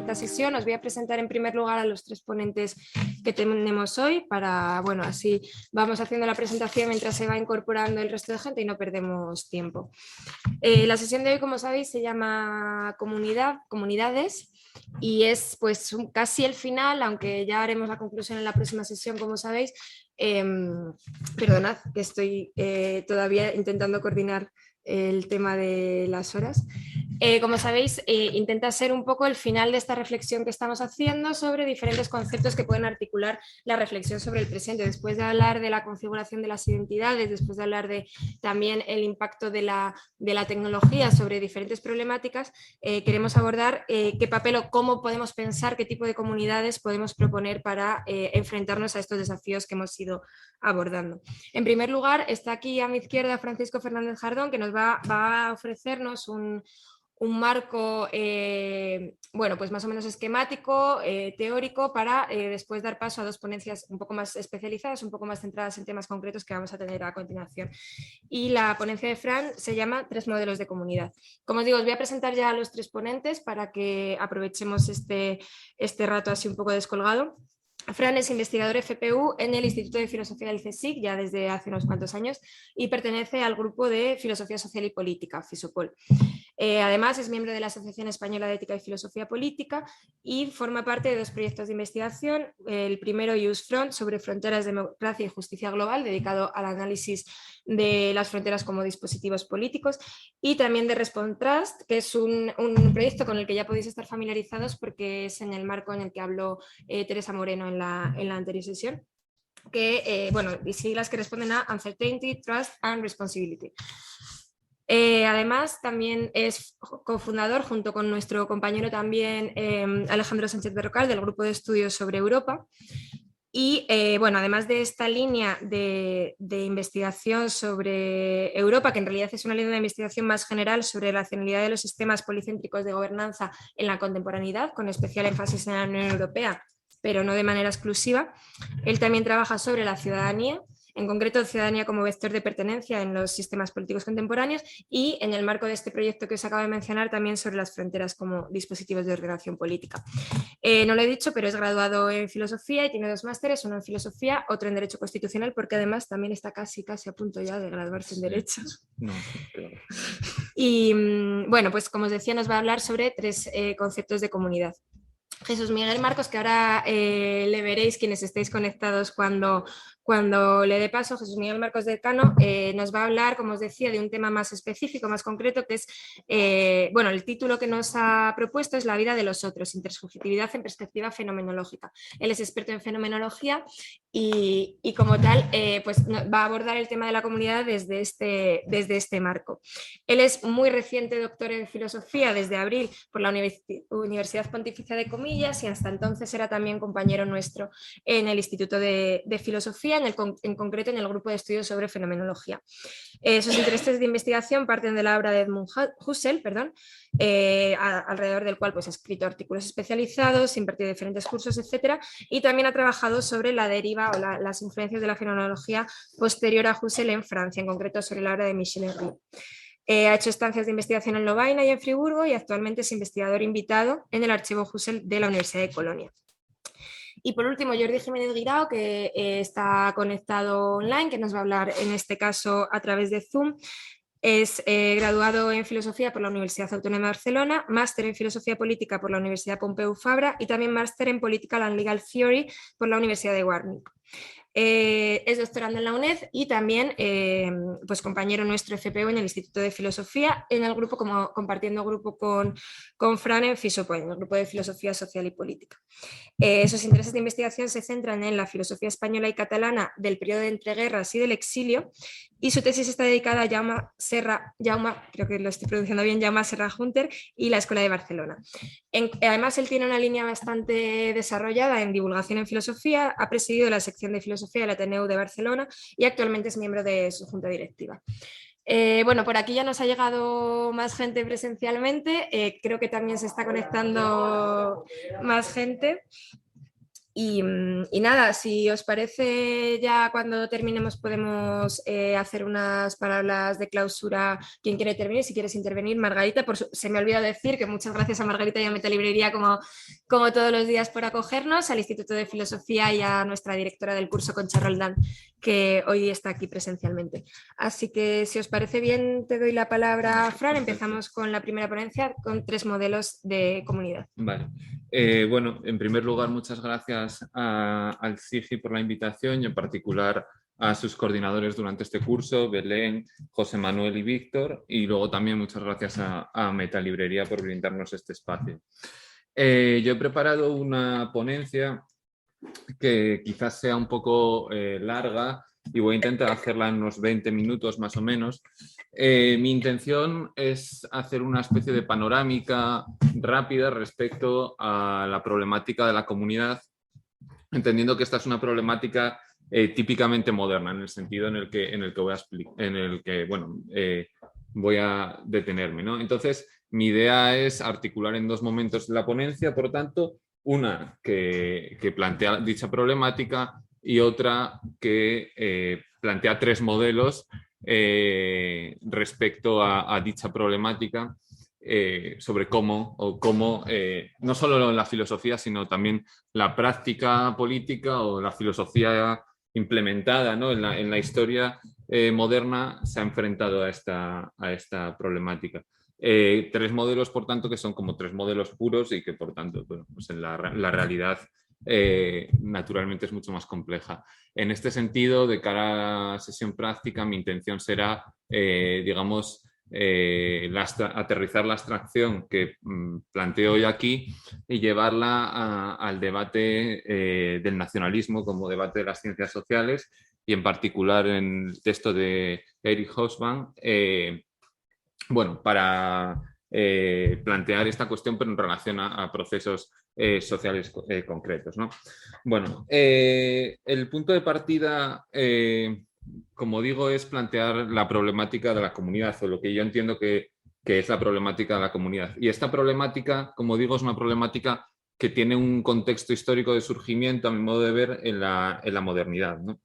esta sesión. Os voy a presentar en primer lugar a los tres ponentes que tenemos hoy para, bueno, así vamos haciendo la presentación mientras se va incorporando el resto de gente y no perdemos tiempo. La sesión de hoy, como sabéis, se llama Comunidades y es pues casi el final, aunque ya haremos la conclusión en la próxima sesión, como sabéis. Perdonad que estoy todavía intentando coordinar el tema de las horas. Como sabéis, intenta ser un poco el final de esta reflexión que estamos haciendo sobre diferentes conceptos que pueden articular la reflexión sobre el presente. Después de hablar de la configuración de las identidades, después de hablar de también el impacto de la tecnología sobre diferentes problemáticas, queremos abordar qué papel o cómo podemos pensar, qué tipo de comunidades podemos proponer para enfrentarnos a estos desafíos que hemos ido abordando. En primer lugar, está aquí a mi izquierda Francisco Fernández Jardón, que nos va a ofrecernos un marco, bueno, pues más o menos esquemático, teórico, para después dar paso a dos ponencias un poco más especializadas, un poco más centradas en temas concretos que vamos a tener a continuación. Y la ponencia de Fran se llama Tres modelos de comunidad. Como os digo, os voy a presentar ya a los tres ponentes para que aprovechemos este rato así un poco descolgado. Fran es investigador FPU en el Instituto de Filosofía del CSIC ya desde hace unos cuantos años y pertenece al grupo de Filosofía Social y Política, FISOPOL. Además, es miembro de la Asociación Española de Ética y Filosofía Política y forma parte de dos proyectos de investigación. El primero, JustFront, sobre fronteras, democracia y justicia global, dedicado al análisis de las fronteras como dispositivos políticos, y también de Respontrust, que es un proyecto con el que ya podéis estar familiarizados porque es en el marco en el que habló Teresa Moreno en la anterior sesión, que, bueno, y siglas que responden a Uncertainty, Trust and Responsibility. Además, también es cofundador, junto con nuestro compañero también Alejandro Sánchez Berrocal, del Grupo de Estudios sobre Europa. Y bueno, además de esta línea de investigación sobre Europa, que en realidad es una línea de investigación más general sobre la racionalidad de los sistemas policéntricos de gobernanza en la contemporaneidad, con especial énfasis en la Unión Europea, pero no de manera exclusiva, él también trabaja sobre la ciudadanía, en concreto ciudadanía como vector de pertenencia en los sistemas políticos contemporáneos, y en el marco de este proyecto que os acabo de mencionar también sobre las fronteras como dispositivos de ordenación política. No lo he dicho, pero es graduado en filosofía y tiene dos másteres, uno en filosofía, otro en derecho constitucional, porque además también está casi a punto ya de graduarse en derecho. No, claro. Y bueno, pues como os decía, nos va a hablar sobre tres conceptos de comunidad. Jesús Miguel Marcos, que ahora le veréis quienes estéis conectados cuando le dé paso. Jesús Miguel Marcos Decano nos va a hablar, como os decía, de un tema más específico, más concreto, que es, bueno, el título que nos ha propuesto es La vida de los otros, intersubjetividad en perspectiva fenomenológica. Él es experto en fenomenología y como tal, pues va a abordar el tema de la comunidad desde este marco. Él es muy reciente doctor en filosofía desde abril por la Universidad Pontificia de Comillas y hasta entonces era también compañero nuestro en el Instituto de Filosofía, en concreto en el grupo de estudios sobre fenomenología. Sus intereses de investigación parten de la obra de Edmund Husserl, alrededor del cual pues, ha escrito artículos especializados, impartido diferentes cursos, etc. Y también ha trabajado sobre la deriva o las influencias de la fenomenología posterior a Husserl en Francia, en concreto sobre la obra de Michel Henry. Ha hecho estancias de investigación en Lovaina y en Friburgo y actualmente es investigador invitado en el Archivo Husserl de la Universidad de Colonia. Y por último, Jordi Jiménez Guirao, que está conectado online, que nos va a hablar en este caso a través de Zoom. Es graduado en Filosofía por la Universidad Autónoma de Barcelona, máster en Filosofía Política por la Universidad Pompeu Fabra y también máster en Political and Legal Theory por la Universidad de Warwick. Es doctorando en la UNED y también pues compañero nuestro FPU en el Instituto de Filosofía, en el grupo, compartiendo grupo con Fran en FISOPOL, en el grupo de Filosofía Social y Política. Sus intereses de investigación se centran en la filosofía española y catalana del periodo de entreguerras y del exilio, y su tesis está dedicada a Jaume, creo que lo estoy pronunciando bien, Jaume Serra Hunter y la Escuela de Barcelona. Además, él tiene una línea bastante desarrollada en divulgación en filosofía, ha presidido la sección de filosofía del Ateneu de Barcelona y actualmente es miembro de su junta directiva. Bueno, por aquí ya nos ha llegado más gente presencialmente, creo que también se está conectando más gente. Y nada, si os parece, ya cuando terminemos podemos hacer unas palabras de clausura. ¿Quién quiere intervenir? Si quieres intervenir, Margarita. Se me ha olvidado decir que muchas gracias a Margarita y a Metalibrería como todos los días por acogernos, al Instituto de Filosofía y a nuestra directora del curso, Concha Roldán, que hoy está aquí presencialmente. Así que si os parece bien, te doy la palabra, Fran. Empezamos con la primera ponencia con 3 modelos de comunidad. Vale. Bueno, en primer lugar, muchas gracias al CIGI por la invitación y en particular a sus coordinadores durante este curso, Belén, José Manuel y Víctor, y luego también muchas gracias a Metalibrería por brindarnos este espacio. Yo he preparado una ponencia que quizás sea un poco larga y voy a intentar hacerla en unos 20 minutos más o menos. Mi intención es hacer una especie de panorámica rápida respecto a la problemática de la comunidad, entendiendo que esta es una problemática típicamente moderna, en el sentido en el que voy a explicar, en el que, bueno, voy a detenerme, ¿no? Entonces, mi idea es articular en 2 momentos la ponencia, por tanto, una que plantea dicha problemática y otra que plantea 3 modelos respecto a dicha problemática, sobre cómo no solo la filosofía, sino también la práctica política o la filosofía implementada, ¿no?, en la historia moderna se ha enfrentado a esta problemática. 3 modelos, por tanto, que son como 3 modelos puros y que, por tanto, bueno, pues en la realidad naturalmente es mucho más compleja. En este sentido, de cara a la sesión práctica, mi intención será, digamos, aterrizar la abstracción que planteo hoy aquí y llevarla al debate del nacionalismo como debate de las ciencias sociales y en particular en el texto de Eric Hobsbawm, bueno, para plantear esta cuestión pero en relación a procesos sociales concretos, ¿no? Bueno, el punto de partida, como digo, es plantear la problemática de la comunidad o lo que yo entiendo que es la problemática de la comunidad. Y esta problemática, como digo, es una problemática que tiene un contexto histórico de surgimiento, a mi modo de ver, en la modernidad, ¿no?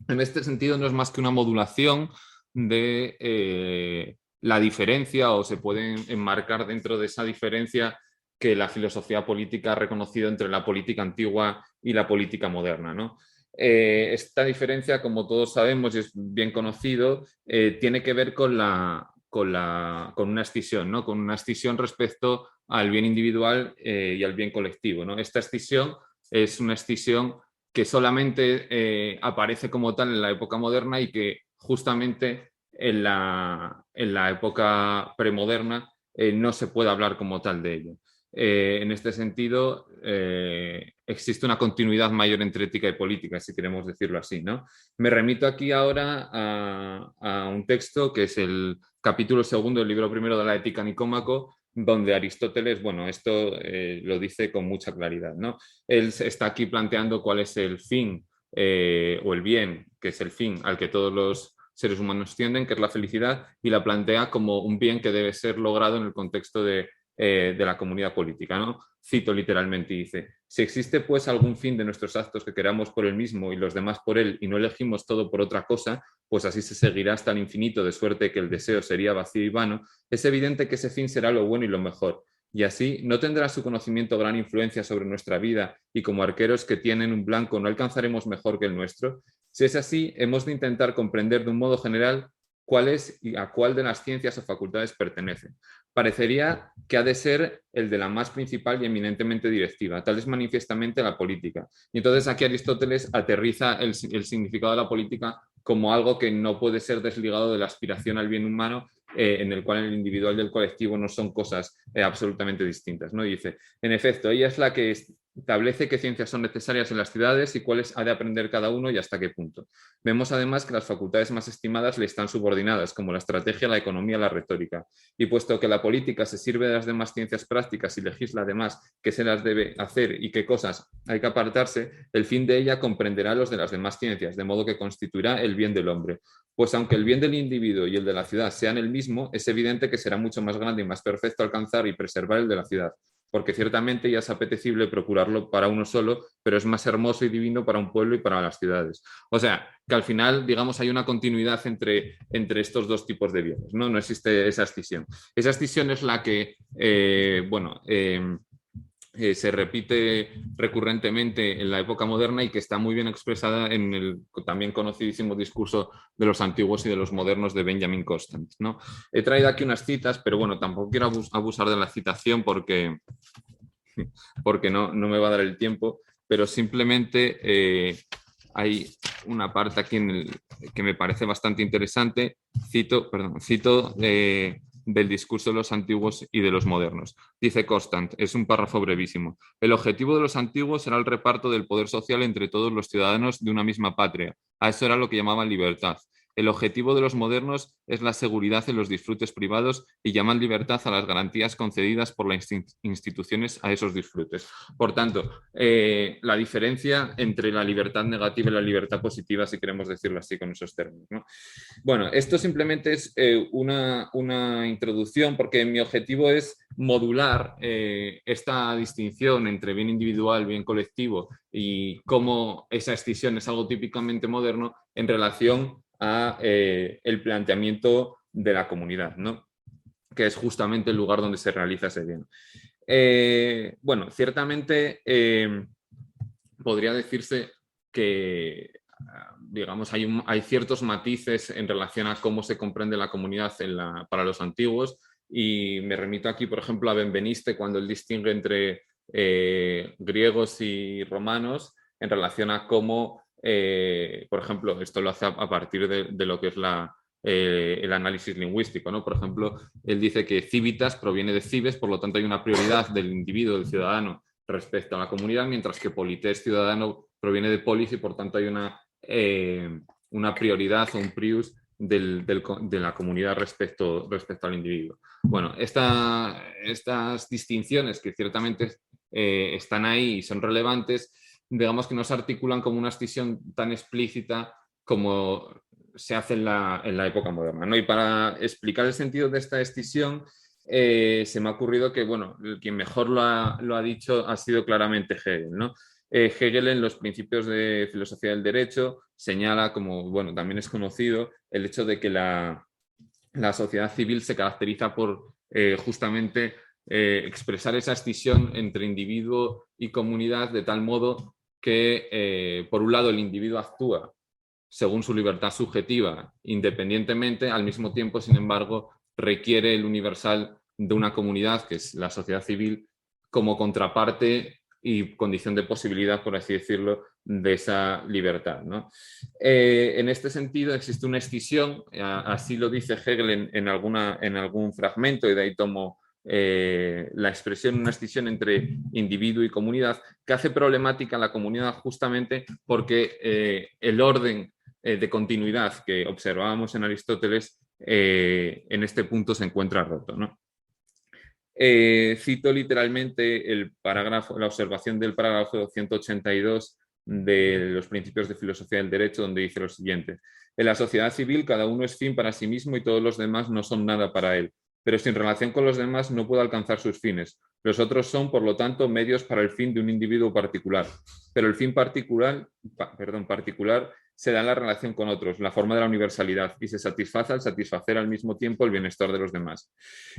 En este sentido, no es más que una modulación de la diferencia, o se puede enmarcar dentro de esa diferencia que la filosofía política ha reconocido entre la política antigua y la política moderna, ¿no? Esta diferencia, como todos sabemos y es bien conocido, tiene que ver con una escisión, ¿no? Con una escisión respecto al bien individual y al bien colectivo, ¿no? Esta escisión es una escisión que solamente aparece como tal en la época moderna y que justamente en la época premoderna no se puede hablar como tal de ello. En este sentido, existe una continuidad mayor entre ética y política, si queremos decirlo así, ¿no? Me remito aquí ahora a un texto que es el capítulo 2 del libro primero de la Ética Nicómaco, donde Aristóteles, bueno, esto lo dice con mucha claridad, ¿no? Él está aquí planteando cuál es el fin o el bien, que es el fin al que todos los seres humanos tienden, que es la felicidad, y la plantea como un bien que debe ser logrado en el contexto de la comunidad política, ¿no? Cito literalmente y dice: si existe pues algún fin de nuestros actos que queramos por él mismo y los demás por él y no elegimos todo por otra cosa, pues así se seguirá hasta el infinito, de suerte que el deseo sería vacío y vano, es evidente que ese fin será lo bueno y lo mejor. Y así no tendrá su conocimiento gran influencia sobre nuestra vida y como arqueros que tienen un blanco no alcanzaremos mejor que el nuestro. Si es así, hemos de intentar comprender de un modo general cuál es y a cuál de las ciencias o facultades pertenecen. Parecería que ha de ser el de la más principal y eminentemente directiva, tal es manifiestamente la política. Y entonces aquí Aristóteles aterriza el significado de la política como algo que no puede ser desligado de la aspiración al bien humano, en el cual el individual y el colectivo no son cosas absolutamente distintas, ¿no? Dice: en efecto, ella es la que establece qué ciencias son necesarias en las ciudades y cuáles ha de aprender cada uno y hasta qué punto. Vemos además que las facultades más estimadas le están subordinadas, como la estrategia, la economía, la retórica. Y puesto que la política se sirve de las demás ciencias prácticas y legisla además qué se las debe hacer y qué cosas hay que apartarse, el fin de ella comprenderá los de las demás ciencias, de modo que constituirá el bien del hombre. Pues aunque el bien del individuo y el de la ciudad sean el mismo, es evidente que será mucho más grande y más perfecto alcanzar y preservar el de la ciudad. porque ciertamente ya es apetecible procurarlo para uno solo, pero es más hermoso y divino para un pueblo y para las ciudades. O sea, que al final, digamos, hay una continuidad entre estos dos tipos de bienes, ¿no? No existe esa escisión. Esa escisión es la que, se repite recurrentemente en la época moderna y que está muy bien expresada en el también conocidísimo discurso de los antiguos y de los modernos de Benjamin Constant, ¿no? He traído aquí unas citas, pero bueno, tampoco quiero abusar de la citación porque no me va a dar el tiempo, pero simplemente hay una parte aquí que me parece bastante interesante. Cito del discurso de los antiguos y de los modernos. Dice Constant, es un párrafo brevísimo: el objetivo de los antiguos era el reparto del poder social entre todos los ciudadanos de una misma patria. A eso era lo que llamaban libertad. El objetivo de los modernos es la seguridad en los disfrutes privados y llaman libertad a las garantías concedidas por las instituciones a esos disfrutes. Por tanto, la diferencia entre la libertad negativa y la libertad positiva, si queremos decirlo así con esos términos, ¿no? Bueno, esto simplemente es una introducción, porque mi objetivo es modular esta distinción entre bien individual, bien colectivo, y cómo esa escisión es algo típicamente moderno en relación a el planteamiento de la comunidad, ¿no? Que es justamente el lugar donde se realiza ese bien. Bueno, ciertamente podría decirse que, digamos, hay ciertos matices en relación a cómo se comprende la comunidad para los antiguos, y me remito aquí, por ejemplo, a Benveniste cuando él distingue entre griegos y romanos en relación a cómo, por ejemplo, esto lo hace a partir de lo que es el análisis lingüístico, ¿no? Por ejemplo, él dice que civitas proviene de cives, por lo tanto hay una prioridad del individuo, del ciudadano, respecto a la comunidad, mientras que polites, ciudadano, proviene de polis y por tanto hay una prioridad o un prius de la comunidad respecto al individuo. Bueno, estas distinciones que ciertamente están ahí y son relevantes, digamos que no se articulan como una escisión tan explícita como se hace en la época moderna, ¿no? Y para explicar el sentido de esta escisión, se me ha ocurrido que, bueno, quien mejor lo ha dicho ha sido claramente Hegel, ¿no? Hegel, en los principios de filosofía del derecho, señala, como, bueno, también es conocido, el hecho de que la sociedad civil se caracteriza por justamente expresar esa escisión entre individuo y comunidad, de tal modo que, por un lado, el individuo actúa según su libertad subjetiva, independientemente, al mismo tiempo, sin embargo, requiere el universal de una comunidad, que es la sociedad civil, como contraparte y condición de posibilidad, por así decirlo, de esa libertad, ¿no? En este sentido existe una escisión, así lo dice Hegel en algún fragmento, y de ahí tomo la expresión, una escisión entre individuo y comunidad, que hace problemática la comunidad justamente porque el orden de continuidad que observábamos en Aristóteles en este punto se encuentra roto, ¿no? Cito literalmente la observación del parágrafo 182 de los principios de filosofía del derecho, donde dice lo siguiente: en la sociedad civil cada uno es fin para sí mismo y todos los demás no son nada para él, pero sin relación con los demás no puede alcanzar sus fines. Los otros son, por lo tanto, medios para el fin de un individuo particular, pero el fin particular se da en la relación con otros, la forma de la universalidad, y se satisface al satisfacer al mismo tiempo el bienestar de los demás.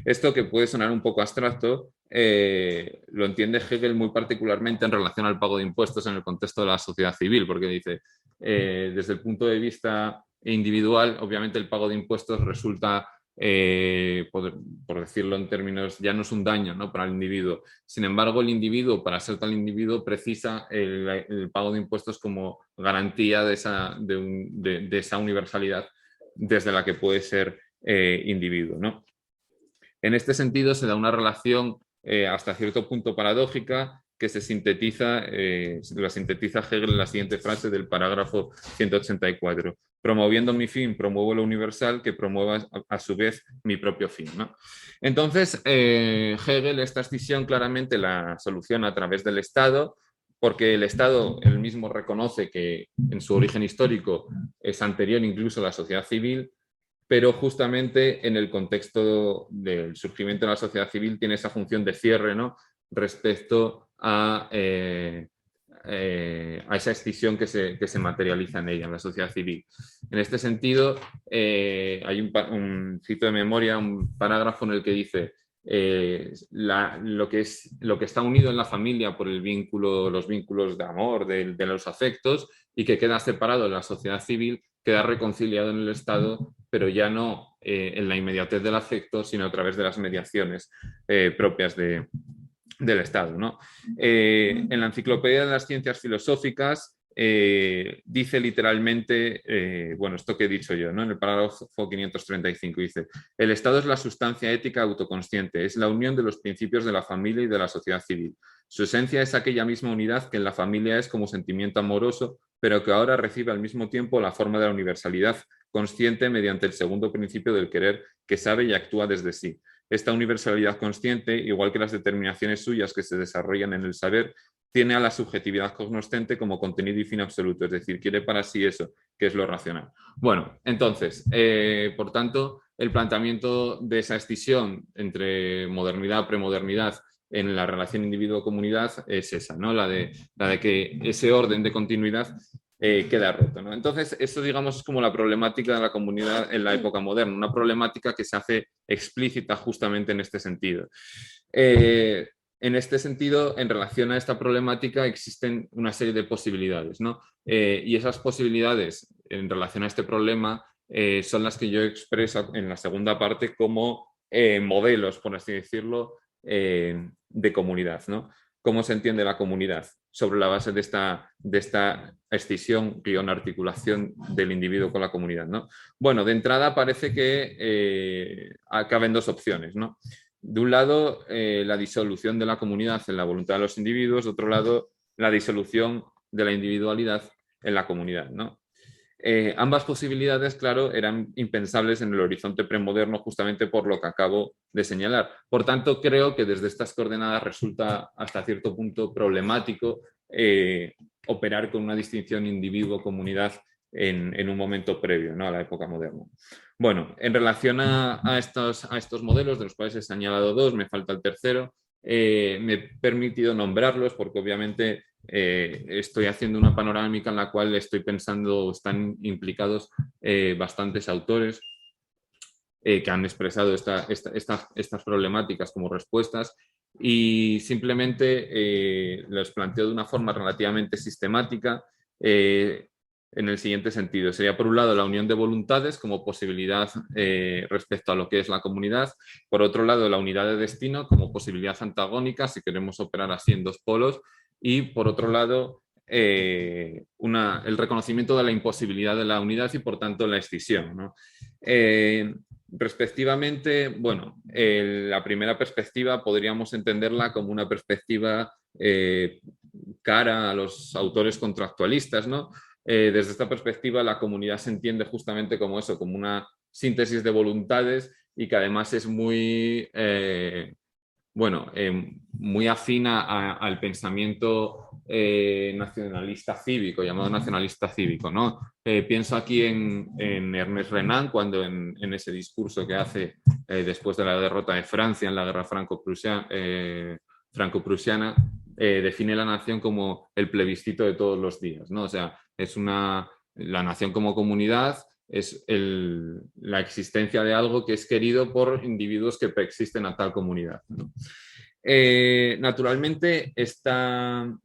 Esto, que puede sonar un poco abstracto, lo entiende Hegel muy particularmente en relación al pago de impuestos en el contexto de la sociedad civil, porque dice, desde el punto de vista individual, obviamente el pago de impuestos resulta, por decirlo en términos, ya no es un daño, ¿no?, para el individuo. Sin embargo, el individuo, para ser tal individuo, precisa el pago de impuestos como garantía de esa universalidad desde la que puede ser individuo, ¿no? En este sentido, se da una relación hasta cierto punto paradójica que la sintetiza Hegel en la siguiente frase del parágrafo 184. Promoviendo mi fin, promuevo lo universal, que promueva a su vez mi propio fin, ¿no? Entonces, Hegel esta escisión claramente la soluciona a través del Estado, porque el Estado él mismo reconoce que en su origen histórico es anterior incluso a la sociedad civil, pero justamente en el contexto del surgimiento de la sociedad civil tiene esa función de cierre, ¿no?, respecto a esa escisión que se materializa en ella, en la sociedad civil. En este sentido, hay un cito de memoria, un parágrafo en el que dice lo que está unido en la familia por el vínculo, los vínculos de amor, de los afectos, y que queda separado en la sociedad civil, queda reconciliado en el Estado, pero ya no en la inmediatez del afecto, sino a través de las mediaciones propias del Estado, ¿no? En la Enciclopedia de las Ciencias Filosóficas dice literalmente, bueno, esto que he dicho yo, ¿no? En el parágrafo 535 dice: el Estado es la sustancia ética autoconsciente, es la unión de los principios de la familia y de la sociedad civil. Su esencia es aquella misma unidad que en la familia es como sentimiento amoroso, pero que ahora recibe al mismo tiempo la forma de la universalidad consciente mediante el segundo principio del querer, que sabe y actúa desde sí. Esta universalidad consciente, igual que las determinaciones suyas que se desarrollan en el saber, tiene a la subjetividad cognoscente como contenido y fin absoluto, es decir, quiere para sí eso, que es lo racional. Bueno, entonces, por tanto, el planteamiento de esa escisión entre modernidad, premodernidad, en la relación individuo-comunidad es esa, ¿no? La de que ese orden de continuidad queda roto, ¿no? Entonces, eso, digamos, es como la problemática de la comunidad en la época moderna, una problemática que se hace explícita justamente en este sentido. En este sentido, en relación a esta problemática, existen una serie de posibilidades, ¿no? Y esas posibilidades en relación a este problema son las que yo expreso en la segunda parte como modelos, por así decirlo, de comunidad, ¿no? ¿Cómo se entiende la comunidad? Sobre la base de esta escisión, articulación del individuo con la comunidad, ¿no? Bueno, de entrada parece que caben dos opciones, ¿no? De un lado, la disolución de la comunidad en la voluntad de los individuos, de otro lado, la disolución de la individualidad en la comunidad, ¿no? Ambas posibilidades, claro, eran impensables en el horizonte premoderno justamente por lo que acabo de señalar. Por tanto, creo que desde estas coordenadas resulta hasta cierto punto problemático operar con una distinción individuo-comunidad en un momento previo, ¿no? A la época moderna. Bueno, en relación a estos modelos, de los cuales he señalado dos, me falta el tercero, me he permitido nombrarlos porque obviamente estoy haciendo una panorámica en la cual estoy pensando, están implicados bastantes autores que han expresado estas problemáticas como respuestas, y simplemente los planteo de una forma relativamente sistemática en el siguiente sentido. Sería, por un lado, la unión de voluntades como posibilidad respecto a lo que es la comunidad. Por otro lado, la unidad de destino como posibilidad antagónica, si queremos operar así en dos polos. Y, por otro lado, el reconocimiento de la imposibilidad de la unidad y, por tanto, la escisión, ¿no? Respectivamente, bueno, la primera perspectiva podríamos entenderla como una perspectiva cara a los autores contractualistas, ¿no? Desde esta perspectiva, la comunidad se entiende justamente como eso, como una síntesis de voluntades, y que además es muy, muy afina al pensamiento nacionalista cívico, llamado nacionalista cívico, ¿no? Pienso aquí en Ernest Renan, cuando en ese discurso que hace después de la derrota de Francia en la guerra franco-prusiana, define la nación como el plebiscito de todos los días, ¿no? O sea, la nación como comunidad es la existencia de algo que es querido por individuos que preexisten a tal comunidad, ¿no? Naturalmente, esta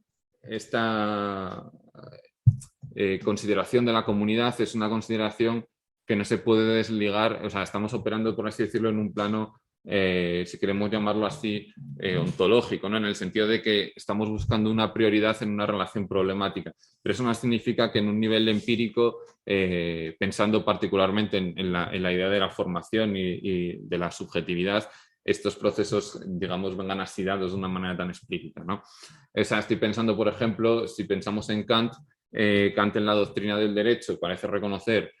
consideración de la comunidad es una consideración que no se puede desligar, o sea, estamos operando, por así decirlo, en un plano, si queremos llamarlo así, ontológico, ¿no? En el sentido de que estamos buscando una prioridad en una relación problemática, pero eso no significa que en un nivel empírico, pensando particularmente en la idea de la formación y de la subjetividad, estos procesos, digamos, vengan así dados de una manera tan explícita, ¿no? O sea, estoy pensando, por ejemplo, si pensamos en Kant, Kant en la doctrina del derecho parece reconocer,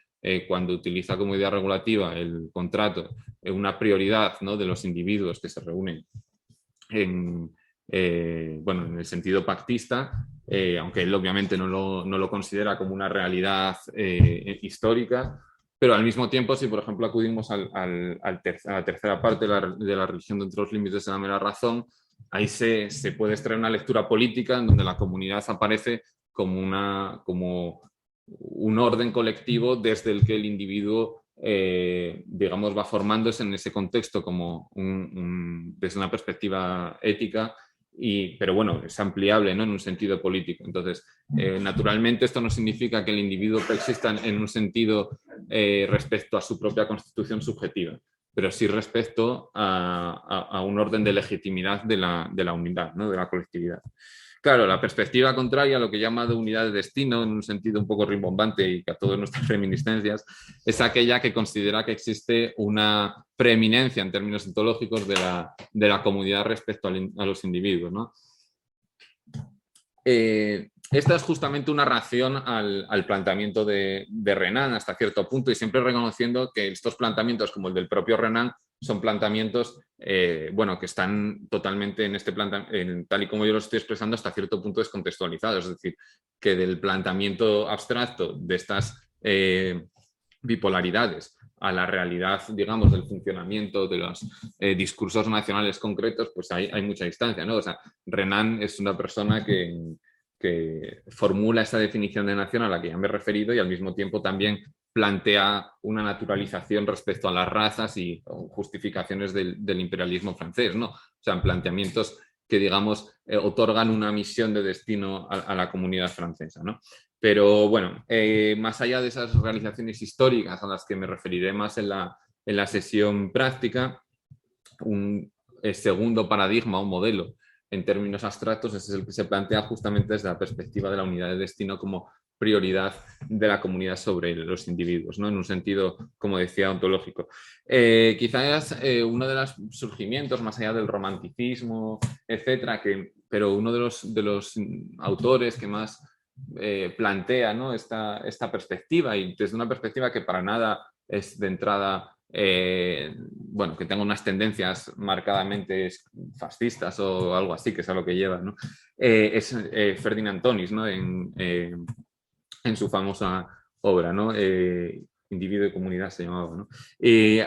cuando utiliza como idea regulativa el contrato, una prioridad, ¿no?, de los individuos que se reúnen en el sentido pactista, aunque él obviamente no lo considera como una realidad histórica, pero al mismo tiempo, si por ejemplo acudimos a la tercera parte de la religión dentro de los límites de la mera razón, ahí se puede extraer una lectura política en donde la comunidad aparece como un orden colectivo desde el que el individuo, digamos, va formándose en ese contexto como desde una perspectiva ética, pero bueno, es ampliable, ¿no?, en un sentido político. Entonces, naturalmente esto no significa que el individuo exista en un sentido respecto a su propia constitución subjetiva, pero sí respecto a un orden de legitimidad de la unidad, ¿no?, de la colectividad. Claro, la perspectiva contraria a lo que llama de unidad de destino, en un sentido un poco rimbombante y que a todas nuestras reminiscencias, es aquella que considera que existe una preeminencia en términos ontológicos de la comunidad respecto a los individuos, ¿no? Esta es justamente una reacción al planteamiento de Renan hasta cierto punto, y siempre reconociendo que estos planteamientos, como el del propio Renan, son planteamientos bueno, que están totalmente en este tal y como yo los estoy expresando, hasta cierto punto descontextualizados. Es decir, que del planteamiento abstracto de estas bipolaridades a la realidad, digamos, del funcionamiento de los discursos nacionales concretos, pues hay mucha distancia, ¿no? O sea, Renan es una persona que formula esa definición de nación a la que ya me he referido, y al mismo tiempo también plantea una naturalización respecto a las razas y justificaciones del imperialismo francés, ¿no? O sea, en planteamientos que, digamos, otorgan una misión de destino a la comunidad francesa, ¿no? Pero bueno, más allá de esas realizaciones históricas a las que me referiré más en la sesión práctica, un segundo paradigma o modelo en términos abstractos es el que se plantea justamente desde la perspectiva de la unidad de destino como prioridad de la comunidad sobre los individuos, ¿no?, en un sentido, como decía, ontológico. Quizás uno de los surgimientos, más allá del romanticismo, etcétera, pero uno de los autores que más plantea, ¿no?, esta perspectiva, y desde una perspectiva que para nada es de entrada bueno, que tenga unas tendencias marcadamente fascistas o algo así, que es a lo que lleva, ¿no? Es Ferdinand Tonis, ¿no?, en su famosa obra, ¿no? Individuo y comunidad se llamaba, ¿no?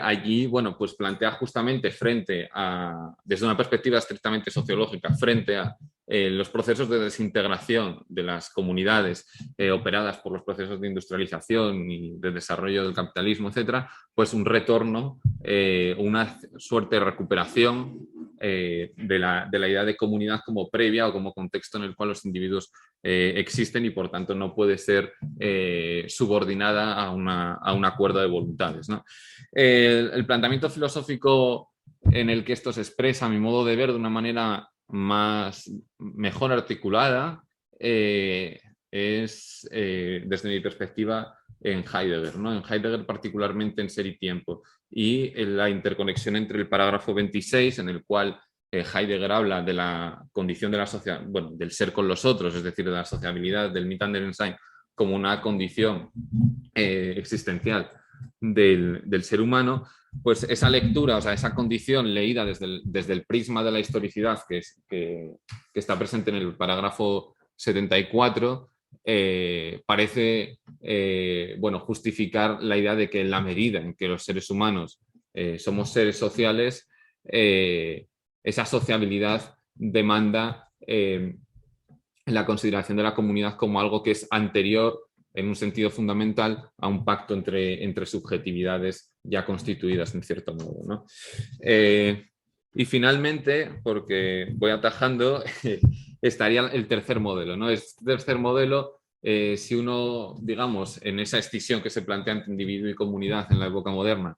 Allí, bueno, pues plantea justamente desde una perspectiva estrictamente sociológica, frente a los procesos de desintegración de las comunidades operadas por los procesos de industrialización y de desarrollo del capitalismo, etcétera, pues un retorno, una suerte de recuperación de la idea de comunidad como previa o como contexto en el cual los individuos existen y por tanto no puede ser subordinada a un acuerdo de voluntades, ¿no? El planteamiento filosófico en el que esto se expresa, a mi modo de ver, de una manera mejor articulada, es, desde mi perspectiva, en Heidegger, ¿no? En Heidegger particularmente en Ser y Tiempo, y en la interconexión entre el parágrafo 26, en el cual Heidegger habla de la condición de la sociedad, bueno, del ser con los otros, es decir, de la sociabilidad, del Miteinandersein, como una condición existencial del ser humano, pues esa lectura, o sea, esa condición leída desde el prisma de la historicidad que está presente en el parágrafo 74, parece bueno, justificar la idea de que en la medida en que los seres humanos somos seres sociales, esa sociabilidad demanda la consideración de la comunidad como algo que es anterior, en un sentido fundamental, a un pacto entre subjetividades ya constituidas en cierto modo, ¿no? Y finalmente, porque voy atajando, estaría el tercer modelo, ¿no? Este tercer modelo, si uno, digamos, en esa escisión que se plantea entre individuo y comunidad en la época moderna,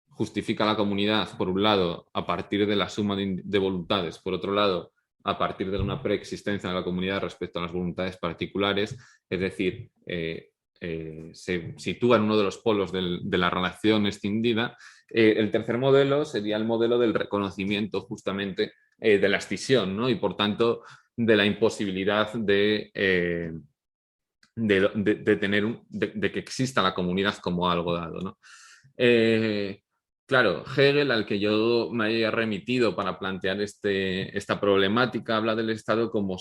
justifica la comunidad, por un lado, a partir de la suma de voluntades, por otro lado, a partir de una preexistencia de la comunidad respecto a las voluntades particulares, es decir, se sitúa en uno de los polos de la relación extendida. El tercer modelo sería el modelo del reconocimiento justamente de la escisión, ¿no? Y por tanto de la imposibilidad de que exista la comunidad como algo dado, ¿no? Claro, Hegel, al que yo me haya remitido para plantear esta problemática, habla del Estado como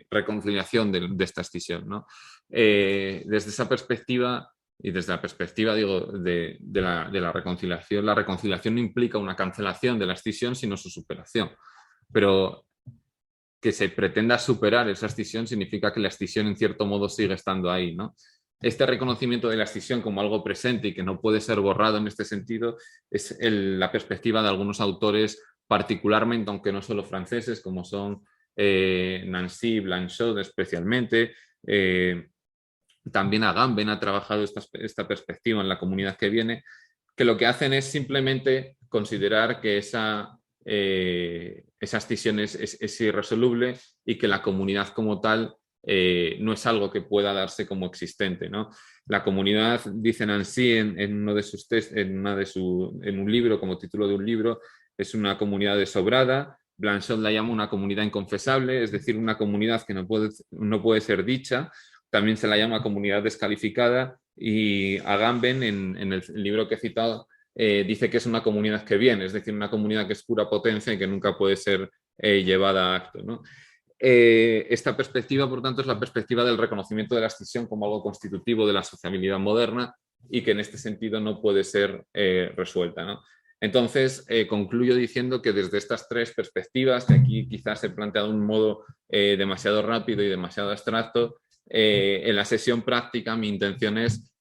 reconciliación de esta escisión, ¿no? Desde esa perspectiva y desde la perspectiva, digo, de la reconciliación no implica una cancelación de la escisión, sino su superación. pero que se pretenda superar esa escisión significa que la escisión en cierto modo sigue estando ahí, ¿no? Este reconocimiento de la escisión como algo presente y que no puede ser borrado en este sentido es la perspectiva de algunos autores, particularmente, aunque no solo franceses, como son Nancy, Blanchot especialmente. También Agamben ha trabajado esta perspectiva en La comunidad que viene, que lo que hacen es simplemente considerar que esa escisión es irresoluble y que la comunidad como tal no es algo que pueda darse como existente, ¿no? La comunidad, dice Nancy en uno de sus en un libro, como título de un libro, es una comunidad desobrada. Blanchot la llama una comunidad inconfesable, es decir, una comunidad que no puede ser dicha. También se la llama comunidad descalificada, y Agamben, en el libro que he citado, dice que es una comunidad que viene, es decir, una comunidad que es pura potencia y que nunca puede ser llevada a acto, ¿no? Esta perspectiva, por tanto, es la perspectiva del reconocimiento de la escisión como algo constitutivo de la sociabilidad moderna y que en este sentido no puede ser resuelta, ¿no? Entonces, concluyo diciendo que desde estas tres perspectivas, que aquí quizás he planteado de un modo demasiado rápido y demasiado abstracto, en la sesión práctica mi intención es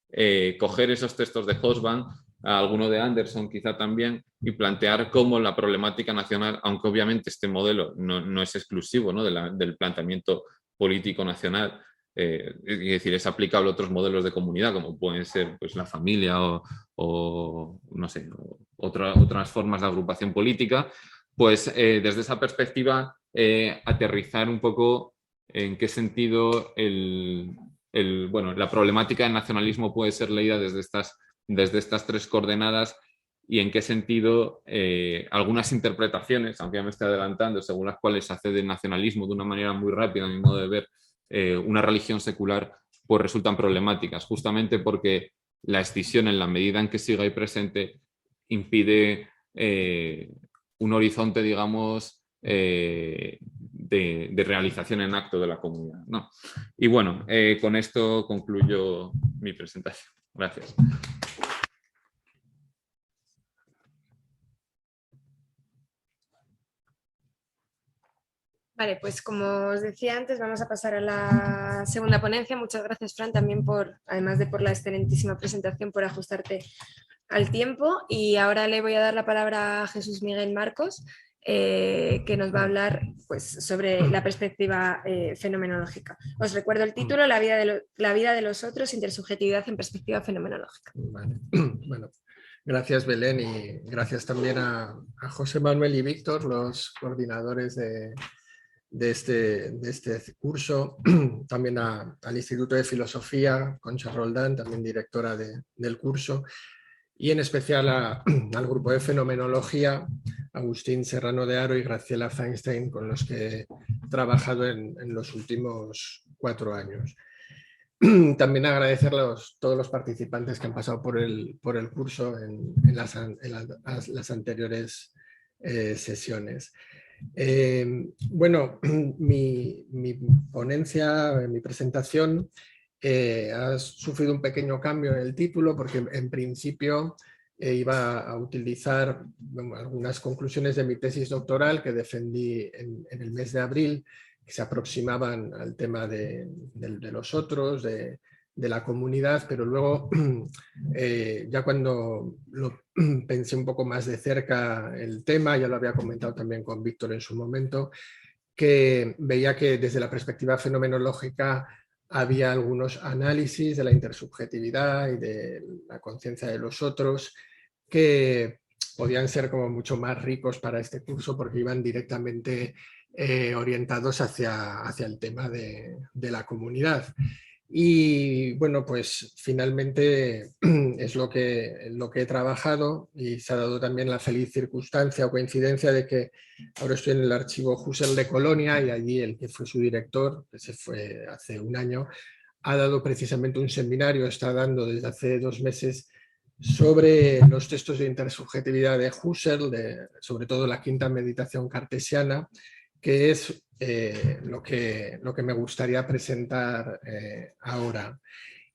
coger esos textos de Hobsbawm, alguno de Anderson quizá también, y plantear cómo la problemática nacional, aunque obviamente este modelo no es exclusivo, ¿no?, del planteamiento político nacional, es decir, es aplicable a otros modelos de comunidad, como pueden ser, pues, la familia o no sé, otras formas de agrupación política, pues desde esa perspectiva aterrizar un poco en qué sentido la problemática del nacionalismo puede ser leída desde estas tres coordenadas, y en qué sentido algunas interpretaciones, aunque ya me estoy adelantando, según las cuales se hace del nacionalismo de una manera muy rápida, a mi modo de ver, una religión secular, pues resultan problemáticas, justamente porque la escisión, en la medida en que siga ahí presente, impide un horizonte, digamos, de realización en acto de la comunidad, ¿no? Y bueno, con esto concluyo mi presentación. Gracias. Vale, pues como os decía antes, vamos a pasar a la segunda ponencia. Muchas gracias, Fran, también además de por la excelentísima presentación, por ajustarte al tiempo. Y ahora le voy a dar la palabra a Jesús Miguel Marcos, que nos va a hablar, pues, sobre la perspectiva fenomenológica. Os recuerdo el título: La vida de los otros, intersubjetividad en perspectiva fenomenológica. Vale. Bueno, gracias, Belén, y gracias también a José Manuel y Víctor, los coordinadores de este curso, también al Instituto de Filosofía, Concha Roldán, también directora del curso, y en especial al grupo de Fenomenología, Agustín Serrano de Haro y Graciela Feinstein, con los que he trabajado en los últimos 4 años. También agradecer a todos los participantes que han pasado por el curso en las anteriores sesiones. Bueno, mi ponencia, mi presentación ha sufrido un pequeño cambio en el título, porque en principio iba a utilizar algunas conclusiones de mi tesis doctoral que defendí en el mes de abril, que se aproximaban al tema de los otros, de la comunidad, pero luego ya cuando lo pensé un poco más de cerca el tema, ya lo había comentado también con Víctor en su momento, que veía que desde la perspectiva fenomenológica había algunos análisis de la intersubjetividad y de la conciencia de los otros que podían ser como mucho más ricos para este curso, porque iban directamente orientados hacia el tema de la comunidad. Y bueno, pues finalmente es lo que he trabajado, y se ha dado también la feliz circunstancia o coincidencia de que ahora estoy en el archivo Husserl de Colonia, y allí el que fue su director, que se fue hace un año, ha dado precisamente un seminario, está dando desde hace 2 meses, sobre los textos de intersubjetividad de Husserl, sobre todo la quinta meditación cartesiana, que es lo que me gustaría presentar ahora.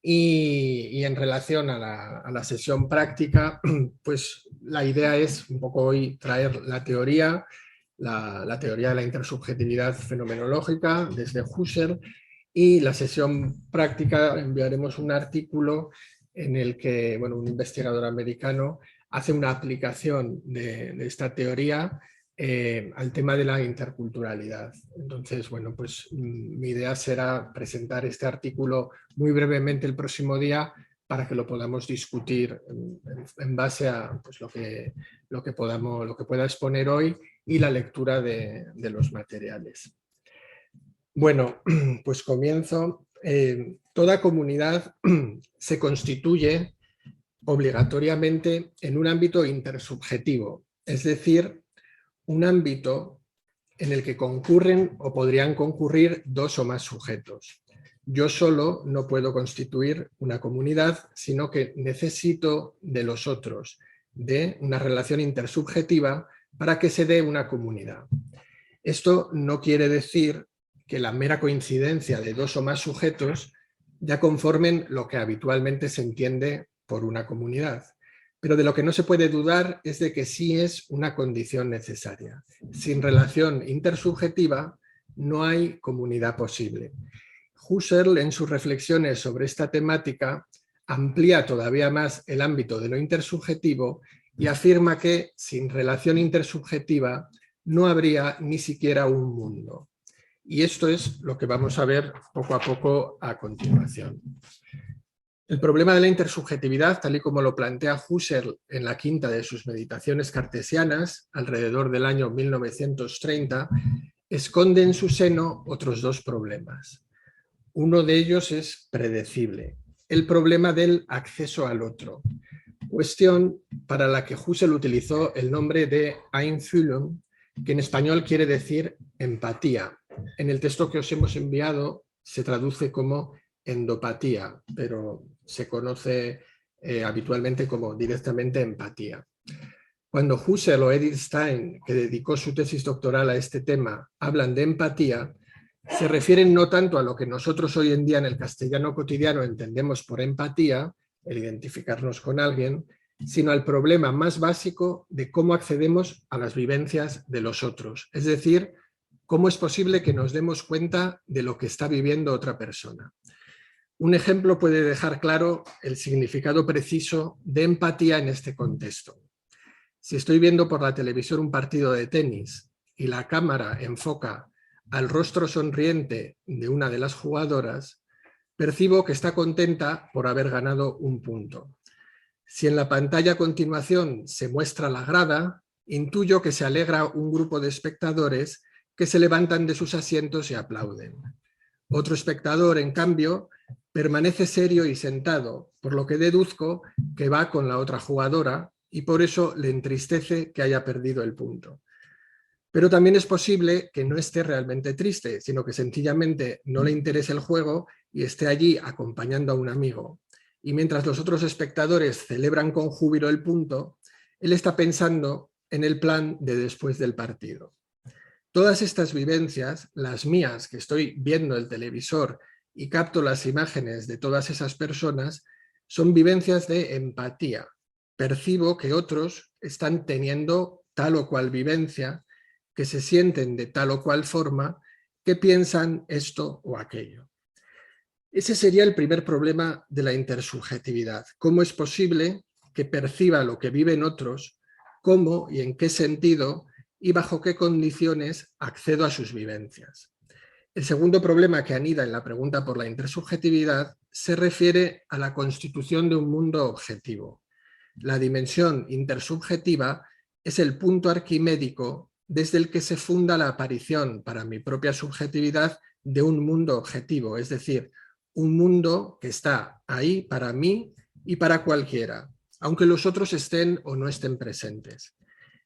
Y en relación a la sesión práctica, pues la idea es un poco hoy traer la teoría, la teoría de la intersubjetividad fenomenológica desde Husserl, y la sesión práctica enviaremos un artículo en el que un investigador americano hace una aplicación de esta teoría al tema de la interculturalidad. Entonces, pues mi idea será presentar este artículo muy brevemente el próximo día para que lo podamos discutir en base a pues, lo que pueda exponer hoy y la lectura de los materiales. Bueno, pues comienzo. Toda comunidad se constituye obligatoriamente en un ámbito intersubjetivo, es decir, un ámbito en el que concurren o podrían concurrir dos o más sujetos. Yo solo no puedo constituir una comunidad, sino que necesito de los otros, de una relación intersubjetiva para que se dé una comunidad. Esto no quiere decir que la mera coincidencia de dos o más sujetos ya conformen lo que habitualmente se entiende por una comunidad. Pero de lo que no se puede dudar es de que sí es una condición necesaria. Sin relación intersubjetiva no hay comunidad posible. Husserl, en sus reflexiones sobre esta temática, amplía todavía más el ámbito de lo intersubjetivo y afirma que sin relación intersubjetiva no habría ni siquiera un mundo. Y esto es lo que vamos a ver poco a poco a continuación. El problema de la intersubjetividad, tal y como lo plantea Husserl en la quinta de sus meditaciones cartesianas, alrededor del año 1930, esconde en su seno otros dos problemas. Uno de ellos es predecible, el problema del acceso al otro, cuestión para la que Husserl utilizó el nombre de Einfühlung, que en español quiere decir empatía. En el texto que os hemos enviado se traduce como endopatía, pero se conoce habitualmente como directamente empatía. Cuando Husserl o Edith Stein, que dedicó su tesis doctoral a este tema, hablan de empatía, se refieren no tanto a lo que nosotros hoy en día en el castellano cotidiano entendemos por empatía, el identificarnos con alguien, sino al problema más básico de cómo accedemos a las vivencias de los otros. Es decir, cómo es posible que nos demos cuenta de lo que está viviendo otra persona. Un ejemplo puede dejar claro el significado preciso de empatía en este contexto. Si estoy viendo por la televisión un partido de tenis y la cámara enfoca al rostro sonriente de una de las jugadoras, percibo que está contenta por haber ganado un punto. Si en la pantalla a continuación se muestra la grada, intuyo que se alegra un grupo de espectadores que se levantan de sus asientos y aplauden. Otro espectador, en cambio, permanece serio y sentado, por lo que deduzco que va con la otra jugadora y por eso le entristece que haya perdido el punto. Pero también es posible que no esté realmente triste, sino que sencillamente no le interese el juego y esté allí acompañando a un amigo. Y mientras los otros espectadores celebran con júbilo el punto, él está pensando en el plan de después del partido. Todas estas vivencias, las mías, que estoy viendo el televisor y capto las imágenes de todas esas personas, son vivencias de empatía. Percibo que otros están teniendo tal o cual vivencia, que se sienten de tal o cual forma, que piensan esto o aquello. Ese sería el primer problema de la intersubjetividad. ¿Cómo es posible que perciba lo que viven otros? ¿Cómo y en qué sentido y bajo qué condiciones accedo a sus vivencias? El segundo problema que anida en la pregunta por la intersubjetividad se refiere a la constitución de un mundo objetivo. La dimensión intersubjetiva es el punto arquimédico desde el que se funda la aparición para mi propia subjetividad de un mundo objetivo, es decir, un mundo que está ahí para mí y para cualquiera, aunque los otros estén o no estén presentes.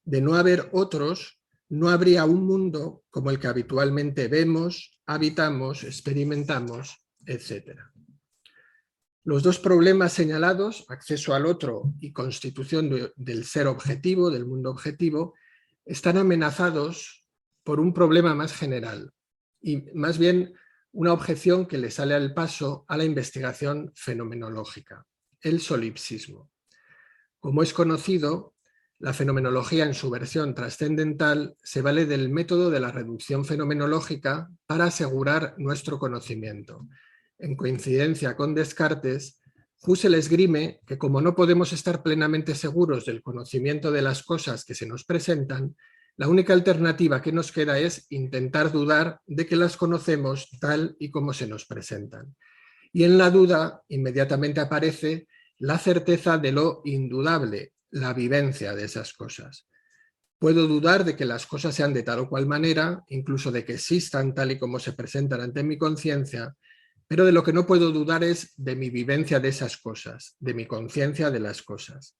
De no haber otros, no habría un mundo como el que habitualmente vemos, habitamos, experimentamos, etc. Los dos problemas señalados, acceso al otro y constitución del ser objetivo, del mundo objetivo, están amenazados por un problema más general y más bien una objeción que le sale al paso a la investigación fenomenológica, el solipsismo. Como es conocido, La fenomenología, en su versión trascendental, se vale del método de la reducción fenomenológica para asegurar nuestro conocimiento. En coincidencia con Descartes, Husserl esgrime que como no podemos estar plenamente seguros del conocimiento de las cosas que se nos presentan, la única alternativa que nos queda es intentar dudar de que las conocemos tal y como se nos presentan. Y en la duda inmediatamente aparece la certeza de lo indudable, la vivencia de esas cosas. Puedo dudar de que las cosas sean de tal o cual manera, incluso de que existan tal y como se presentan ante mi conciencia, pero de lo que no puedo dudar es de mi vivencia de esas cosas, de mi conciencia de las cosas.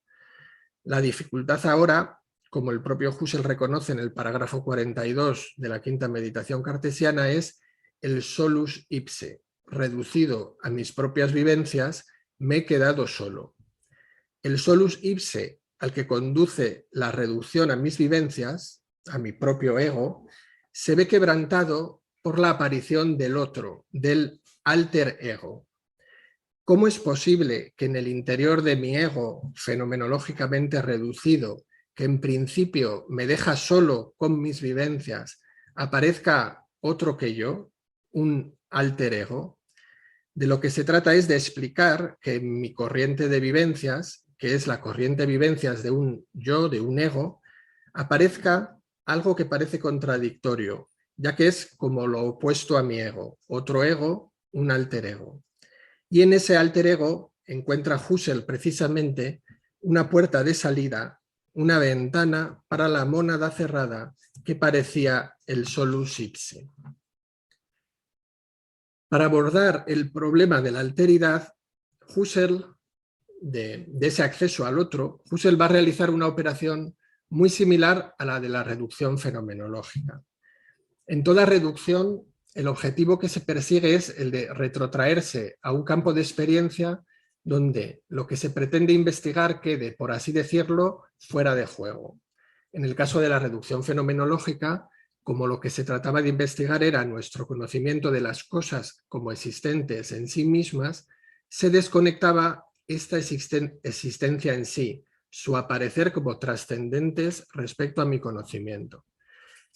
La dificultad ahora, como el propio Husserl reconoce en el parágrafo 42 de la quinta meditación cartesiana, es el solus ipse. Reducido a mis propias vivencias, me he quedado solo. El solus ipse al que conduce la reducción a mis vivencias, a mi propio ego, se ve quebrantado por la aparición del otro, del alter ego. ¿Cómo es posible que en el interior de mi ego fenomenológicamente reducido, que en principio me deja solo con mis vivencias, aparezca otro que yo, un alter ego? De lo que se trata es de explicar que en mi corriente de vivencias, que es la corriente de vivencias de un yo, de un ego, aparezca algo que parece contradictorio, ya que es como lo opuesto a mi ego, otro ego, un alter ego. Y en ese alter ego encuentra Husserl precisamente una puerta de salida, una ventana para la mónada cerrada que parecía el solus ipse. Para abordar el problema de la alteridad, Husserl, de ese acceso al otro, Husserl va a realizar una operación muy similar a la de la reducción fenomenológica. En toda reducción, el objetivo que se persigue es el de retrotraerse a un campo de experiencia donde lo que se pretende investigar quede, por así decirlo, fuera de juego. En el caso de la reducción fenomenológica, como lo que se trataba de investigar era nuestro conocimiento de las cosas como existentes en sí mismas, se desconectaba esta existencia en sí, su aparecer como trascendentes respecto a mi conocimiento.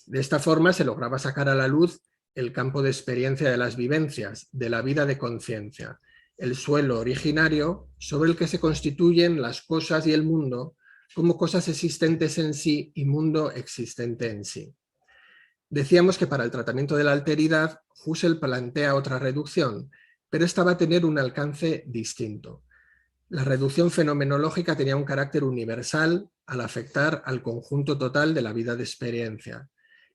De esta forma se lograba sacar a la luz el campo de experiencia de las vivencias, de la vida de conciencia, el suelo originario sobre el que se constituyen las cosas y el mundo como cosas existentes en sí y mundo existente en sí. Decíamos que para el tratamiento de la alteridad, Husserl plantea otra reducción, pero esta va a tener un alcance distinto. La reducción fenomenológica tenía un carácter universal al afectar al conjunto total de la vida de experiencia.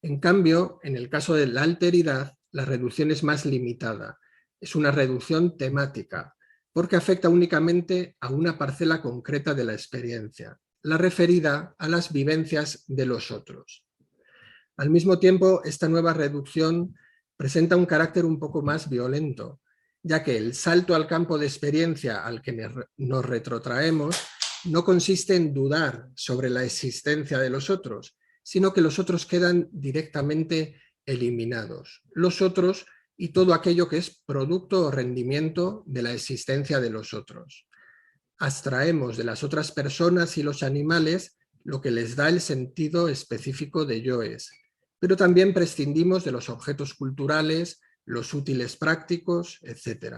En cambio, en el caso de la alteridad, la reducción es más limitada. Es una reducción temática, porque afecta únicamente a una parcela concreta de la experiencia, la referida a las vivencias de los otros. Al mismo tiempo, esta nueva reducción presenta un carácter un poco más violento, ya que el salto al campo de experiencia al que nos retrotraemos no consiste en dudar sobre la existencia de los otros, sino que los otros quedan directamente eliminados. Los otros y todo aquello que es producto o rendimiento de la existencia de los otros. Abstraemos de las otras personas y los animales lo que les da el sentido específico de yo es, pero también prescindimos de los objetos culturales, los útiles prácticos, etc.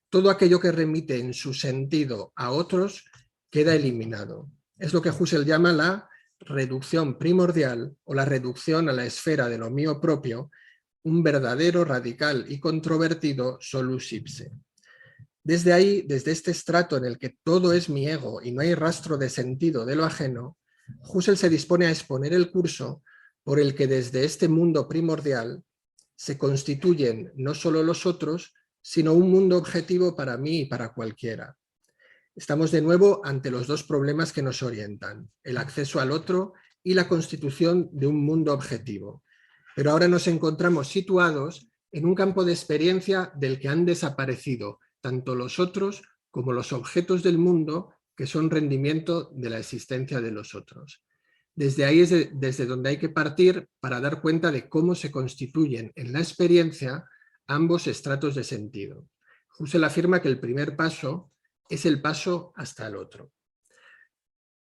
Todo aquello que remite en su sentido a otros queda eliminado. Es lo que Husserl llama la reducción primordial o la reducción a la esfera de lo mío propio, un verdadero, radical y controvertido solus ipse. Desde ahí, desde este estrato en el que todo es mi ego y no hay rastro de sentido de lo ajeno, Husserl se dispone a exponer el curso por el que desde este mundo primordial se constituyen no solo los otros, sino un mundo objetivo para mí y para cualquiera. Estamos de nuevo ante los dos problemas que nos orientan, el acceso al otro y la constitución de un mundo objetivo. Pero ahora nos encontramos situados en un campo de experiencia del que han desaparecido tanto los otros como los objetos del mundo que son rendimiento de la existencia de los otros. Desde ahí es desde donde hay que partir para dar cuenta de cómo se constituyen en la experiencia ambos estratos de sentido. Husserl afirma que el primer paso es el paso hasta el otro.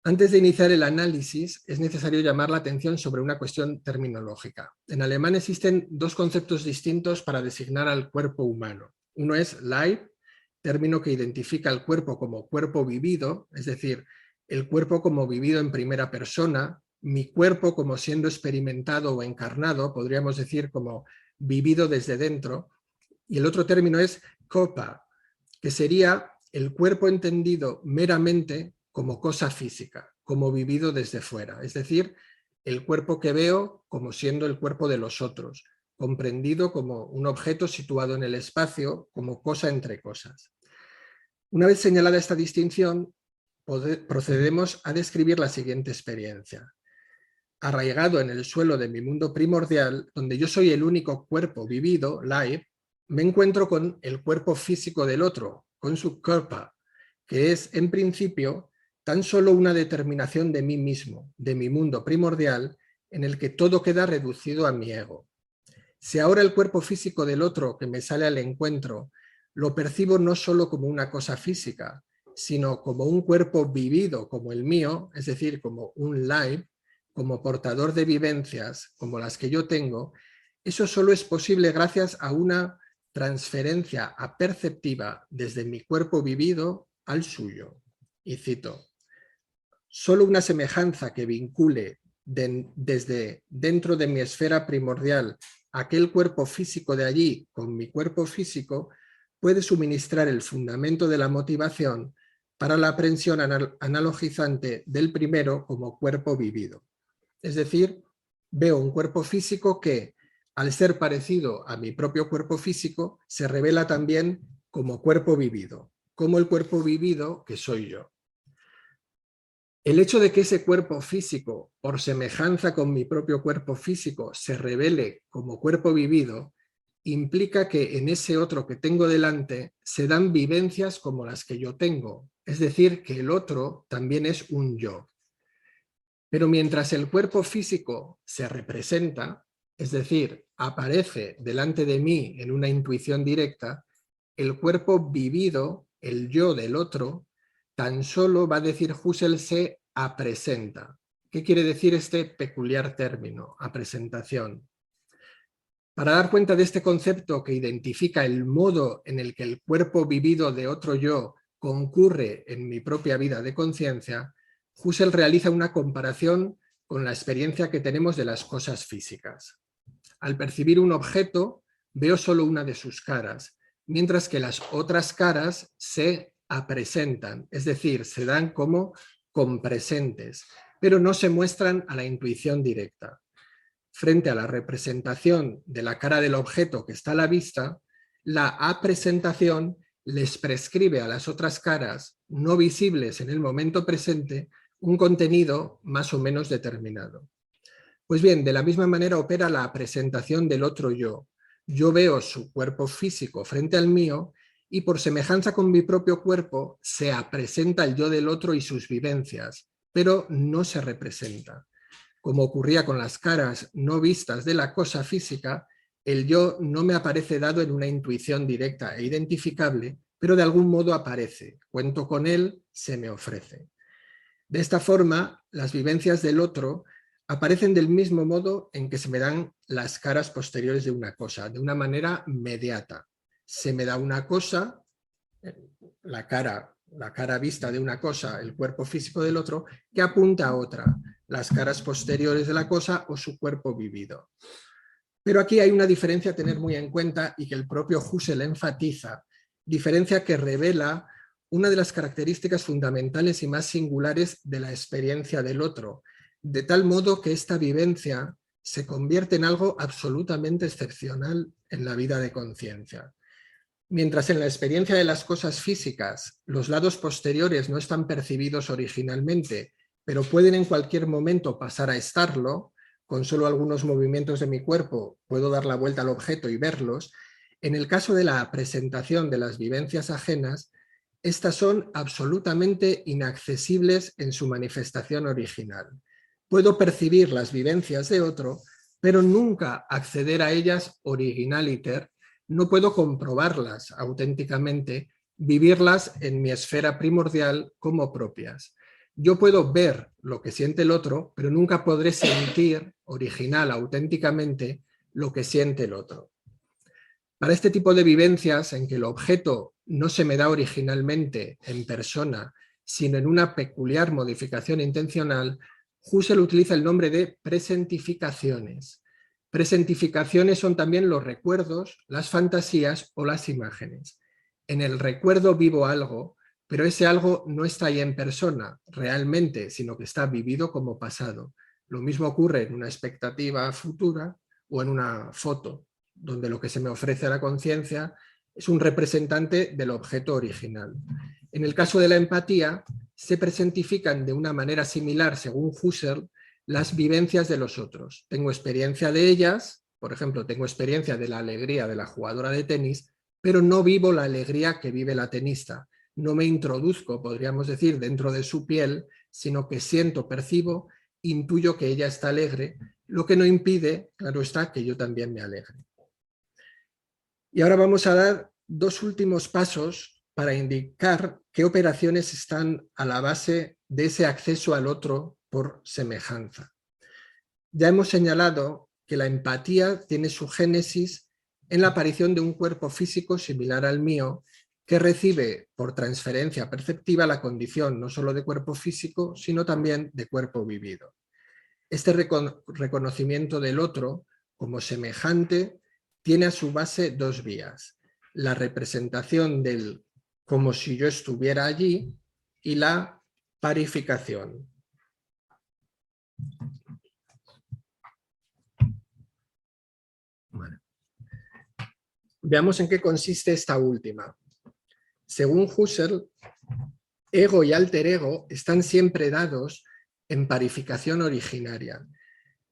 Antes de iniciar el análisis, es necesario llamar la atención sobre una cuestión terminológica. En alemán existen dos conceptos distintos para designar al cuerpo humano. Uno es Leib, término que identifica el cuerpo como cuerpo vivido, es decir, el cuerpo como vivido en primera persona, mi cuerpo como siendo experimentado o encarnado, podríamos decir como vivido desde dentro. Y el otro término es Körper, que sería el cuerpo entendido meramente como cosa física, como vivido desde fuera, es decir, el cuerpo que veo como siendo el cuerpo de los otros, comprendido como un objeto situado en el espacio, como cosa entre cosas. Una vez señalada esta distinción, procedemos a describir la siguiente experiencia. Arraigado en el suelo de mi mundo primordial, donde yo soy el único cuerpo vivido, Leib, me encuentro con el cuerpo físico del otro, con su Körper, que es, en principio, tan solo una determinación de mí mismo, de mi mundo primordial, en el que todo queda reducido a mi ego. Si ahora el cuerpo físico del otro que me sale al encuentro lo percibo no solo como una cosa física, sino como un cuerpo vivido como el mío, es decir, como un Leib, como portador de vivencias como las que yo tengo, eso solo es posible gracias a una transferencia aperceptiva desde mi cuerpo vivido al suyo. Y cito, solo una semejanza que vincule desde dentro de mi esfera primordial aquel cuerpo físico de allí con mi cuerpo físico puede suministrar el fundamento de la motivación para la aprehensión analogizante del primero como cuerpo vivido. Es decir, veo un cuerpo físico que, al ser parecido a mi propio cuerpo físico, se revela también como cuerpo vivido, como el cuerpo vivido que soy yo. El hecho de que ese cuerpo físico, por semejanza con mi propio cuerpo físico, se revele como cuerpo vivido, implica que en ese otro que tengo delante se dan vivencias como las que yo tengo, es decir, que el otro también es un yo. Pero mientras el cuerpo físico se representa, es decir, aparece delante de mí en una intuición directa, el cuerpo vivido, el yo del otro, tan solo, va a decir Husserl, se apresenta. ¿Qué quiere decir este peculiar término, apresentación? Para dar cuenta de este concepto que identifica el modo en el que el cuerpo vivido de otro yo concurre en mi propia vida de conciencia, Husserl realiza una comparación con la experiencia que tenemos de las cosas físicas. Al percibir un objeto, veo solo una de sus caras, mientras que las otras caras se apresentan, es decir, se dan como compresentes, pero no se muestran a la intuición directa. Frente a la representación de la cara del objeto que está a la vista, la apresentación les prescribe a las otras caras no visibles en el momento presente un contenido más o menos determinado. Pues bien, de la misma manera opera la presentación del otro yo. Yo veo su cuerpo físico frente al mío y por semejanza con mi propio cuerpo se apresenta el yo del otro y sus vivencias, pero no se representa. Como ocurría con las caras no vistas de la cosa física, el yo no me aparece dado en una intuición directa e identificable, pero de algún modo aparece. Cuento con él, se me ofrece. De esta forma, las vivencias del otro aparecen del mismo modo en que se me dan las caras posteriores de una cosa, de una manera mediata. Se me da una cosa, la cara vista de una cosa, el cuerpo físico del otro, que apunta a otra, las caras posteriores de la cosa o su cuerpo vivido. Pero aquí hay una diferencia a tener muy en cuenta y que el propio Husserl enfatiza, diferencia que revela una de las características fundamentales y más singulares de la experiencia del otro, de tal modo que esta vivencia se convierte en algo absolutamente excepcional en la vida de conciencia. Mientras en la experiencia de las cosas físicas los lados posteriores no están percibidos originalmente, pero pueden en cualquier momento pasar a estarlo, con solo algunos movimientos de mi cuerpo puedo dar la vuelta al objeto y verlos, en el caso de la presentación de las vivencias ajenas, estas son absolutamente inaccesibles en su manifestación original. Puedo percibir las vivencias de otro, pero nunca acceder a ellas originaliter. No puedo comprobarlas auténticamente, vivirlas en mi esfera primordial como propias. Yo puedo ver lo que siente el otro, pero nunca podré sentir original, auténticamente, lo que siente el otro. Para este tipo de vivencias en que el objeto no se me da originalmente en persona, sino en una peculiar modificación intencional, Husserl utiliza el nombre de presentificaciones. Presentificaciones son también los recuerdos, las fantasías o las imágenes. En el recuerdo vivo algo, pero ese algo no está ahí en persona, realmente, sino que está vivido como pasado. Lo mismo ocurre en una expectativa futura o en una foto, donde lo que se me ofrece a la conciencia es un representante del objeto original. En el caso de la empatía, se presentifican de una manera similar, según Husserl, las vivencias de los otros. Tengo experiencia de ellas, por ejemplo, tengo experiencia de la alegría de la jugadora de tenis, pero no vivo la alegría que vive la tenista. No me introduzco, podríamos decir, dentro de su piel, sino que siento, percibo, intuyo que ella está alegre, lo que no impide, claro está, que yo también me alegre. Y ahora vamos a dar dos últimos pasos para indicar qué operaciones están a la base de ese acceso al otro por semejanza. Ya hemos señalado que la empatía tiene su génesis en la aparición de un cuerpo físico similar al mío que recibe por transferencia perceptiva la condición no solo de cuerpo físico, sino también de cuerpo vivido. Este reconocimiento del otro como semejante tiene a su base dos vías: la representación del como si yo estuviera allí y la parificación. Bueno. Veamos en qué consiste esta última. Según Husserl, ego y alter ego están siempre dados en parificación originaria.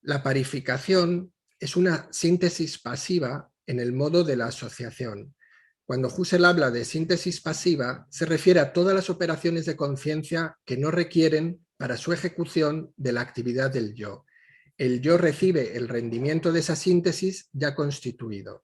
La parificación es una síntesis pasiva en el modo de la asociación. Cuando Husserl habla de síntesis pasiva, se refiere a todas las operaciones de conciencia que no requieren para su ejecución de la actividad del yo. El yo recibe el rendimiento de esa síntesis ya constituido.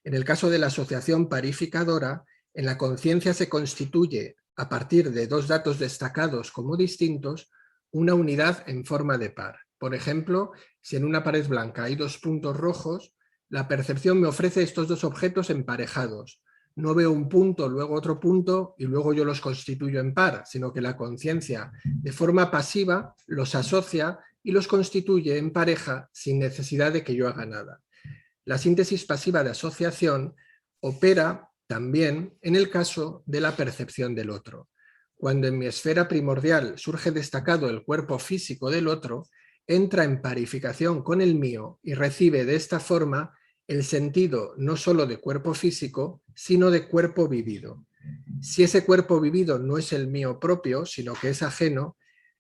En el caso de la asociación parificadora, en la conciencia se constituye, a partir de dos datos destacados como distintos, una unidad en forma de par. Por ejemplo, si en una pared blanca hay dos puntos rojos, la percepción me ofrece estos dos objetos emparejados. No veo un punto, luego otro punto y luego yo los constituyo en par, sino que la conciencia de forma pasiva los asocia y los constituye en pareja sin necesidad de que yo haga nada. La síntesis pasiva de asociación opera también en el caso de la percepción del otro. Cuando en mi esfera primordial surge destacado el cuerpo físico del otro, entra en parificación con el mío y recibe de esta forma el sentido no solo de cuerpo físico, sino de cuerpo vivido. Si ese cuerpo vivido no es el mío propio, sino que es ajeno,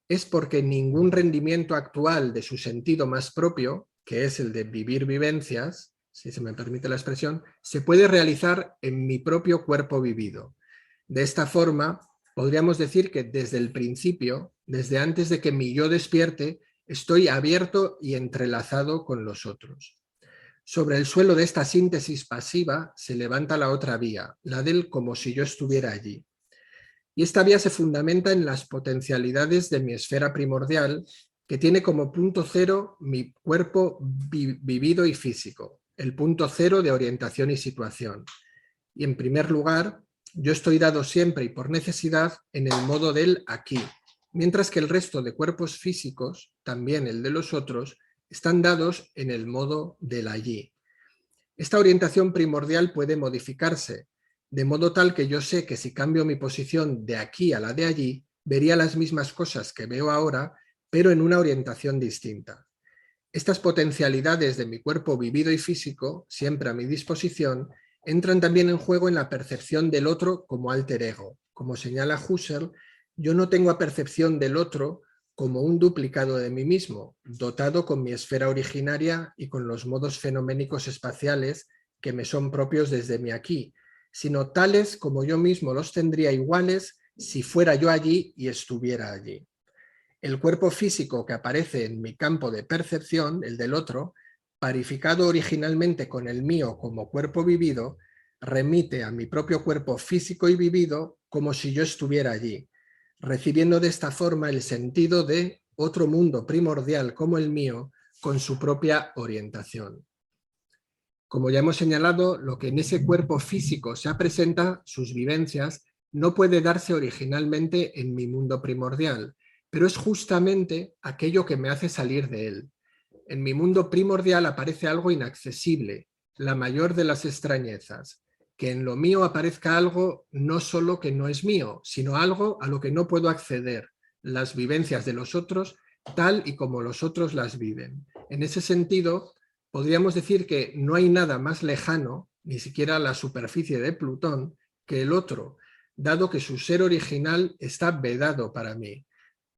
es porque ningún rendimiento actual de su sentido más propio, que es el de vivir vivencias, si se me permite la expresión, se puede realizar en mi propio cuerpo vivido. De esta forma, podríamos decir que desde el principio, desde antes de que mi yo despierte, estoy abierto y entrelazado con los otros. Sobre el suelo de esta síntesis pasiva se levanta la otra vía, la del como si yo estuviera allí. Y esta vía se fundamenta en las potencialidades de mi esfera primordial, que tiene como punto cero mi cuerpo vivido y físico, el punto cero de orientación y situación. Y en primer lugar, yo estoy dado siempre y por necesidad en el modo del aquí, mientras que el resto de cuerpos físicos, también el de los otros, están dados en el modo del allí. Esta orientación primordial puede modificarse, de modo tal que yo sé que si cambio mi posición de aquí a la de allí, vería las mismas cosas que veo ahora, pero en una orientación distinta. Estas potencialidades de mi cuerpo vivido y físico, siempre a mi disposición, entran también en juego en la percepción del otro como alter ego. Como señala Husserl, yo no tengo percepción del otro como un duplicado de mí mismo, dotado con mi esfera originaria y con los modos fenoménicos espaciales que me son propios desde mi aquí, sino tales como yo mismo los tendría iguales si fuera yo allí y estuviera allí. El cuerpo físico que aparece en mi campo de percepción, el del otro, parificado originalmente con el mío como cuerpo vivido, remite a mi propio cuerpo físico y vivido como si yo estuviera allí. recibiendo de esta forma el sentido de otro mundo primordial como el mío, con su propia orientación. Como ya hemos señalado, lo que en ese cuerpo físico se presenta, sus vivencias, no puede darse originalmente en mi mundo primordial, pero es justamente aquello que me hace salir de él. En mi mundo primordial aparece algo inaccesible, la mayor de las extrañezas, que en lo mío aparezca algo no solo que no es mío, sino algo a lo que no puedo acceder, las vivencias de los otros tal y como los otros las viven. En ese sentido, podríamos decir que no hay nada más lejano, ni siquiera la superficie de Plutón, que el otro, dado que su ser original está vedado para mí.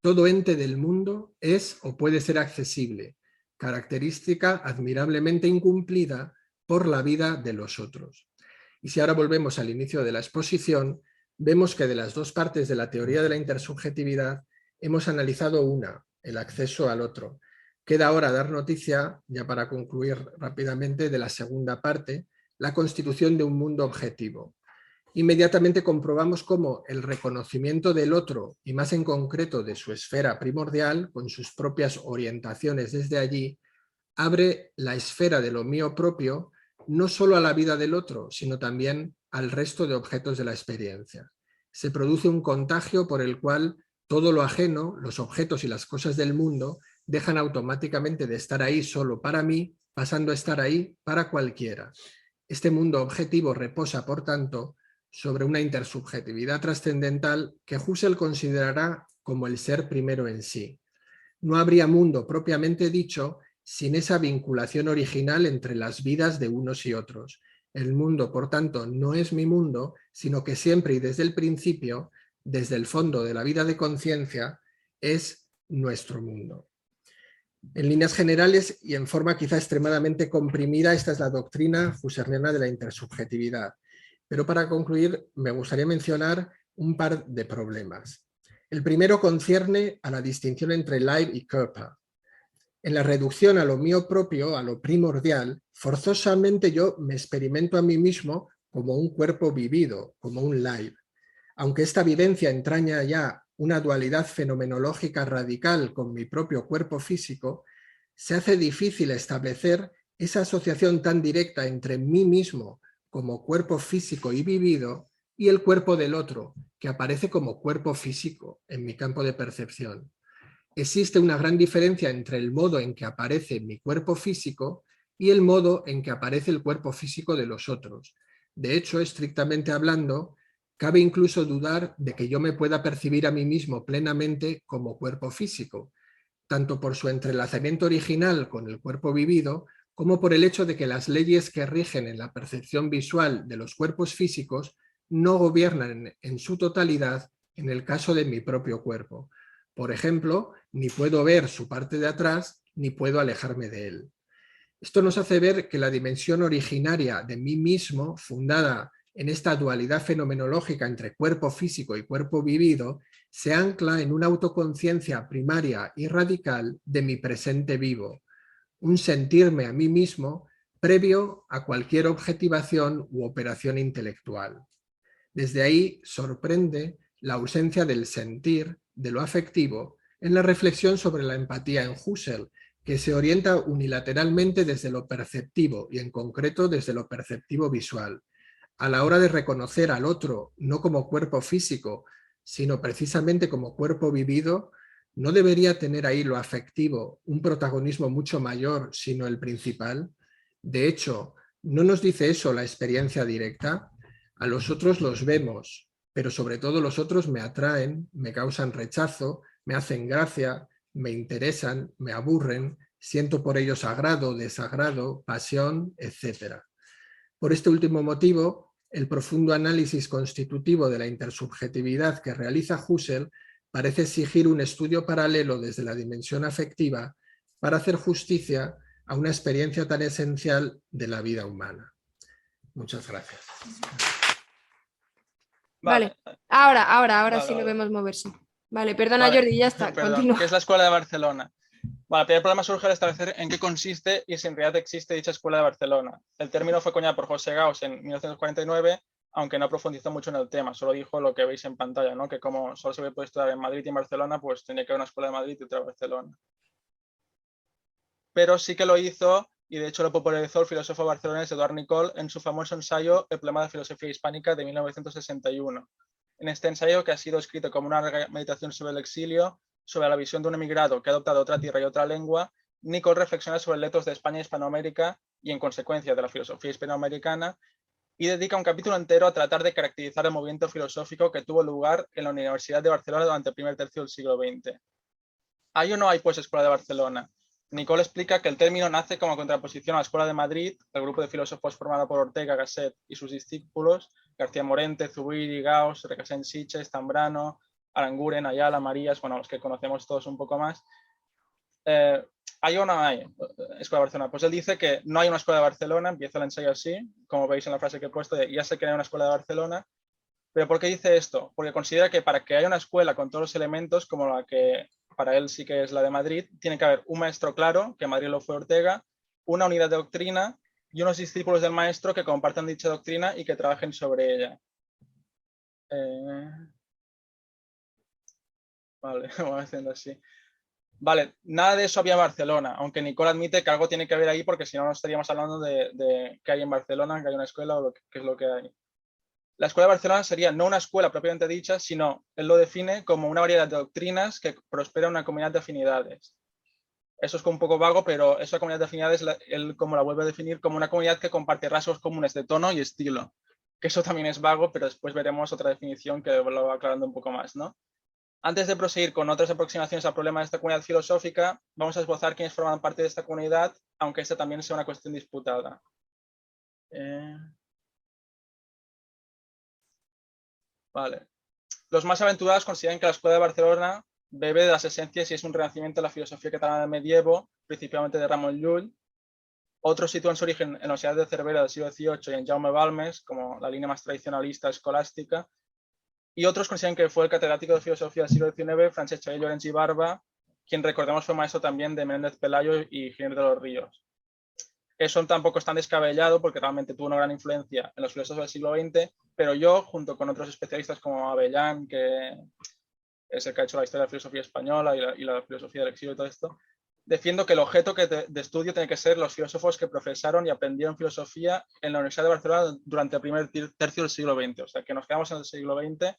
Todo ente del mundo es o puede ser accesible, característica admirablemente incumplida por la vida de los otros. Y si ahora volvemos al inicio de la exposición, vemos que de las dos partes de la teoría de la intersubjetividad hemos analizado una, el acceso al otro. Queda ahora dar noticia, ya para concluir rápidamente, de la segunda parte, la constitución de un mundo objetivo. Inmediatamente comprobamos cómo el reconocimiento del otro, y más en concreto de su esfera primordial, con sus propias orientaciones desde allí, abre la esfera de lo mío propio no solo a la vida del otro, sino también al resto de objetos de la experiencia. Se produce un contagio por el cual todo lo ajeno, los objetos y las cosas del mundo, dejan automáticamente de estar ahí solo para mí, pasando a estar ahí para cualquiera. Este mundo objetivo reposa, por tanto, sobre una intersubjetividad trascendental que Husserl considerará como el ser primero en sí. No habría mundo propiamente dicho sin esa vinculación original entre las vidas de unos y otros. El mundo, por tanto, no es mi mundo, sino que siempre y desde el principio, desde el fondo de la vida de conciencia, es nuestro mundo. En líneas generales y en forma quizá extremadamente comprimida, esta es la doctrina husserliana de la intersubjetividad. Pero para concluir, me gustaría mencionar un par de problemas. El primero concierne a la distinción entre Leib y Körper. En la reducción a lo mío propio, a lo primordial, forzosamente yo me experimento a mí mismo como un cuerpo vivido, como un Leib. Aunque esta vivencia entraña ya una dualidad fenomenológica radical con mi propio cuerpo físico, se hace difícil establecer esa asociación tan directa entre mí mismo como cuerpo físico y vivido y el cuerpo del otro, que aparece como cuerpo físico en mi campo de percepción. Existe una gran diferencia entre el modo en que aparece mi cuerpo físico y el modo en que aparece el cuerpo físico de los otros. De hecho, estrictamente hablando, cabe incluso dudar de que yo me pueda percibir a mí mismo plenamente como cuerpo físico, tanto por su entrelazamiento original con el cuerpo vivido, como por el hecho de que las leyes que rigen en la percepción visual de los cuerpos físicos no gobiernan en su totalidad en el caso de mi propio cuerpo. Por ejemplo, ni puedo ver su parte de atrás, ni puedo alejarme de él. Esto nos hace ver que la dimensión originaria de mí mismo, fundada en esta dualidad fenomenológica entre cuerpo físico y cuerpo vivido, se ancla en una autoconciencia primaria y radical de mi presente vivo, un sentirme a mí mismo previo a cualquier objetivación u operación intelectual. Desde ahí sorprende la ausencia del sentir, de lo afectivo, en la reflexión sobre la empatía en Husserl, que se orienta unilateralmente desde lo perceptivo y en concreto desde lo perceptivo visual. A la hora de reconocer al otro no como cuerpo físico, sino precisamente como cuerpo vivido, ¿no debería tener ahí lo afectivo un protagonismo mucho mayor, sino el principal? De hecho, ¿no nos dice eso la experiencia directa? A los otros los vemos, pero sobre todo los otros me atraen, me causan rechazo, me hacen gracia, me interesan, me aburren, siento por ellos agrado, desagrado, pasión, etc. Por este último motivo, el profundo análisis constitutivo de la intersubjetividad que realiza Husserl parece exigir un estudio paralelo desde la dimensión afectiva para hacer justicia a una experiencia tan esencial de la vida humana. Muchas gracias. Vale, ahora sí lo vemos moverse. Vale, perdona Jordi, ya está, continúa. ¿Qué es la Escuela de Barcelona? Bueno, el primer problema surge al establecer en qué consiste y si en realidad existe dicha Escuela de Barcelona. El término fue acuñado por José Gauss en 1949 aunque no profundizó mucho en el tema, solo dijo lo que veis en pantalla, ¿no? Que como solo se puede estudiar en Madrid y en Barcelona, pues tendría que haber una escuela de Madrid y otra de Barcelona. Pero sí que lo hizo, y de hecho lo popularizó el filósofo barcelonés Eduard Nicol en su famoso ensayo El problema de la filosofía hispánica de 1961. En este ensayo, que ha sido escrito como una meditación sobre el exilio, sobre la visión de un emigrado que ha adoptado otra tierra y otra lengua, Nicol reflexiona sobre el etos de España y Hispanoamérica y, en consecuencia, de la filosofía hispanoamericana, y dedica un capítulo entero a tratar de caracterizar el movimiento filosófico que tuvo lugar en la Universidad de Barcelona durante el primer tercio del siglo XX. ¿Hay o no hay, pues, Escuela de Barcelona? Nicol explica que el término nace como contraposición a la Escuela de Madrid, el grupo de filósofos formado por Ortega, Gasset y sus discípulos, García Morente, Zubiri, Gauss, Recasens, Sitges, Zambrano, Aranguren, Ayala, Marías, bueno, los que conocemos todos un poco más. ¿Hay o no hay Escuela de Barcelona? Pues él dice que no hay una Escuela de Barcelona, empieza el ensayo así, como veis en la frase que he puesto, de ya sé que no hay una Escuela de Barcelona, pero ¿por qué dice esto? Porque considera que para que haya una escuela con todos los elementos, como la que para él sí que es la de Madrid, tiene que haber un maestro claro, que en Madrid lo fue Ortega, una unidad de doctrina y unos discípulos del maestro que compartan dicha doctrina y que trabajen sobre ella. Vale, vamos haciendo así. Vale, nada de eso había en Barcelona, aunque Nicol admite que algo tiene que haber ahí porque si no, no estaríamos hablando de qué hay en Barcelona, que hay una escuela o qué es lo que hay. La Escuela de Barcelona sería no una escuela propiamente dicha, sino, él lo define como una variedad de doctrinas que prospera en una comunidad de afinidades. Eso es un poco vago, pero esa comunidad de afinidades, él como la vuelve a definir como una comunidad que comparte rasgos comunes de tono y estilo. Que eso también es vago, pero después veremos otra definición que lo va aclarando un poco más, ¿no? Antes de proseguir con otras aproximaciones al problema de esta comunidad filosófica, vamos a esbozar quiénes forman parte de esta comunidad, aunque esta también sea una cuestión disputada. Vale. Los más aventurados consideran que la Escuela de Barcelona bebe de las esencias y es un renacimiento de la filosofía catalana del medievo, principalmente de Ramon Llull. Otros sitúan su origen en la Universidad de Cervera del siglo XVIII y en Jaume Balmes, como la línea más tradicionalista escolástica. Y otros consideran que fue el catedrático de filosofía del siglo XIX, Francesc Xavier Llorens i Barba, quien recordemos fue maestro también de Menéndez Pelayo y Giner de los Ríos. Eso tampoco es tan descabellado porque realmente tuvo una gran influencia en los filósofos del siglo XX, pero yo, junto con otros especialistas como Avellán, que es el que ha hecho la historia de la filosofía española y la filosofía del exilio y todo esto, defiendo que el objeto de estudio tiene que ser los filósofos que profesaron y aprendieron filosofía en la Universidad de Barcelona durante el primer tercio del siglo XX. O sea, que nos quedamos en el siglo XX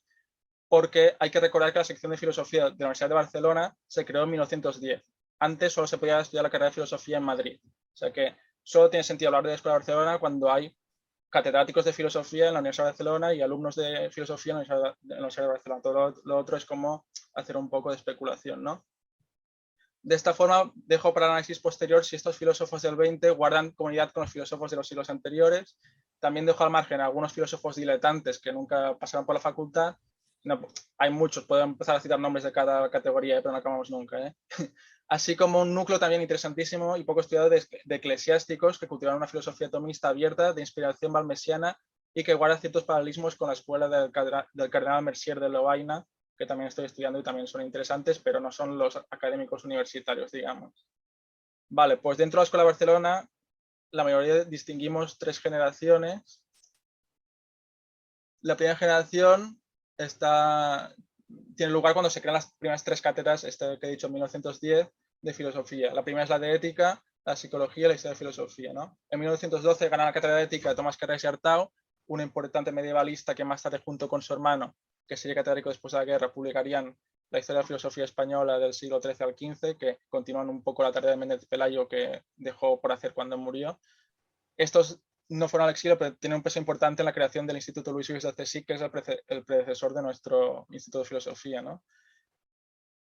porque hay que recordar que la sección de filosofía de la Universidad de Barcelona se creó en 1910. Antes solo se podía estudiar la carrera de filosofía en Madrid. O sea que solo tiene sentido hablar de la Escuela de Barcelona cuando hay catedráticos de filosofía en la Universidad de Barcelona y alumnos de filosofía en la Universidad de Barcelona. Todo lo otro es como hacer un poco de especulación, ¿no? De esta forma, dejo para análisis posterior si estos filósofos del 20 guardan comunidad con los filósofos de los siglos anteriores. También dejo al margen a algunos filósofos diletantes que nunca pasaron por la facultad. No, hay muchos, puedo empezar a citar nombres de cada categoría, pero no acabamos nunca. Así como un núcleo también interesantísimo y poco estudiado de eclesiásticos que cultivaron una filosofía tomista abierta de inspiración valmesiana y que guarda ciertos paralelismos con la escuela del cardenal Mercier de Lovaina, que también estoy estudiando y también son interesantes, pero no son los académicos universitarios, digamos. Vale, pues dentro de la Escuela de Barcelona, la mayoría distinguimos tres generaciones. La primera generación tiene lugar cuando se crean las primeras tres cátedras, que he dicho en 1910, de filosofía. La primera es la de ética, la psicología y la historia de filosofía, ¿no? En 1912 gana la cátedra de ética de Tomás Carrés y Artau, un importante medievalista que más tarde, junto con su hermano, que sería catedrático después de la guerra, publicarían la historia de la filosofía española del siglo XIII al XV, que continúan un poco la tarea de Menéndez Pelayo que dejó por hacer cuando murió. Estos no fueron al exilio, pero tienen un peso importante en la creación del Instituto Luis Vives de Csic, que es el predecesor de nuestro Instituto de Filosofía, ¿no?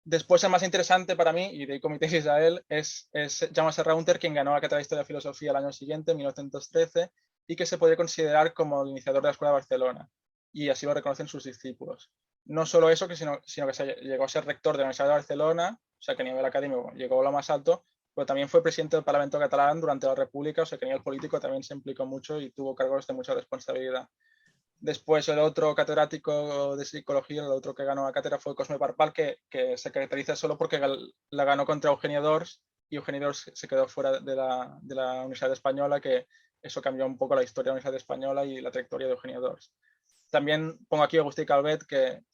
Después, el más interesante para mí, y dedico mi tesis a él, es Jaume Serra-Hunter, quien ganó la cátedra de Historia de Filosofía el año siguiente, en 1913, y que se puede considerar como el iniciador de la Escuela de Barcelona, y así lo reconocen sus discípulos. No solo eso, sino que llegó a ser rector de la Universidad de Barcelona, o sea que a nivel académico llegó a lo más alto, pero también fue presidente del Parlamento catalán durante la República, o sea que a nivel político también se implicó mucho y tuvo cargos de mucha responsabilidad. Después el otro catedrático de psicología, el otro que ganó la cátedra fue Cosme Parpal, que se caracteriza solo porque la ganó contra Eugenio d'Ors y Eugenio d'Ors se quedó fuera de la Universidad Española, que eso cambió un poco la historia de la Universidad Española y la trayectoria de Eugenio d'Ors. También pongo aquí a Agustí Calvet, que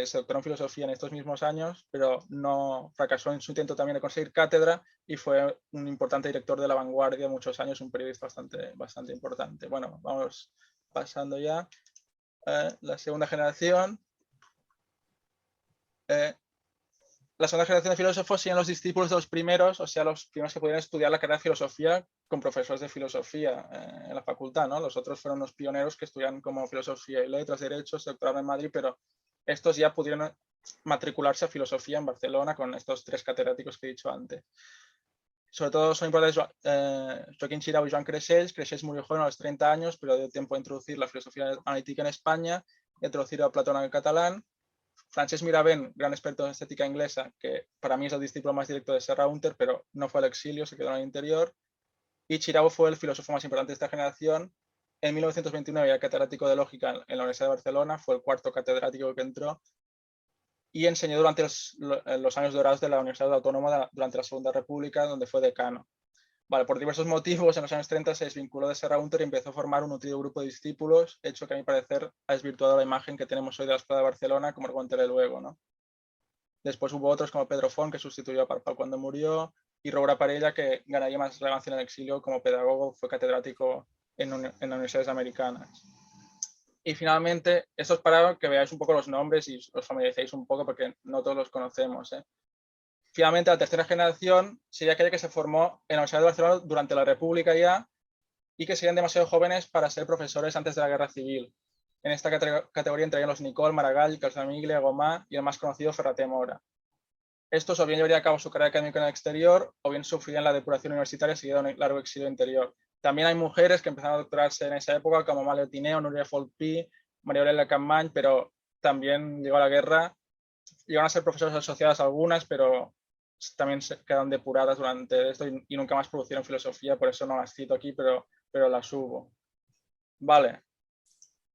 se doctoró en filosofía en estos mismos años, pero no fracasó en su intento también de conseguir cátedra y fue un importante director de La Vanguardia muchos años, un periodista bastante importante. Bueno, vamos pasando ya. La segunda generación. La segunda generación de filósofos serían los discípulos de los primeros, o sea, los primeros que pudieron estudiar la carrera de filosofía con profesores de filosofía en la facultad, ¿no? Los otros fueron los pioneros que estudian como filosofía y letras, derechos, se doctoraron en Madrid, pero estos ya pudieron matricularse a filosofía en Barcelona con estos 3 catedráticos que he dicho antes. Sobre todo son importantes Joaquín Xirau y Joan Creixells. Creixells murió joven a los 30 años, pero dio tiempo a introducir la filosofía analítica en España y a introducir a Platón en el catalán. Francesc Mirabent, gran experto en estética inglesa, que para mí es el discípulo más directo de Serra Hunter, pero no fue al exilio, se quedó en el interior. Y Xirau fue el filósofo más importante de esta generación. En 1929 era catedrático de lógica en la Universidad de Barcelona, fue el 4º catedrático que entró y enseñó durante los años dorados de la Universidad Autónoma durante la Segunda República, donde fue decano. Vale, por diversos motivos, en los años 30 se desvinculó de Serra Hunter y empezó a formar un nutrido grupo de discípulos, hecho que a mi parecer ha desvirtuado la imagen que tenemos hoy de la Escuela de Barcelona, como contaré luego, ¿no? Después hubo otros como Pedro Font, que sustituyó a Parpal cuando murió, y Roura Parella, que ganaría más relevancia en el exilio como pedagogo, fue catedrático en universidades americanas. Y finalmente, esto es para que veáis un poco los nombres y os familiaricéis un poco, porque no todos los conocemos, ¿eh? Finalmente, la tercera generación sería aquella que se formó en la Universidad de Barcelona durante la República ya y que serían demasiado jóvenes para ser profesores antes de la Guerra Civil. En esta categoría entrarían los Nicol, Maragall, Calzamiglia, Gomá y el más conocido Ferrater Mora. Estos o bien llevarían a cabo su carrera académica en el exterior o bien sufrirían la depuración universitaria seguida de un largo exilio interior. También hay mujeres que empezaron a doctorarse en esa época, como Mario Tineo, Núria Folpí, María Aurelia Campmany, pero también llegó a la guerra. Llegaron a ser profesores asociadas algunas, pero también se quedaron depuradas durante esto y nunca más producieron filosofía, por eso no las cito aquí, pero las hubo. Vale.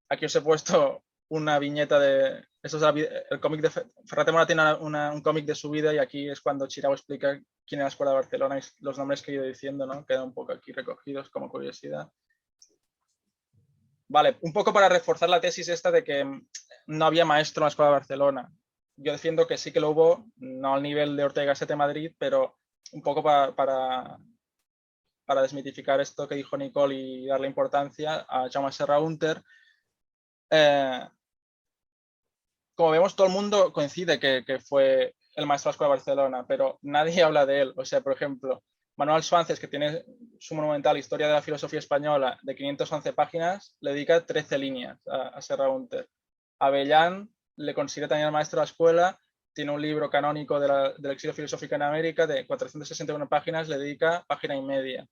Aquí os he puesto una viñeta de... Esto es el cómic de... Ferrater Mora tiene un cómic de su vida y aquí es cuando Xirau explica quién es la Escuela de Barcelona y los nombres que he ido diciendo, ¿no? Quedan un poco aquí recogidos como curiosidad. Vale, un poco para reforzar la tesis esta de que no había maestro en la Escuela de Barcelona. Yo defiendo que sí que lo hubo, no al nivel de Ortega y Gasset de Madrid, pero un poco para desmitificar esto que dijo Nicole y darle importancia a Jaume Serra Hunter. Como vemos, todo el mundo coincide que fue el maestro de la Escuela de Barcelona, pero nadie habla de él. O sea, por ejemplo, Manuel Suárez, que tiene su monumental Historia de la Filosofía Española de 511 páginas, le dedica 13 líneas a Serra Hunter. Avellán le considera también el maestro de la escuela, tiene un libro canónico del exilio filosófico en América de 461 páginas, le dedica página y media.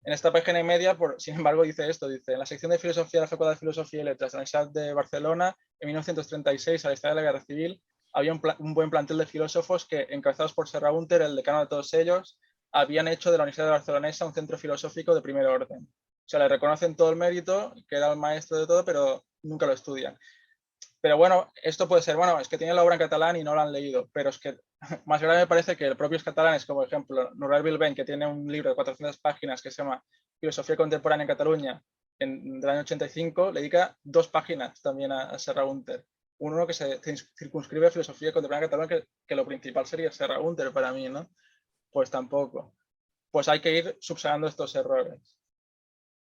En esta página y media, sin embargo, dice esto, dice, en la sección de filosofía de la Facultad de Filosofía y Letras de la Universidad de Barcelona, en 1936, al estallar de la Guerra Civil, había un buen plantel de filósofos que, encabezados por Serra Hunter, el decano de todos ellos, habían hecho de la Universidad de Barcelonesa un centro filosófico de primer orden. O sea, le reconocen todo el mérito, que era el maestro de todo, pero nunca lo estudian. Pero bueno, esto puede ser, bueno, es que tienen la obra en catalán y no la han leído, pero es que más grave me parece que propios catalanes, como por ejemplo Norbert Bilbén, que tiene un libro de 400 páginas que se llama Filosofía Contemporánea en Cataluña, del año 85, le dedica 2 páginas también a Serra Hunter. Uno que se circunscribe a Filosofía Contemporánea en Cataluña, que lo principal sería Serra Hunter para mí, ¿no? Pues tampoco. Pues hay que ir subsanando estos errores.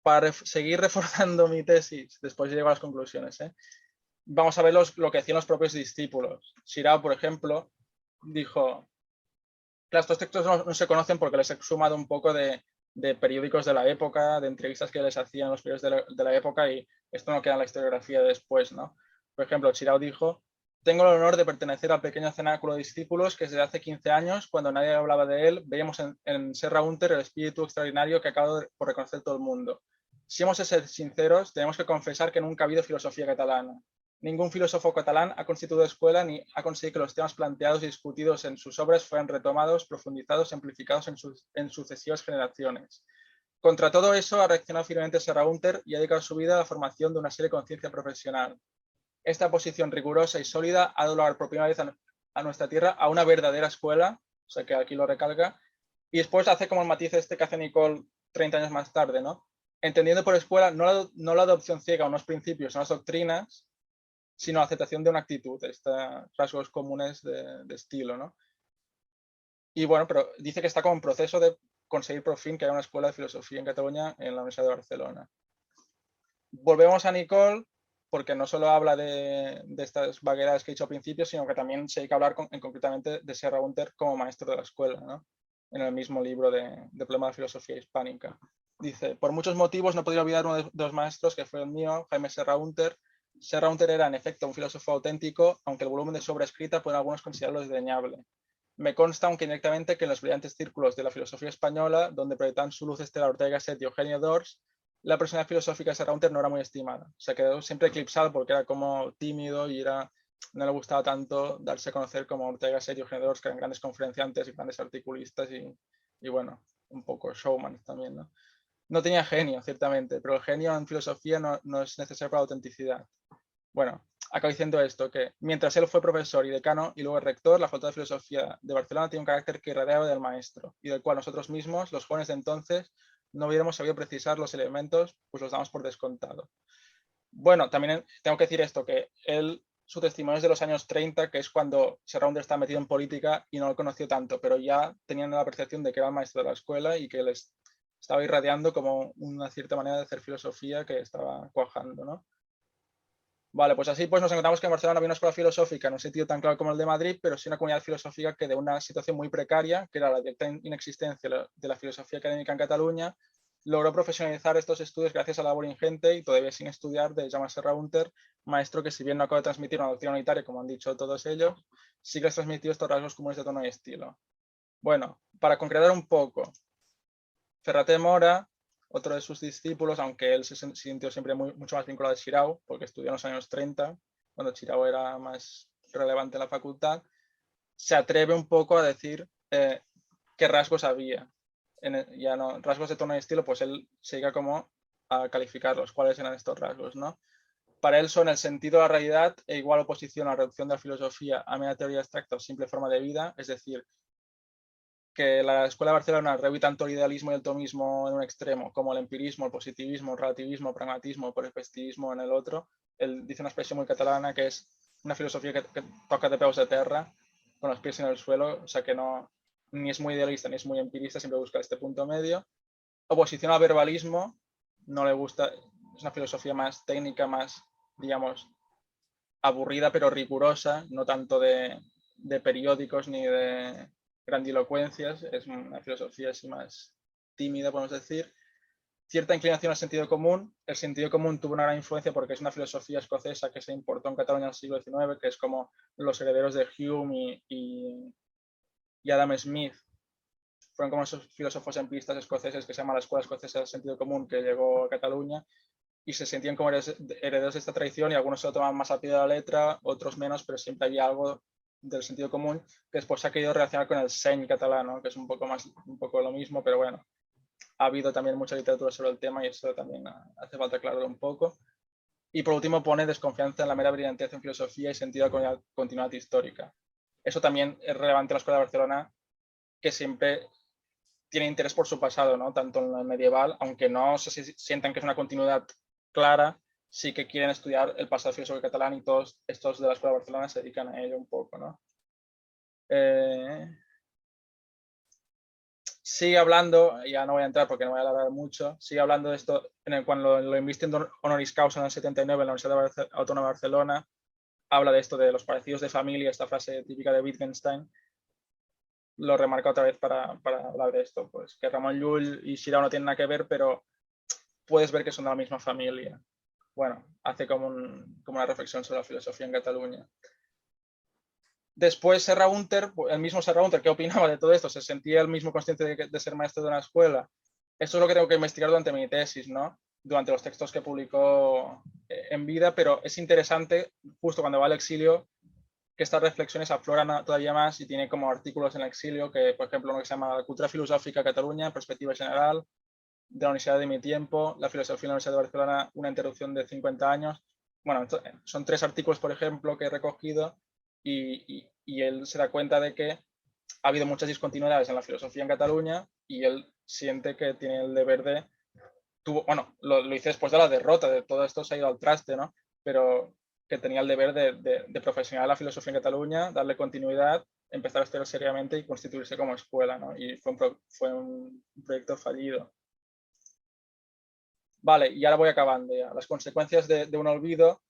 Para seguir reforzando mi tesis, después llego a las conclusiones, vamos a ver lo que decían los propios discípulos. Xirau, por ejemplo, dijo, claro, estos textos no se conocen porque les he sumado un poco de periódicos de la época, de entrevistas que les hacían los periódicos de la época y esto no queda en la historiografía de después, ¿no? Por ejemplo, Xirau dijo, tengo el honor de pertenecer al pequeño cenáculo de discípulos que desde hace 15 años, cuando nadie hablaba de él, veíamos en Serra Hunter el espíritu extraordinario que acaba por reconocer todo el mundo. Si hemos de ser sinceros, tenemos que confesar que nunca ha habido filosofía catalana. Ningún filósofo catalán ha constituido escuela ni ha conseguido que los temas planteados y discutidos en sus obras fueran retomados, profundizados y amplificados en sucesivas generaciones. Contra todo eso ha reaccionado firmemente Serra Hunter y ha dedicado su vida a la formación de una serie de conciencia profesional. Esta posición rigurosa y sólida ha dado lugar por primera vez a nuestra tierra a una verdadera escuela, o sea que aquí lo recalca, y después hace como el matiz este que hace Nicole 30 años más tarde, ¿no? Entendiendo por escuela no la adopción ciega a unos principios, a unas doctrinas, sino la aceptación de una actitud, rasgos comunes de estilo, ¿no? Y bueno, pero dice que está como en proceso de conseguir por fin que haya una escuela de filosofía en Cataluña en la Universidad de Barcelona. Volvemos a Nicole, porque no solo habla de estas vaguedades que he dicho al principio, sino que también se hay que hablar concretamente de Serra Hunter como maestro de la escuela, ¿no? En el mismo libro de Problema de Filosofía Hispánica. Dice, por muchos motivos no podría olvidar uno de los maestros que fue el mío, Jaime Serra Hunter. Serra Hunter era en efecto un filósofo auténtico, aunque el volumen de su obra escrita pueden algunos considerarlo desdeñable. Me consta, aunque indirectamente, que en los brillantes círculos de la filosofía española, donde proyectan su luz Estela Ortega y Gasset y Eugenio d'Ors, la personalidad filosófica de Serra Hunter no era muy estimada. Se quedó siempre eclipsado porque era como tímido y no le gustaba tanto darse a conocer como Ortega y Gasset y Eugenio d'Ors, que eran grandes conferenciantes y grandes articulistas y bueno, un poco showman también, ¿no? No tenía genio, ciertamente, pero el genio en filosofía no es necesario para la autenticidad. Bueno, acabo diciendo esto, que mientras él fue profesor y decano y luego rector, la Facultad de Filosofía de Barcelona tiene un carácter que irradiaba del maestro y del cual nosotros mismos, los jóvenes de entonces, no hubiéramos sabido precisar los elementos, pues los damos por descontado. Bueno, también tengo que decir esto, que su testimonio es de los años 30, que es cuando Serra Hunter está metido en política y no lo conoció tanto, pero ya tenían la percepción de que era el maestro de la escuela y que les estaba irradiando como una cierta manera de hacer filosofía que estaba cuajando, ¿no? Vale, pues así pues nos encontramos que en Barcelona había una escuela filosófica, no en un sentido tan claro como el de Madrid, pero sí una comunidad filosófica que de una situación muy precaria, que era la directa inexistencia de la filosofía académica en Cataluña, logró profesionalizar estos estudios gracias a la labor ingente y todavía sin estudiar de Jaume Serra Hunter, maestro que si bien no acaba de transmitir una doctrina unitaria, como han dicho todos ellos, sí que les transmitió estos rasgos comunes de tono y estilo. Bueno, para concretar un poco, Ferrater Mora, otro de sus discípulos, aunque él se sintió siempre mucho más vinculado a Xirau, porque estudió en los años 30, cuando Xirau era más relevante en la facultad, se atreve un poco a decir qué rasgos había. Ya no, rasgos de tono y estilo, pues él se llega como a calificarlos, cuáles eran estos rasgos, ¿no? Para él son el sentido de la realidad e igual oposición a la reducción de la filosofía a mera teoría abstracta o simple forma de vida, es decir, que la Escuela de Barcelona reúne tanto el idealismo y el tomismo en un extremo, como el empirismo, el positivismo, el relativismo, el pragmatismo, el perspectivismo en el otro. Él dice una expresión muy catalana que es una filosofía que toca de peus a terra, con los pies en el suelo, o sea que no, ni es muy idealista ni es muy empirista, siempre busca este punto medio. Oposición al verbalismo, no le gusta, es una filosofía más técnica, más, digamos, aburrida pero rigurosa, no tanto de periódicos ni de grandilocuencias, es una filosofía así más tímida, podemos decir. Cierta inclinación al sentido común. El sentido común tuvo una gran influencia porque es una filosofía escocesa que se importó en Cataluña en el siglo XIX, que es como los herederos de Hume y Adam Smith. Fueron como esos filósofos empiristas escoceses que se llama la Escuela Escocesa del Sentido Común, que llegó a Cataluña y se sentían como herederos de esta tradición y algunos se lo tomaban más a pie de la letra, otros menos, pero siempre había algo del sentido común que después se ha querido relacionar con el seny catalán, ¿no? Que es un poco lo mismo, pero bueno, ha habido también mucha literatura sobre el tema y eso también hace falta aclararlo un poco. Y por último pone desconfianza en la mera brillantez en filosofía y sentido de continuidad histórica. Eso también es relevante en la Escuela de Barcelona, que siempre tiene interés por su pasado, ¿no? Tanto en el medieval, aunque no se sientan que es una continuidad clara, sí que quieren estudiar el pasado filosófico catalán y todos estos de la Escuela de Barcelona se dedican a ello un poco, ¿no? Sigue hablando, ya no voy a entrar porque no voy a alargar mucho, sigue hablando de esto cuando lo invisten honoris causa en el 79 en la Universidad Autónoma de Barcelona, habla de esto de los parecidos de familia, esta frase típica de Wittgenstein, lo remarca otra vez para hablar de esto, pues que Ramon Llull y Xirau no tienen nada que ver, pero puedes ver que son de la misma familia. Bueno, hace como una reflexión sobre la filosofía en Cataluña. Después Serra Hunter, el mismo Serra Hunter, ¿qué opinaba de todo esto? ¿Se sentía el mismo consciente de ser maestro de una escuela? Esto es lo que tengo que investigar durante mi tesis, ¿no? Durante los textos que publicó en vida, pero es interesante, justo cuando va al exilio, que estas reflexiones afloran todavía más y tiene como artículos en el exilio, que por ejemplo uno que se llama La cultura filosófica Cataluña, perspectiva general, de la Universidad de mi tiempo, la filosofía en la Universidad de Barcelona, una interrupción de 50 años. Bueno, son 3 artículos, por ejemplo, que he recogido y él se da cuenta de que ha habido muchas discontinuidades en la filosofía en Cataluña y él siente que tiene el deber lo hice después de la derrota, de todo esto se ha ido al traste, ¿no? Pero que tenía el deber de profesionalizar la filosofía en Cataluña, darle continuidad, empezar a estudiar seriamente y constituirse como escuela, ¿no? Y fue un proyecto fallido. Vale, y ahora voy acabando ya. Las consecuencias de un olvido.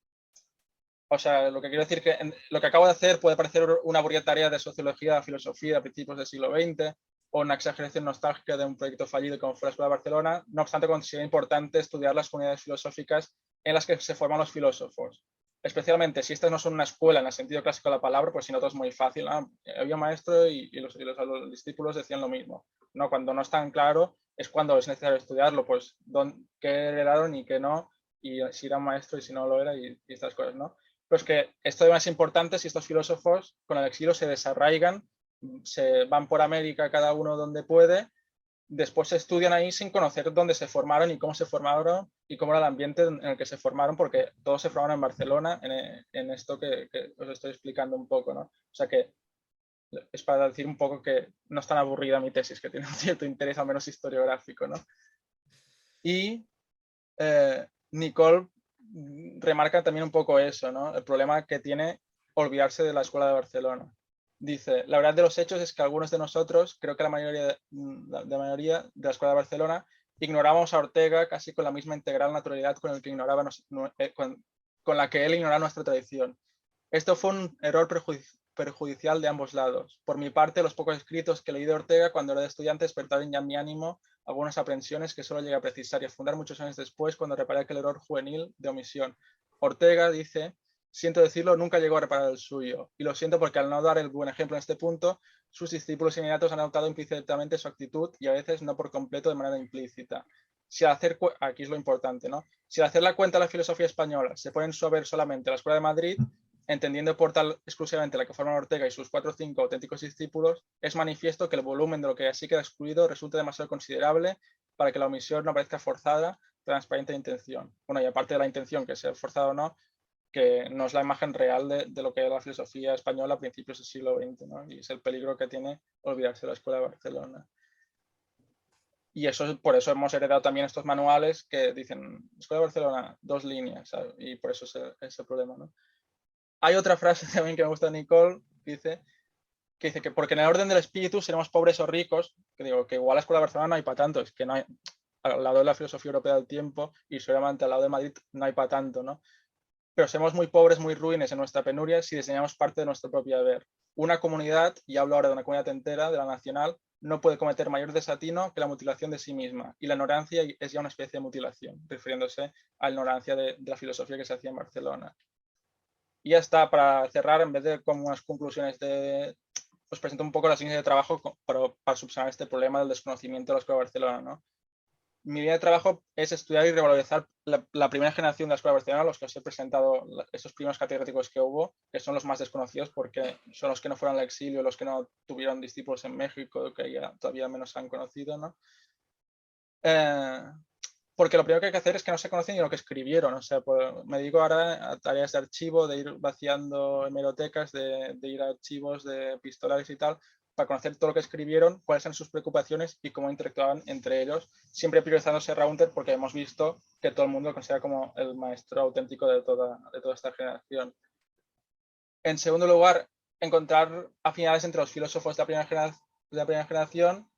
O sea, lo que quiero decir que lo que acabo de hacer puede parecer una aburrida tarea de sociología, filosofía a principios del siglo XX o una exageración nostálgica de un proyecto fallido como fue la Escuela de Barcelona. No obstante, considero importante estudiar las comunidades filosóficas en las que se forman los filósofos. Especialmente si estas no son una escuela en el sentido clásico de la palabra, pues si no todo es muy fácil. ¿No? Había un maestro y los discípulos decían lo mismo. ¿No? Cuando no es tan claro es cuando es necesario estudiarlo, pues qué heredaron y qué no, y si era un maestro y si no lo era y estas cosas, ¿no? Pues que esto además es importante si estos filósofos con el exilio se desarraigan, se van por América cada uno donde puede, después se estudian ahí sin conocer dónde se formaron y cómo se formaron y cómo era el ambiente en el que se formaron, porque todos se formaron en Barcelona, en esto que os estoy explicando un poco, ¿no? O sea que es para decir un poco que no es tan aburrida mi tesis, que tiene un cierto interés, al menos historiográfico, ¿no? Y Nicole remarca también un poco eso, ¿no? El problema que tiene olvidarse de la Escuela de Barcelona. Dice, la verdad de los hechos es que algunos de nosotros, creo que la mayoría de la Escuela de Barcelona, ignorábamos a Ortega casi con la misma integral naturalidad con la que él ignoraba nuestra tradición. Esto fue un error perjudicial de ambos lados. Por mi parte, los pocos escritos que leí de Ortega cuando era estudiante despertaron ya en mi ánimo algunas aprensiones que solo llegué a precisar y a fundar muchos años después cuando reparé aquel error juvenil de omisión. Ortega, dice, siento decirlo, nunca llegó a reparar el suyo. Y lo siento porque al no dar el buen ejemplo en este punto, sus discípulos inmediatos han adoptado implícitamente su actitud y a veces no por completo de manera implícita. Si al hacer, aquí es lo importante, ¿no? Si al hacer la cuenta de la filosofía española se pone en su haber solamente la Escuela de Madrid, entendiendo por tal exclusivamente la que forman Ortega y sus 4 o 5 auténticos discípulos, es manifiesto que el volumen de lo que así queda excluido resulta demasiado considerable para que la omisión no parezca forzada, transparente de intención. Bueno, y aparte de la intención, que sea forzada o no, que no es la imagen real de lo que era la filosofía española a principios del siglo XX, ¿no? Y es el peligro que tiene olvidarse de la Escuela de Barcelona. Y eso, por eso hemos heredado también estos manuales que dicen, Escuela de Barcelona, 2 líneas, ¿sabes? Y por eso es el problema, ¿no? Hay otra frase también que me gusta de Nicole, que dice que porque en el orden del espíritu seremos pobres o ricos, que digo que igual a la Escuela de Barcelona no hay para tanto, es que no hay, al lado de la filosofía europea del tiempo y seguramente al lado de Madrid no hay para tanto, ¿no? Pero seremos muy pobres, muy ruines en nuestra penuria si diseñamos parte de nuestro propio haber. Una comunidad, y hablo ahora de una comunidad entera, de la nacional, no puede cometer mayor desatino que la mutilación de sí misma, y la ignorancia es ya una especie de mutilación, refiriéndose a la ignorancia de la filosofía que se hacía en Barcelona. Y ya está, para cerrar, en vez de como unas conclusiones os presento un poco las líneas de trabajo para subsanar este problema del desconocimiento de la Escuela de Barcelona, ¿no? Mi línea de trabajo es estudiar y revalorizar la primera generación de la Escuela de Barcelona, los que os he presentado, estos primeros catedráticos que hubo, que son los más desconocidos porque son los que no fueron al exilio, los que no tuvieron discípulos en México, que ya todavía menos han conocido, ¿no? Porque lo primero que hay que hacer es que no se conocen ni lo que escribieron. O sea, pues me dedico ahora a tareas de archivo, de ir vaciando hemerotecas, de ir a archivos de epistolares y tal, para conocer todo lo que escribieron, cuáles eran sus preocupaciones y cómo interactuaban entre ellos, siempre priorizando Serra-Hunter porque hemos visto que todo el mundo lo considera como el maestro auténtico de toda esta generación. En segundo lugar, encontrar afinidades entre los filósofos de la primera generación.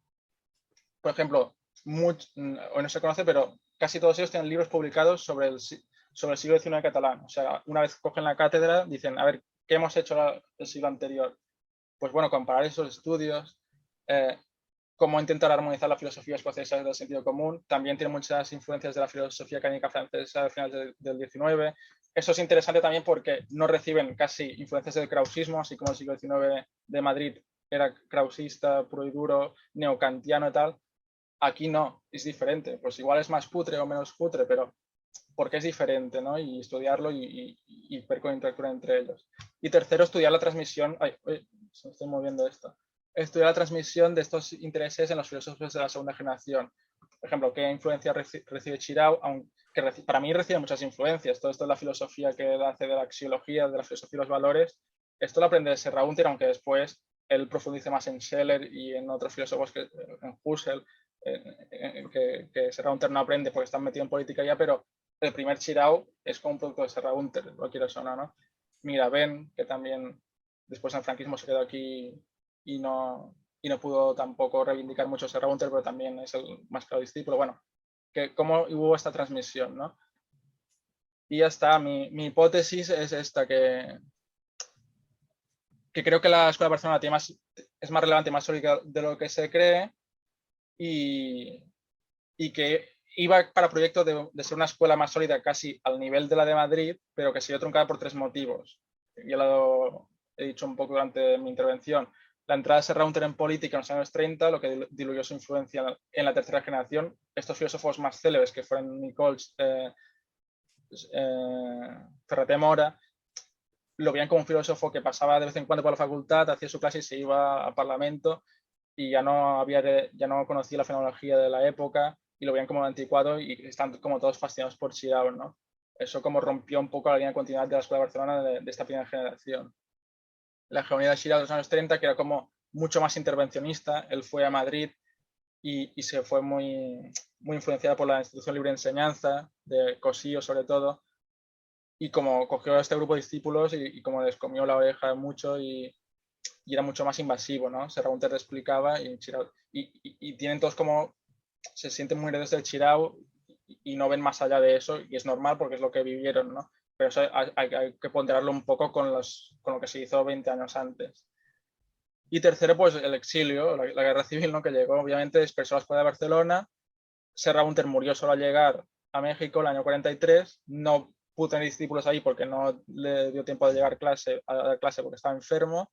Por ejemplo, hoy no se conoce, pero casi todos ellos tienen libros publicados sobre el siglo XIX catalán. O sea, una vez cogen la cátedra, dicen, a ver, ¿qué hemos hecho el siglo anterior? Pues bueno, comparar esos estudios, cómo intentar armonizar la filosofía escocesa del sentido común. También tiene muchas influencias de la filosofía académica francesa al final del XIX. Eso es interesante también porque no reciben casi influencias del krausismo, así como el siglo XIX de Madrid era krausista, puro y duro, neocantiano y tal. Aquí no, es diferente. Pues igual es más cutre o menos cutre, pero porque es diferente, ¿no? Y estudiarlo y ver cómo interactúa entre ellos. Y tercero, estudiar la transmisión. Ay, se me estoy moviendo esto. Estudiar la transmisión de estos intereses en los filósofos de la segunda generación. Por ejemplo, qué influencia recibe Chirau, aunque para mí recibe muchas influencias. Todo esto es la filosofía que hace de la axiología, de la filosofía de los valores. Esto lo aprende de Serra-Hunter, aunque después él profundice más en Scheler y en otros filósofos, en Husserl, que Serra-Hunter no aprende porque está metido en política ya, pero el primer Chirau es como un producto de Serra Hunter, lo quiero sonar, ¿no? Miraben, que también después en el franquismo se quedó aquí y no pudo tampoco reivindicar mucho Serra Hunter, pero también es el más claro discípulo. Bueno, que cómo hubo esta transmisión, ¿no? Y ya está, mi hipótesis es esta, que creo que la Escuela de Barcelona es más relevante y más sólida de lo que se cree, y que iba para proyecto de ser una escuela más sólida casi al nivel de la de Madrid, pero que se vio truncada por 3 motivos. Ya lo he dicho un poco durante mi intervención. La entrada de Serra Hunter en política en los años 30, lo que diluyó su influencia en la tercera generación. Estos filósofos más célebres, que fueron Nicols, Ferrater Mora, lo veían como un filósofo que pasaba de vez en cuando por la facultad, hacía su clase y se iba al Parlamento, y ya no conocía la fenomenología de la época, y lo veían como anticuado, y están como todos fascinados por Chirau, ¿no? Eso como rompió un poco la línea de continuidad de la Escuela de Barcelona de esta primera generación. La hegemonía de Chirau de los años 30, que era como mucho más intervencionista, él fue a Madrid y se fue muy influenciada por la institución libre de enseñanza, de Cossío sobre todo, y como cogió a este grupo de discípulos y como les comió la oreja mucho, y era mucho más invasivo, ¿no? Serra Hunter explicaba y Chirau, y tienen todos como, se sienten muy herederos del Chirau y no ven más allá de eso, y es normal porque es lo que vivieron, ¿no? Pero eso hay que ponderarlo un poco con lo que se hizo 20 años antes. Y tercero, pues el exilio, la guerra civil, ¿no? Que llegó, obviamente, dispersó la Escuela de Barcelona. Serra Hunter murió solo al llegar a México el año 43, no pudo tener discípulos ahí porque no le dio tiempo de llegar a dar clase porque estaba enfermo.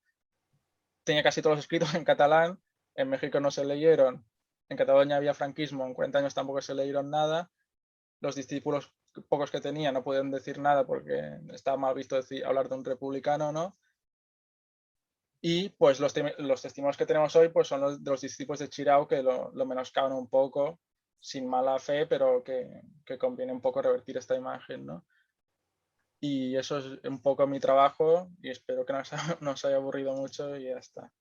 Tenía casi todos los escritos en catalán, en México no se leyeron, en Cataluña había franquismo, en 40 años tampoco se leyeron nada. Los discípulos pocos que tenía no podían decir nada porque estaba mal visto hablar de un republicano, ¿no? Y pues los testimonios que tenemos hoy pues son los de los discípulos de Chirau, que lo menoscaban un poco, sin mala fe, pero que conviene un poco revertir esta imagen, ¿no? Y eso es un poco mi trabajo, y espero que no os haya aburrido mucho, y ya está.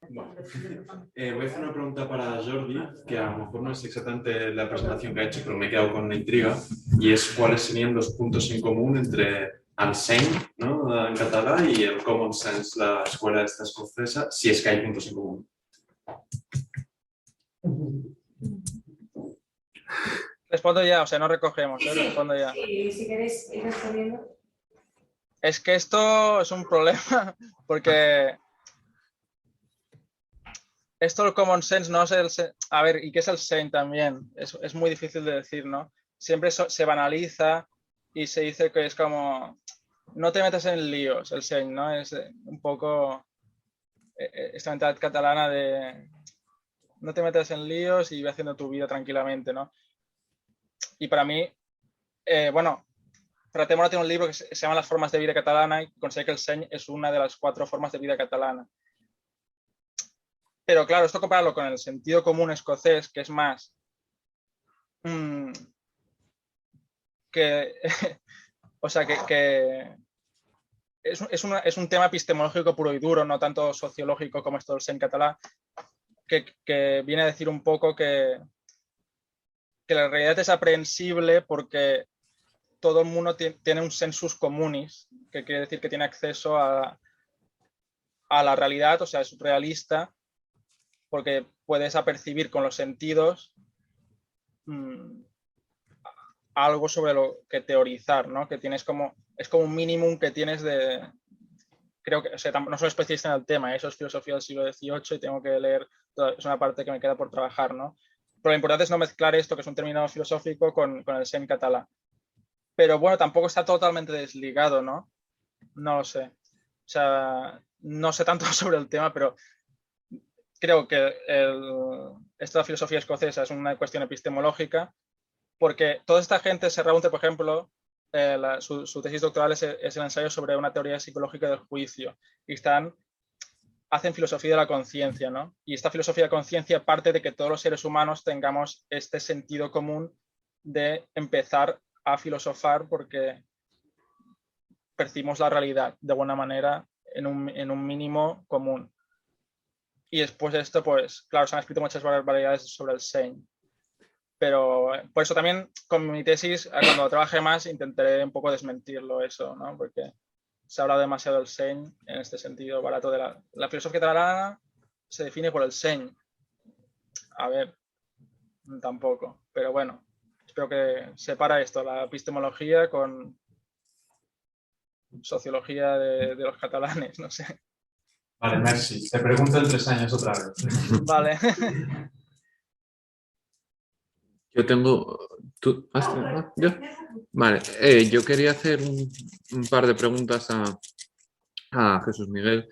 Bueno, voy a hacer una pregunta para Jordi, que a lo mejor no es exactamente la presentación que ha hecho, pero me he quedado con una intriga, y es cuáles serían los puntos en común entre el seny, ¿no? En catalán, y el common sense, la escuela esta escocesa, si es que hay puntos en común. Respondo ya, o sea, no recogemos, ¿eh? Sí, Respondo ya. sí, si queréis ir respondiendo. Es que esto es un problema, porque esto del common sense no es el... A ver, ¿y qué es el seny también? Es muy difícil de decir, ¿no? Siempre se banaliza y se dice que es como... No te metas en líos, el seny, ¿no? Es un poco esta mentalidad catalana de... No te metas en líos y ve haciendo tu vida tranquilamente, ¿no? Y para mí, bueno, Ferrater Mora tiene un libro que se llama Las formas de vida catalana, y considera que el seny es una de las 4 formas de vida catalana. Pero claro, esto compararlo con el sentido común escocés, que es más o sea, que es un tema epistemológico puro y duro, no tanto sociológico como esto del seny catalán, que viene a decir un poco que la realidad es aprehensible porque todo el mundo tiene un sensus communis, que quiere decir que tiene acceso a la realidad, o sea, es realista, porque puedes apercibir con los sentidos algo sobre lo que teorizar, ¿no? Que tienes como, es como un mínimo que tienes de... Creo que, o sea, no soy especialista en el tema, eso es filosofía del siglo XVIII y tengo que leer, es una parte que me queda por trabajar, ¿no? Pero lo importante es no mezclar esto, que es un término filosófico, con el seny catalán. Pero bueno, tampoco está totalmente desligado, ¿no? No lo sé. O sea, no sé tanto sobre el tema, pero creo que esta filosofía escocesa es una cuestión epistemológica, porque toda esta gente, Serra Hunter, por ejemplo, su tesis doctoral es el ensayo sobre una teoría psicológica del juicio, y hacen filosofía de la conciencia, ¿no? Y esta filosofía de la conciencia parte de que todos los seres humanos tengamos este sentido común de empezar a filosofar porque percibimos la realidad de buena manera en un mínimo común. Y después de esto, pues, claro, se han escrito muchas barbaridades sobre el seny. Pero por eso también con mi tesis, cuando trabaje más, intentaré un poco desmentirlo eso, ¿no? Porque se ha hablado demasiado del seny en este sentido barato de la filosofía catalana se define por el seny. A ver, tampoco, pero bueno, espero que separa esto, la epistemología con sociología de los catalanes, no sé. Vale, merci. Te pregunto en 3 años otra vez. Vale. Yo tengo... ¿Tú? ¿Yo? Vale, yo quería hacer un par de preguntas a Jesús Miguel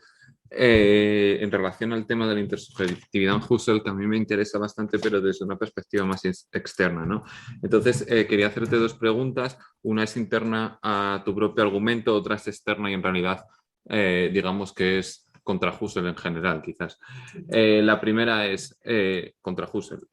en relación al tema de la intersubjetividad en Husserl, que a mí me interesa bastante, pero desde una perspectiva más externa, ¿no? Entonces, quería hacerte 2 preguntas. Una es interna a tu propio argumento, otra es externa y en realidad, digamos que es contra Husserl en general, quizás. La primera es contra Husserl.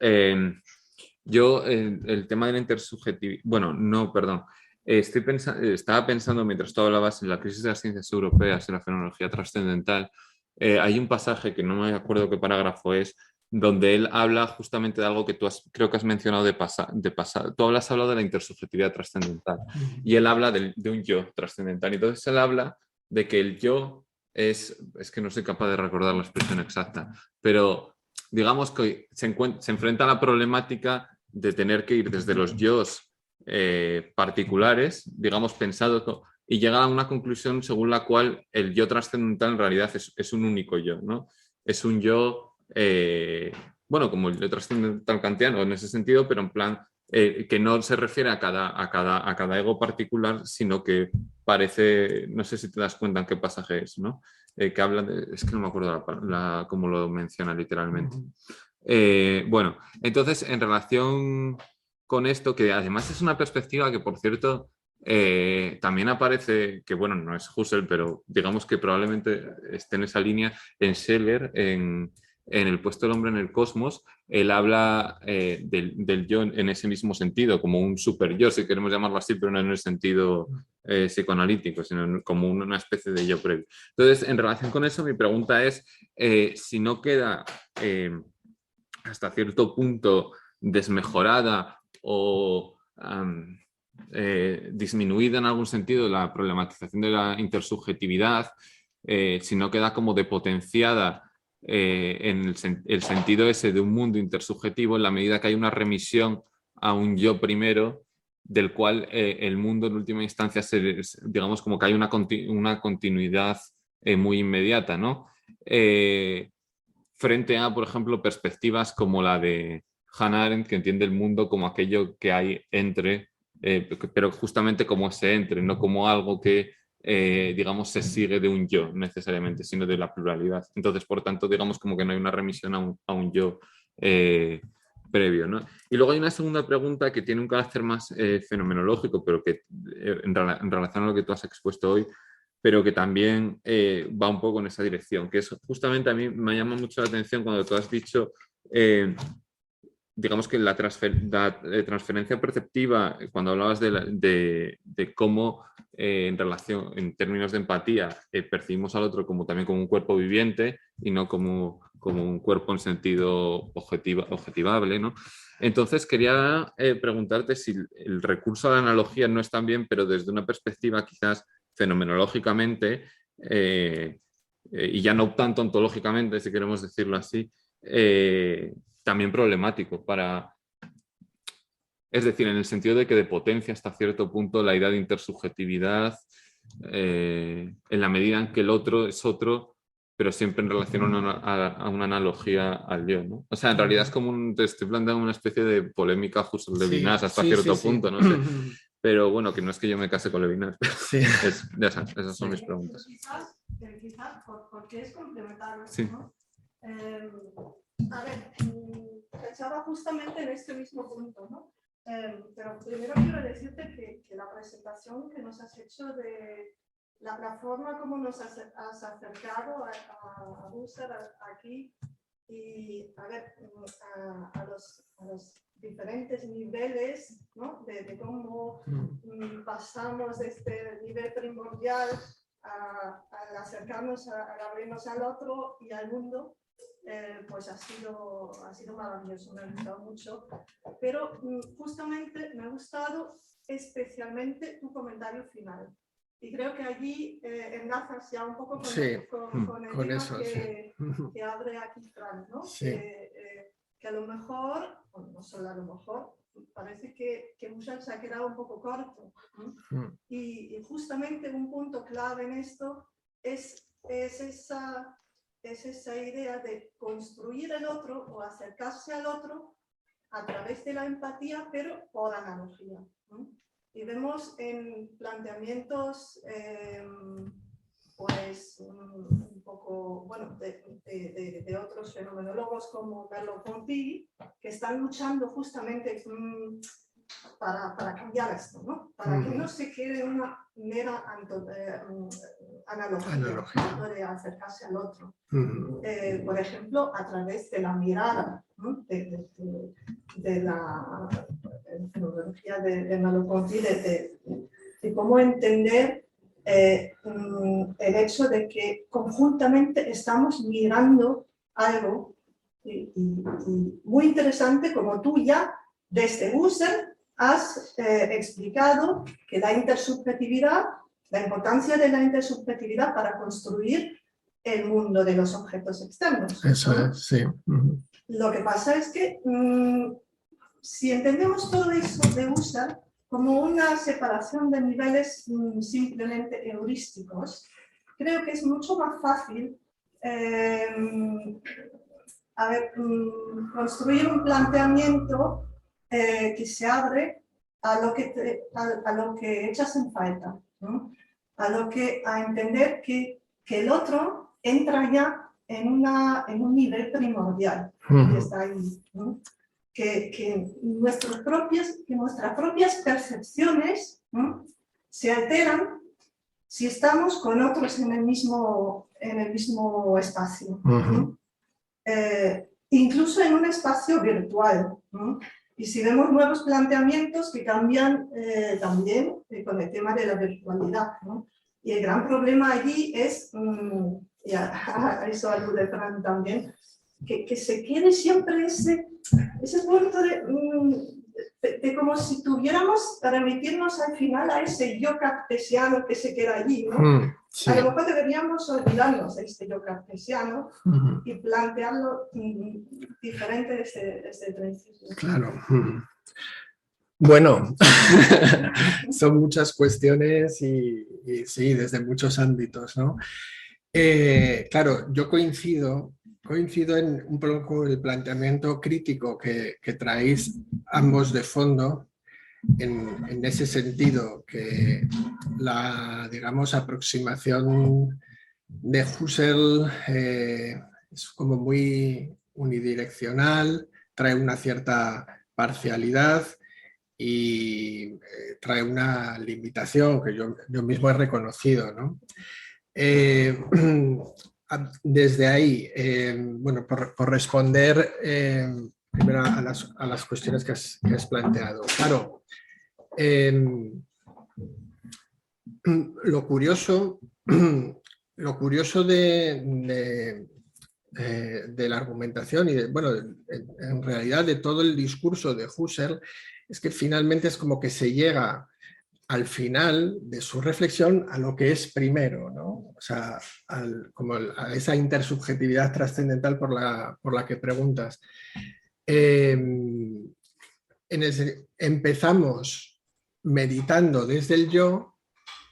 Yo, el tema de la intersubjetividad, bueno, no, perdón. Estaba pensando mientras tú hablabas en la crisis de las ciencias europeas, en la fenomenología trascendental. Hay un pasaje que no me acuerdo qué parágrafo es, donde él habla justamente de algo que creo que has mencionado de pasado. Tú has hablado de la intersubjetividad trascendental y él habla de un yo trascendental. Entonces él habla de que el yo es que no soy capaz de recordar la expresión exacta, pero digamos que se enfrenta a la problemática de tener que ir desde los yos particulares, digamos, pensados, y llegar a una conclusión según la cual el yo trascendental en realidad es un único yo, ¿no? Es un yo, bueno, como el yo trascendental kantiano en ese sentido, pero en plan que no se refiere a cada ego particular, sino que parece, no sé si te das cuenta en qué pasaje es, ¿no? Que habla de, es que no me acuerdo cómo lo menciona literalmente. Bueno, entonces en relación con esto, que además es una perspectiva que, por cierto, también aparece, que bueno, no es Husserl, pero digamos que probablemente esté en esa línea, en Scheler, en El puesto del hombre en el cosmos, él habla del yo en ese mismo sentido, como un super yo, si queremos llamarlo así, pero no en el sentido psicoanalítico, sino como una especie de yo previo. Entonces, en relación con eso, mi pregunta es si no queda hasta cierto punto desmejorada o disminuida en algún sentido la problematización de la intersubjetividad, si no queda como depotenciada en el sentido ese de un mundo intersubjetivo en la medida que hay una remisión a un yo primero del cual el mundo en última instancia digamos como que hay una continuidad muy inmediata, ¿no? Frente a, por ejemplo, perspectivas como la de Hannah Arendt, que entiende el mundo como aquello que hay entre, pero justamente como ese entre, no como algo que, digamos, se sigue de un yo necesariamente, sino de la pluralidad. Entonces, por tanto, digamos como que no hay una remisión a un yo previo, ¿no? Y luego hay una segunda pregunta que tiene un carácter más fenomenológico, pero que en relación a lo que tú has expuesto hoy, pero que también va un poco en esa dirección, que es justamente a mí me llama mucho la atención cuando tú has dicho, digamos que la transferencia perceptiva, cuando hablabas de cómo en relación, en términos de empatía, percibimos al otro como también como un cuerpo viviente y no como un cuerpo en sentido objetivable, ¿no? Entonces quería preguntarte si el recurso a la analogía no es tan bien, pero desde una perspectiva quizás fenomenológicamente, y ya no tanto ontológicamente, si queremos decirlo así, también problemático para... Es decir, en el sentido de que depotencia hasta cierto punto la idea de intersubjetividad en la medida en que el otro es otro, pero siempre en relación a una analogía al yo, ¿no? O sea, en realidad es como te estoy planteando una especie de polémica justo de Levinas hasta cierto punto, no sé. Pero bueno, que no es que yo me case con Levinas. Sí. Esas son mis preguntas. Quizás porque es complementario, sí. ¿no? A ver, pensaba justamente en este mismo punto, ¿no? Pero primero quiero decirte que la presentación que nos has hecho de la forma como nos has acercado a Husserl aquí y a ver, a los diferentes niveles, ¿no? de cómo pasamos de este nivel primordial al acercarnos, al abrirnos al otro y al mundo, pues ha sido maravilloso, me ha gustado mucho. Pero justamente me ha gustado especialmente tu comentario final. Y creo que allí enlazas ya un poco con, sí, con el con tema eso, que abre aquí Fran, ¿no? Sí. Que a lo mejor, bueno, no solo a lo mejor, parece que Husserl se ha quedado un poco corto. Y justamente un punto clave en esto es esa idea de construir el otro o acercarse al otro a través de la empatía, pero por analogía. Y vemos en planteamientos pues un poco, bueno, de otros fenomenólogos como Merleau-Ponty, que están luchando justamente para cambiar esto, ¿no? Para que no se quede una mera analogía de acercarse al otro. Por ejemplo, a través de la mirada, ¿no? de la fenomenología de Merleau-Ponty, de cómo entender el hecho de que conjuntamente estamos mirando algo y muy interesante, como tú ya desde Husserl has explicado que la intersubjetividad, la importancia de la intersubjetividad para construir el mundo de los objetos externos. Eso es, sí. Lo que pasa es que si entendemos todo eso de Husserl como una separación de niveles simplemente heurísticos, creo que es mucho más fácil construir un planteamiento que se abre a lo que echas en falta, ¿no? A entender que el otro entra ya en un nivel primordial que está ahí, ¿no? Que nuestras propias percepciones, ¿no? se alteran si estamos con otros en el mismo espacio, ¿no? Incluso en un espacio virtual, ¿no? Y si vemos nuevos planteamientos que cambian también con el tema de la virtualidad, ¿no? Y el gran problema allí es, y a eso alude Fran también, que se quede siempre ese punto de como si tuviéramos que remitirnos al final a ese yo cartesiano que se queda allí, ¿no? Sí. A lo mejor deberíamos olvidarnos de este yo cartesiano y plantearlo diferente desde el principio. Claro. Bueno, son muchas cuestiones y sí, desde muchos ámbitos, ¿no? Claro, yo coincido en un poco el planteamiento crítico que traéis ambos de fondo, en ese sentido, que la, digamos, aproximación de Husserl es como muy unidireccional, trae una cierta parcialidad y trae una limitación que yo mismo he reconocido, ¿no? Desde ahí, bueno, por responder primero a las cuestiones que has planteado. Claro, lo curioso de la argumentación y bueno, en realidad de todo el discurso de Husserl es que finalmente es como que se llega al final de su reflexión a lo que es primero, ¿no? O sea, a esa intersubjetividad trascendental por la que preguntas. Empezamos meditando desde el yo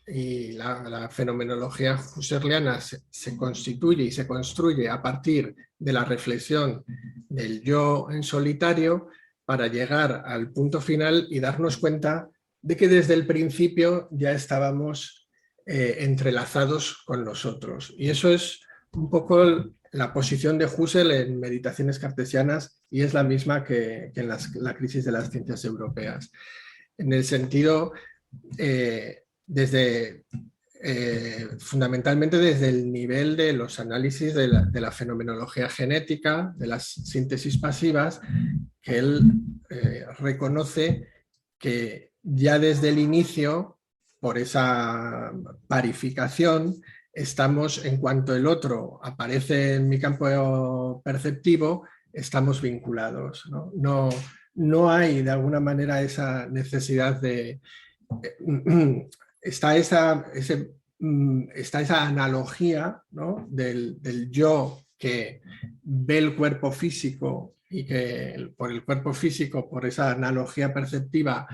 y la fenomenología husserliana se constituye y se construye a partir de la reflexión del yo en solitario para llegar al punto final y darnos cuenta de que desde el principio ya estábamos entrelazados con los otros. Y eso es un poco la posición de Husserl en Meditaciones cartesianas y es la misma que en la crisis de las ciencias europeas. En el sentido, fundamentalmente desde el nivel de los análisis de la fenomenología genética, de las síntesis pasivas, que él reconoce que ya desde el inicio, por esa parificación, estamos, en cuanto el otro aparece en mi campo perceptivo, estamos vinculados, ¿no? No hay de alguna manera esa necesidad de... Está esa analogía, ¿no? del yo que ve el cuerpo físico y que por el cuerpo físico, por esa analogía perceptiva,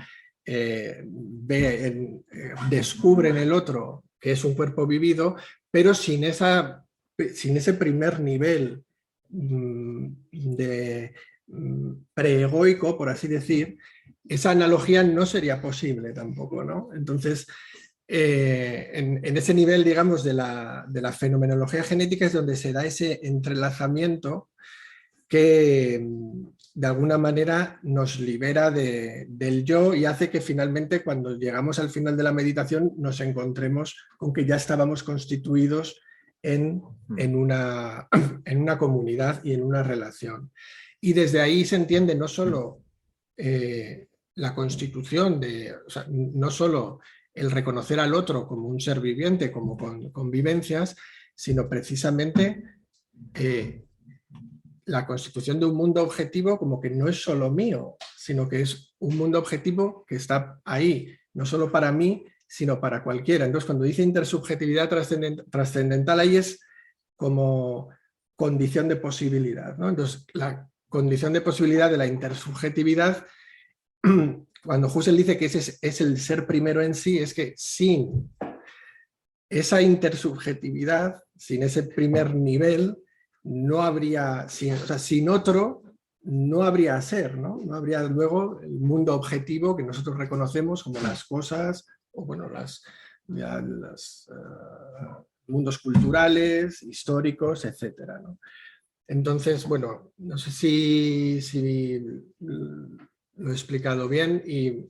descubre en el otro que es un cuerpo vivido, pero sin ese primer nivel de preegoico, por así decir, esa analogía no sería posible tampoco, ¿no? Entonces, en ese nivel, digamos, de la fenomenología genética es donde se da ese entrelazamiento que de alguna manera nos libera del yo y hace que finalmente, cuando llegamos al final de la meditación, nos encontremos con que ya estábamos constituidos en una comunidad y en una relación. Y desde ahí se entiende no solo la constitución, o sea, no solo el reconocer al otro como un ser viviente, como con vivencias, sino precisamente la constitución de un mundo objetivo como que no es solo mío, sino que es un mundo objetivo que está ahí, no solo para mí, sino para cualquiera. Entonces, cuando dice intersubjetividad trascendental, ahí es como condición de posibilidad, ¿no? Entonces, la condición de posibilidad de la intersubjetividad, cuando Husserl dice que ese es el ser primero en sí, es que sin esa intersubjetividad, sin ese primer nivel, no habría, sin otro, no habría ser, ¿no? No habría luego el mundo objetivo que nosotros reconocemos como las cosas, o bueno, los mundos culturales, históricos, etcétera, ¿no? Entonces, bueno, no sé si lo he explicado bien y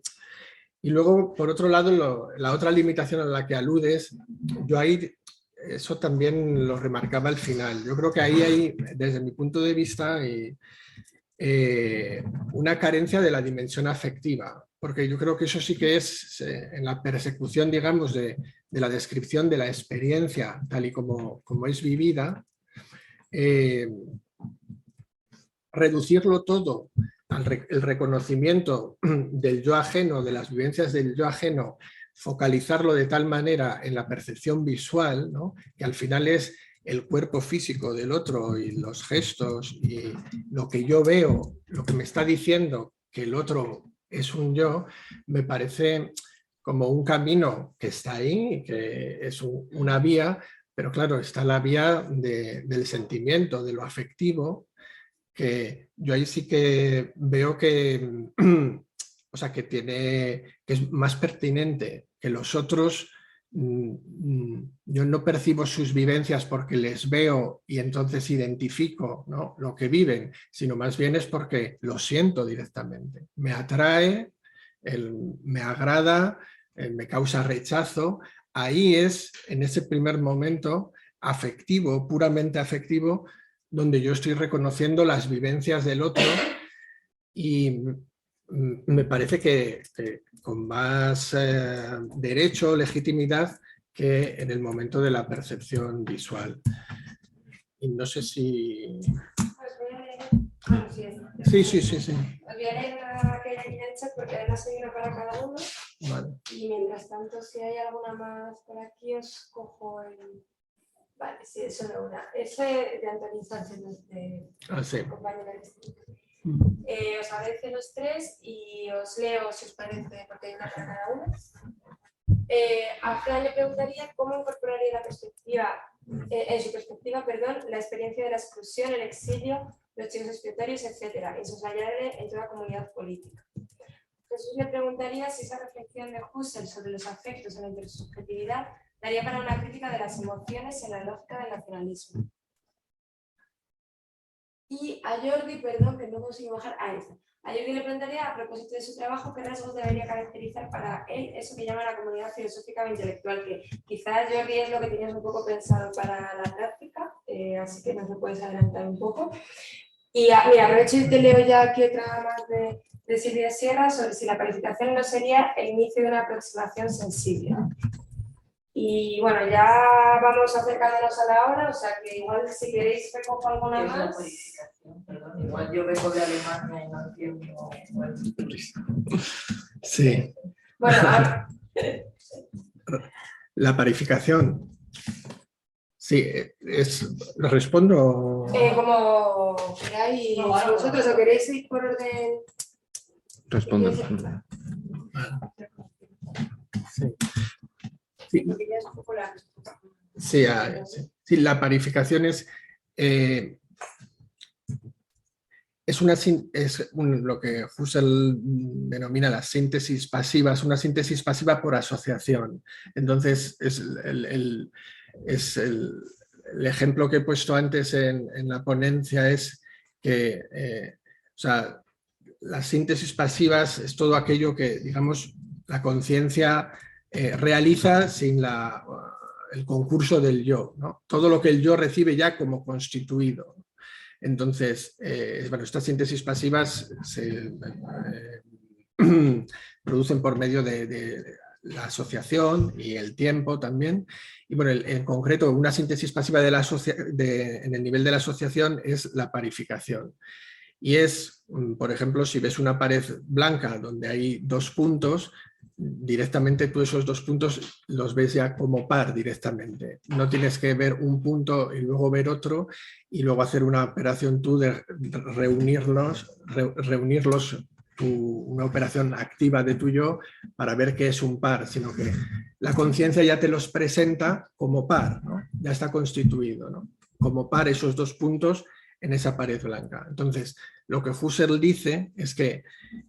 luego, por otro lado, la otra limitación a la que aludes, yo ahí eso también lo remarcaba al final. Yo creo que ahí hay, desde mi punto de vista, una carencia de la dimensión afectiva, porque yo creo que eso sí que es, en la persecución, digamos, de la descripción de la experiencia tal y como es vivida, reducirlo todo el reconocimiento del yo ajeno, de las vivencias del yo ajeno, focalizarlo de tal manera en la percepción visual, ¿no? Que al final es el cuerpo físico del otro y los gestos y lo que yo veo, lo que me está diciendo que el otro es un yo, me parece como un camino que está ahí, que es una vía, pero claro, está la vía del sentimiento, de lo afectivo, que yo ahí sí que veo que, o sea, que es más pertinente que los otros. Yo no percibo sus vivencias porque les veo y entonces identifico, ¿no?, lo que viven, sino más bien es porque lo siento directamente. Me atrae, me agrada, me causa rechazo. Ahí es, en ese primer momento afectivo, puramente afectivo, donde yo estoy reconociendo las vivencias del otro y me parece que con más derecho, legitimidad, que en el momento de la percepción visual. Y no sé si... Sí. Os voy a leer la que hay aquí en el chat porque además hay una para cada uno. Vale. Y mientras tanto, si hay alguna más por aquí, os cojo el... Vale, sí, es solo una. Es de Antonín Sánchez, de compañero de instituto. Os agradezco los tres y os leo si os parece, porque hay una para cada uno. A Fran le preguntaría cómo incorporaría en su perspectiva, la experiencia de la exclusión, el exilio, los chivos expiatorios, etc., y soslayarle en toda comunidad política. Jesús le preguntaría si esa reflexión de Husserl sobre los afectos en la intersubjetividad daría para una crítica de las emociones en la lógica del nacionalismo. Y a Jordi, perdón, que no consigo bajar a esta. A Jordi le preguntaría, a propósito de su trabajo, qué rasgos debería caracterizar para él eso que llama la comunidad filosófica o intelectual, que quizás, Jordi, es lo que tenías un poco pensado para la práctica, así que nos lo puedes adelantar un poco. Y mira, aprovecho y te leo ya aquí otra más de Silvia Sierra sobre si la calificación no sería el inicio de una aproximación sensible. Y Y bueno, ya vamos acercándonos a la hora, o sea que igual si queréis recojo alguna ¿Qué es la más. parificación? Perdón, igual yo vengo de Alemania y no entiendo. Sí, Bueno, ahora, la parificación. Sí, respondo. como queráis vosotros o queréis ir por orden. Respondo. Sí. Sí, Porque ya es un poco la- sí, sí, la parificación es lo que Husserl denomina la síntesis pasiva, es una síntesis pasiva por asociación. Entonces, el ejemplo que he puesto antes en la ponencia es que o sea, las síntesis pasivas es todo aquello que, digamos, la conciencia realiza sin el concurso del yo, ¿no? Todo lo que el yo recibe ya como constituido. Entonces, bueno, estas síntesis pasivas se producen por medio de la asociación y el tiempo también. Y bueno, en concreto, una síntesis pasiva en el nivel de la asociación es la parificación. Y es, por ejemplo, si ves una pared blanca donde hay dos puntos, directamente tú esos dos puntos los ves ya como par directamente. No tienes que ver un punto y luego ver otro y luego hacer una operación tú de reunirlos una operación activa de tu yo para ver qué es un par, sino que la conciencia ya te los presenta como par, ¿no? Ya está constituido, ¿no? Como par esos dos puntos en esa pared blanca. Entonces, lo que Husserl dice es que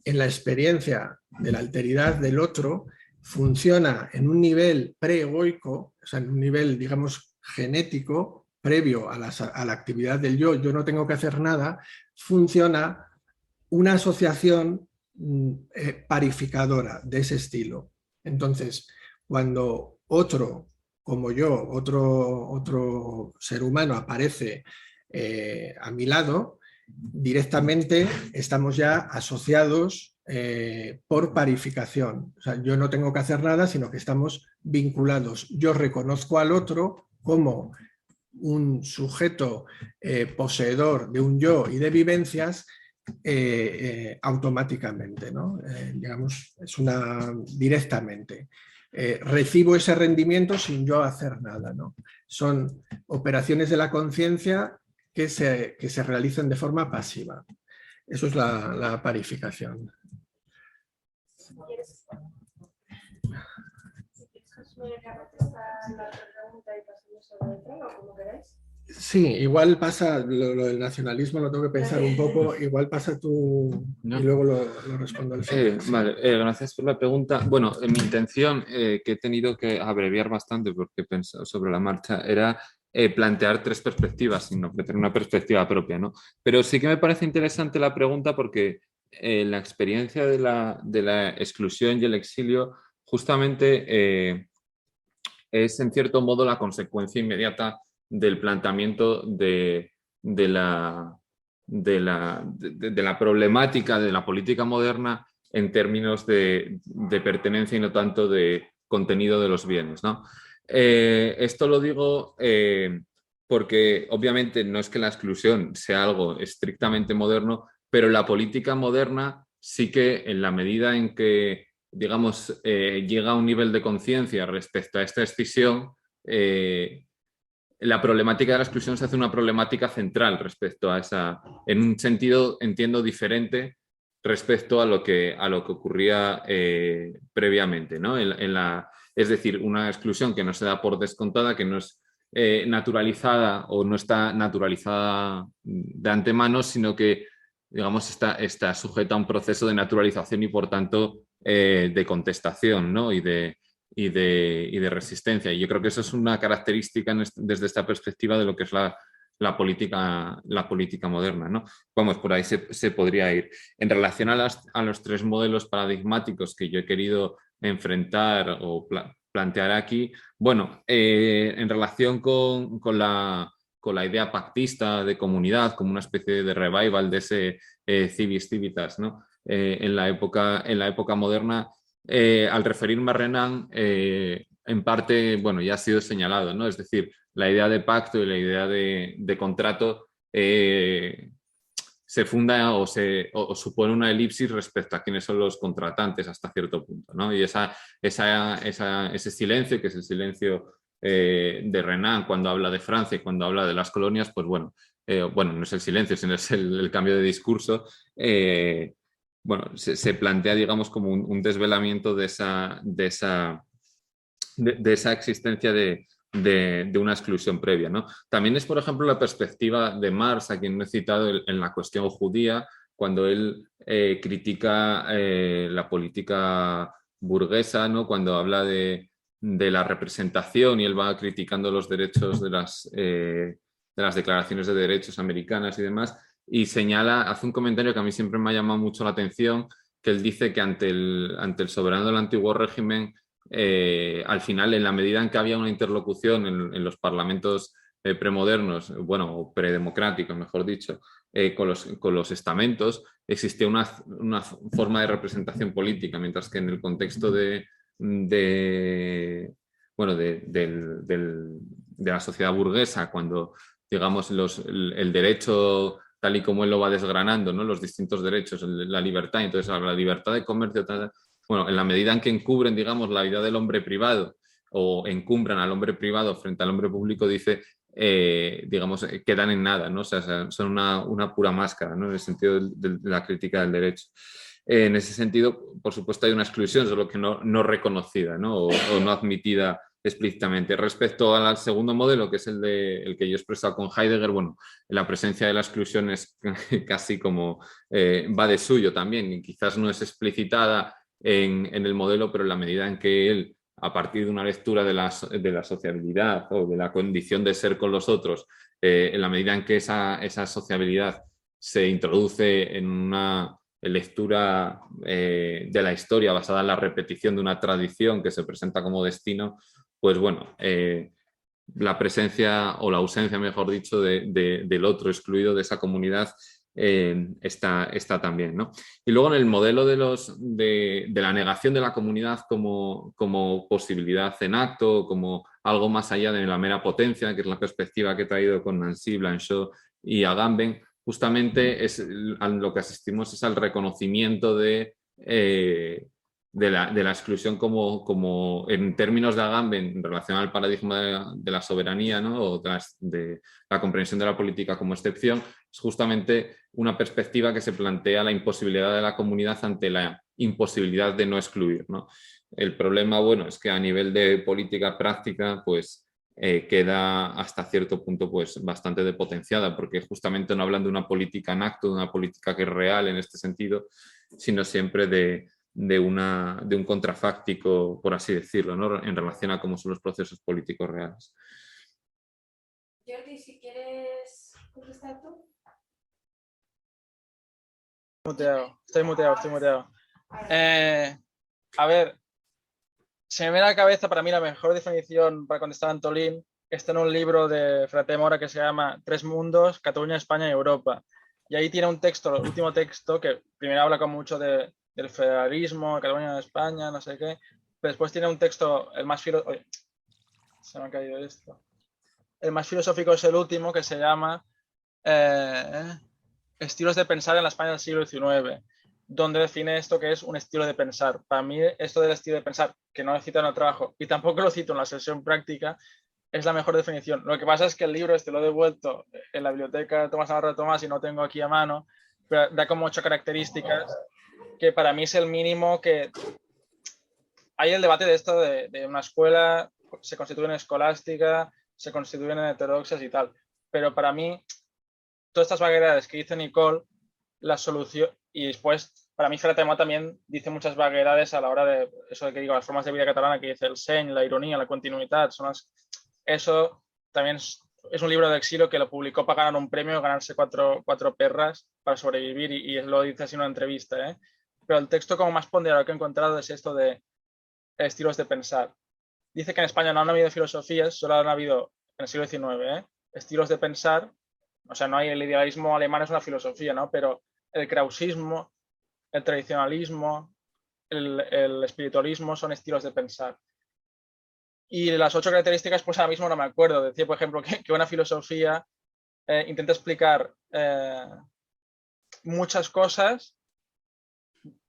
en la experiencia de la alteridad del otro funciona en un nivel preegoico, o sea, en un nivel, digamos, genético, previo a la actividad del yo no tengo que hacer nada, funciona una asociación parificadora de ese estilo. Entonces, cuando otro, como yo, otro ser humano aparece a mi lado, directamente estamos ya asociados por parificación. O sea, yo no tengo que hacer nada, sino que estamos vinculados. Yo reconozco al otro como un sujeto poseedor de un yo y de vivencias automáticamente, ¿no? Digamos, es directamente. Recibo ese rendimiento sin yo hacer nada, ¿no? Son operaciones de la conciencia que se realizan de forma pasiva. Eso es la parificación. Sí, igual pasa, lo del nacionalismo lo tengo que pensar un poco, igual pasa tú No. y luego lo respondo al final. Vale, gracias por la pregunta. Bueno, mi intención, que he tenido que abreviar bastante porque he pensado sobre la marcha, era plantear tres perspectivas, sin ofrecer una perspectiva propia, ¿no? Pero sí que me parece interesante la pregunta porque la experiencia de la exclusión y el exilio justamente es en cierto modo la consecuencia inmediata del planteamiento de la problemática de la política moderna en términos de pertenencia y no tanto de contenido de los bienes, ¿no? Esto lo digo porque obviamente no es que la exclusión sea algo estrictamente moderno, pero la política moderna sí que en la medida en que digamos, llega a un nivel de conciencia respecto a esta escisión, la problemática de la exclusión se hace una problemática central respecto a esa, en un sentido, entiendo, diferente respecto a lo que ocurría previamente, ¿no? Es decir, una exclusión que no se da por descontada, que no es naturalizada o no está naturalizada de antemano, sino que, digamos, está sujeta a un proceso de naturalización y, por tanto, de contestación, ¿no? y de resistencia. Y yo creo que eso es una característica desde esta perspectiva de lo que es la política moderna, ¿no? Vamos, por ahí se podría ir. En relación a los tres modelos paradigmáticos que yo he querido enfrentar o plantear aquí, bueno, en relación con la idea pactista de comunidad, como una especie de revival de ese civis civitas, ¿no? En la época moderna, al referirme a Renan, en parte, bueno, ya ha sido señalado, ¿no? Es decir, la idea de pacto y la idea de contrato se funda o supone una elipsis respecto a quiénes son los contratantes hasta cierto punto, ¿no? Y ese silencio, que es el silencio de Renan cuando habla de Francia y cuando habla de las colonias, pues bueno, no es el silencio, sino es el cambio de discurso. Bueno, se plantea, digamos, como un desvelamiento de esa existencia de una exclusión previa, ¿no? También es, por ejemplo, la perspectiva de Marx, a quien he citado en la cuestión judía, cuando él critica la política burguesa, ¿no? Cuando habla de la representación y él va criticando los derechos de las declaraciones de derechos americanas y demás, y hace un comentario que a mí siempre me ha llamado mucho la atención, que él dice que ante el soberano del antiguo régimen, al final, en la medida en que había una interlocución en los parlamentos premodernos, bueno, o predemocráticos, mejor dicho, con los estamentos, existía una forma de representación política, mientras que en el contexto de la sociedad burguesa, cuando, digamos, el derecho tal y como él lo va desgranando, ¿no? Los distintos derechos, la libertad, entonces la libertad de comercio, bueno, en la medida en que encubren, digamos, la vida del hombre privado o encumbran al hombre privado frente al hombre público, dice, digamos, quedan en nada, ¿no? O sea, son una pura máscara, ¿no? En el sentido de la crítica del derecho. En ese sentido, por supuesto, hay una exclusión, solo que no reconocida, ¿no? O no admitida explícitamente. Respecto al segundo modelo, que es el que yo he expresado con Heidegger, bueno, la presencia de la exclusión es casi como va de suyo también, y quizás no es explicitada en el modelo, pero en la medida en que él, a partir de una lectura de la sociabilidad o de la condición de ser con los otros, en la medida en que esa sociabilidad se introduce en una lectura de la historia basada en la repetición de una tradición que se presenta como destino, pues bueno, la presencia o la ausencia, mejor dicho, del otro excluido de esa comunidad está también, ¿no? Y luego en el modelo de la negación de la comunidad como posibilidad en acto, como algo más allá de la mera potencia, que es la perspectiva que he traído con Nancy, Blanchot y Agamben, justamente a lo que asistimos es al reconocimiento de la exclusión como en términos de Agamben en relación al paradigma de la soberanía, ¿no? O de la comprensión de la política como excepción, es justamente una perspectiva que se plantea la imposibilidad de la comunidad ante la imposibilidad de no excluir, ¿no? El problema, bueno, es que a nivel de política práctica, pues queda hasta cierto punto pues bastante depotenciada, porque justamente no hablan de una política en acto, de una política que es real en este sentido, sino siempre de un contrafáctico, por así decirlo, ¿no? En relación a cómo son los procesos políticos reales. Jordi, si quieres contestar tú. Estoy muteado. A ver, se me viene a la cabeza para mí la mejor definición para contestar a Antolín. Está en un libro de Frate Mora que se llama Tres mundos, Cataluña, España y Europa. Y ahí tiene un texto, el último texto, que primero habla con mucho del federalismo, Cataluña, España, no sé qué. Pero después tiene un texto, el más filosófico. Se me ha caído esto. El más filosófico es el último, que se llama Estilos de pensar en la España del siglo XIX, donde define esto que es un estilo de pensar. Para mí, esto del estilo de pensar, que no lo cito en el trabajo y tampoco lo cito en la sesión práctica, es la mejor definición. Lo que pasa es que el libro lo he devuelto en la biblioteca de Tomás Navarro de Tomás y no tengo aquí a mano, pero da como 8 características que para mí es el mínimo que... Hay el debate de esto de una escuela, se constituye en escolástica, se constituyen en heterodoxas y tal, pero para mí todas estas vaguedades que dice Nicole, la solución, y después, para mí Fratemo también dice muchas vaguedades a la hora de eso de que digo, las formas de vida catalana que dice el seny, la ironía, la continuidad, eso también es un libro de exilio que lo publicó para ganar un premio, ganarse cuatro perras para sobrevivir y lo dice así en una entrevista, ¿eh? Pero el texto como más ponderado que he encontrado es esto de estilos de pensar. Dice que en España no han habido filosofías, solo han habido en el siglo XIX, estilos de pensar. O sea, no hay el idealismo alemán, es una filosofía, ¿no? Pero el krausismo, el tradicionalismo, el espiritualismo son estilos de pensar. Y las 8 características, pues ahora mismo no me acuerdo. Decía, por ejemplo, que una filosofía intenta explicar muchas cosas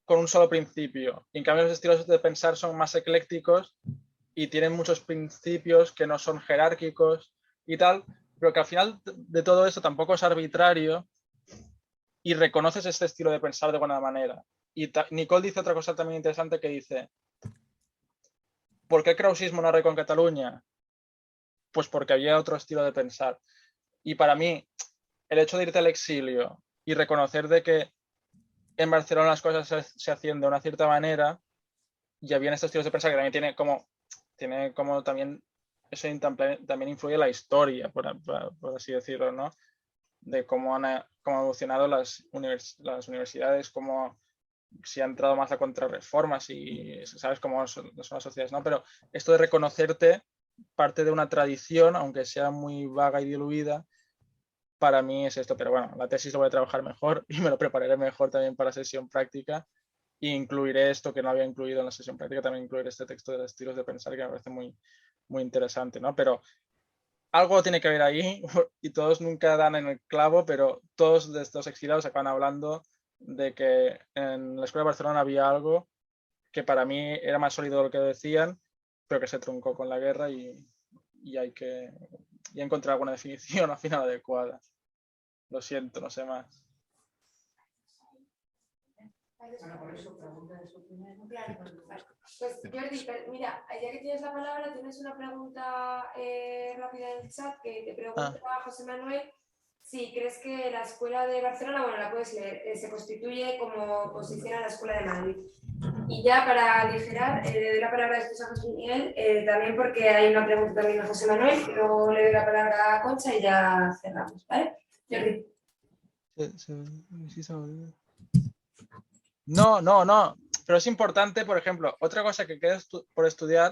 con un solo principio. Y en cambio, los estilos de pensar son más eclécticos y tienen muchos principios que no son jerárquicos y tal, pero que al final de todo eso tampoco es arbitrario y reconoces este estilo de pensar de buena manera. Y Nicole dice otra cosa también interesante que dice, ¿por qué el krausismo no arraigó en Cataluña? Pues porque había otro estilo de pensar. Y para mí, el hecho de irte al exilio y reconocer de que en Barcelona las cosas se hacían de una cierta manera y había estos estilos de pensar que también tiene como también eso también influye en la historia, por así decirlo, ¿no? De cómo han evolucionado las universidades, cómo si ha entrado más la contrarreforma, si sabes cómo son las sociedades, ¿no? Pero esto de reconocerte parte de una tradición, aunque sea muy vaga y diluida, para mí es esto. Pero bueno, la tesis lo voy a trabajar mejor y me lo prepararé mejor también para sesión práctica. E incluiré esto que no había incluido en la sesión práctica, también incluiré este texto de los estilos de pensar que me parece muy, muy interesante, ¿no? Pero algo tiene que haber ahí y todos nunca dan en el clavo, pero todos de estos exiliados acaban hablando de que en la Escuela de Barcelona había algo que para mí era más sólido de lo que decían, pero que se truncó con la guerra y hay que encontrar alguna definición al final adecuada. Lo siento, no sé más. Bueno, por eso pregunta eso primero. Claro. Pues Jordi, mira, ya que tienes la palabra, tienes una pregunta rápida en el chat que te pregunta José Manuel si crees que la Escuela de Barcelona, bueno, la puedes leer, se constituye como oposición a la Escuela de Madrid. Y ya para aligerar, le doy la palabra después a José Miguel, también porque hay una pregunta también a José Manuel, y luego le doy la palabra a Concha y ya cerramos, ¿vale? Jordi. No, pero es importante, por ejemplo, otra cosa que queda por estudiar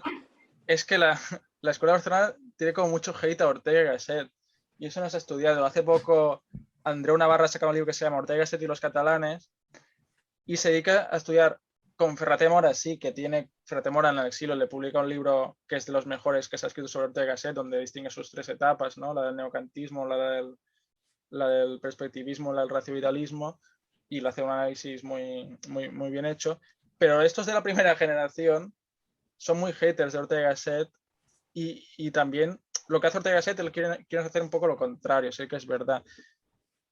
es que la Escuela de Barcelona tiene como mucho hate a Ortega y Gasset, y eso no se ha estudiado. Hace poco Andreu Navarra sacó un libro que se llama Ortega y Gasset y los catalanes, y se dedica a estudiar con Ferrater Mora, sí, que tiene Ferrater Mora en el exilio, le publica un libro que es de los mejores que se ha escrito sobre Ortega y Gasset, donde distingue sus 3 etapas, ¿no? La del neocantismo, la del perspectivismo, la del raciovidalismo, y le hace un análisis muy, muy, muy bien hecho. Pero estos de la primera generación son muy haters de Ortega y Gasset y también lo que hace Ortega y Gasset quieren hacer un poco lo contrario, sé que es verdad.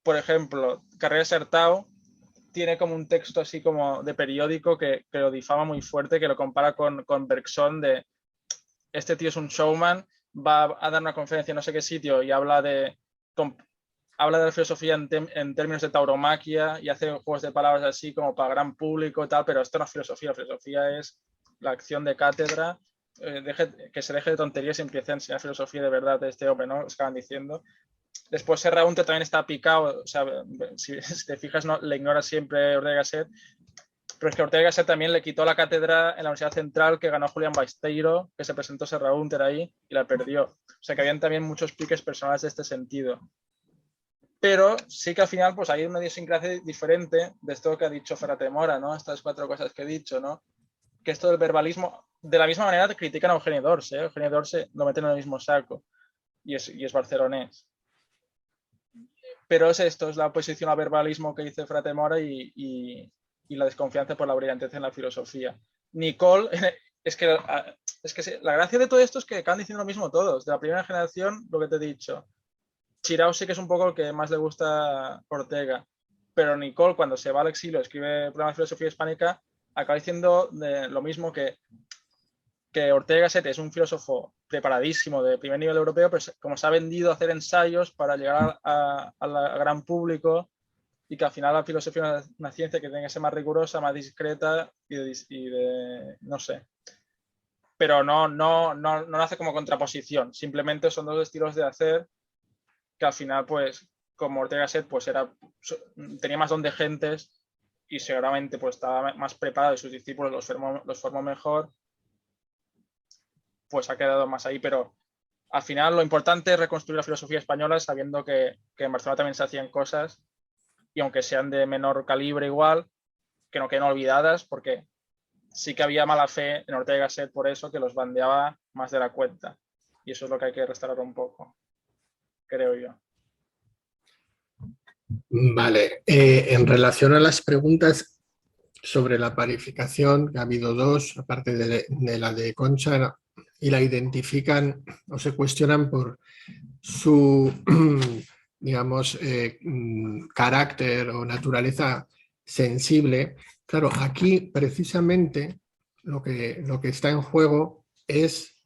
Por ejemplo, Carreras Artau tiene como un texto así como de periódico que lo difama muy fuerte, que lo compara con Bergson de este tío es un showman, va a dar una conferencia en no sé qué sitio y habla de la filosofía en términos de tauromaquia y hace juegos de palabras así como para gran público y tal, pero esto no es filosofía, la filosofía es la acción de cátedra, que se deje de tonterías y empiece a enseñar filosofía de verdad de este hombre, ¿no? Estaban diciendo. Después Serraunte también está picado, o sea, si te fijas, no, le ignora siempre Ortega y Gasset, pero es que Ortega y Gasset también le quitó la cátedra en la Universidad Central que ganó Julián Baisteiro, que se presentó Serraunte ahí y la perdió. O sea, que habían también muchos piques personales de este sentido. Pero sí que al final pues hay una idiosincrasia diferente de esto que ha dicho Ferrater Mora, ¿no? Estas 4 cosas que he dicho, ¿no? Que esto del verbalismo, de la misma manera te critican a Eugenio Dorse, ¿eh? Eugenio Dorse lo meten en el mismo saco y es barcelonés. Pero es esto, es la oposición al verbalismo que dice Ferrater Mora y la desconfianza por la brillantez en la filosofía. Nicole, es que la gracia de todo esto es que acaban diciendo lo mismo todos. De la primera generación, lo que te he dicho. Chirao sí que es un poco el que más le gusta a Ortega, pero Nicole cuando se va al exilio, escribe Problemas de Filosofía Hispánica, acaba diciendo lo mismo que Ortega y Gasset es un filósofo preparadísimo de primer nivel europeo, pero como se ha vendido a hacer ensayos para llegar al gran público y que al final la filosofía es una ciencia que tiene que ser más rigurosa, más discreta y de no sé. Pero no lo hace como contraposición, simplemente son 2 estilos de hacer que al final, pues, como Ortega y Gasset, pues tenía más don de gentes y seguramente pues estaba más preparado y sus discípulos los formó mejor, pues ha quedado más ahí, pero al final lo importante es reconstruir la filosofía española sabiendo que en Barcelona también se hacían cosas y aunque sean de menor calibre igual, que no queden olvidadas porque sí que había mala fe en Ortega y Gasset por eso, que los bandeaba más de la cuenta. Y eso es lo que hay que restaurar un poco, creo yo. Vale, en relación a las preguntas sobre la parificación, que ha habido dos, aparte de la de Concha, y la identifican o se cuestionan por su, digamos, carácter o naturaleza sensible. Claro, aquí precisamente lo que está en juego es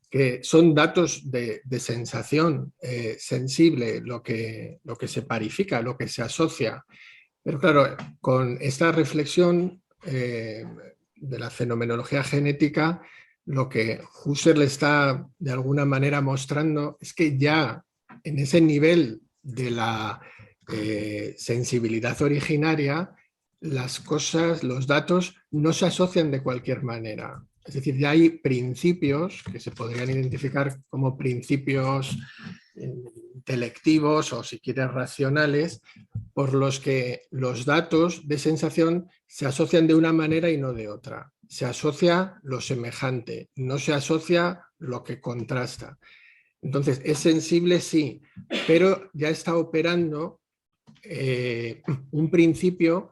que son datos de sensación sensible lo que se parifica, lo que se asocia. Pero claro, con esta reflexión de la fenomenología genética, lo que Husserl le está de alguna manera mostrando es que ya en ese nivel de la sensibilidad originaria, las cosas, los datos no se asocian de cualquier manera. Es decir, ya hay principios que se podrían identificar como principios intelectivos o, si quieres, racionales, por los que los datos de sensación se asocian de una manera y no de otra. Se asocia lo semejante, no se asocia lo que contrasta. Entonces, es sensible, sí, pero ya está operando un principio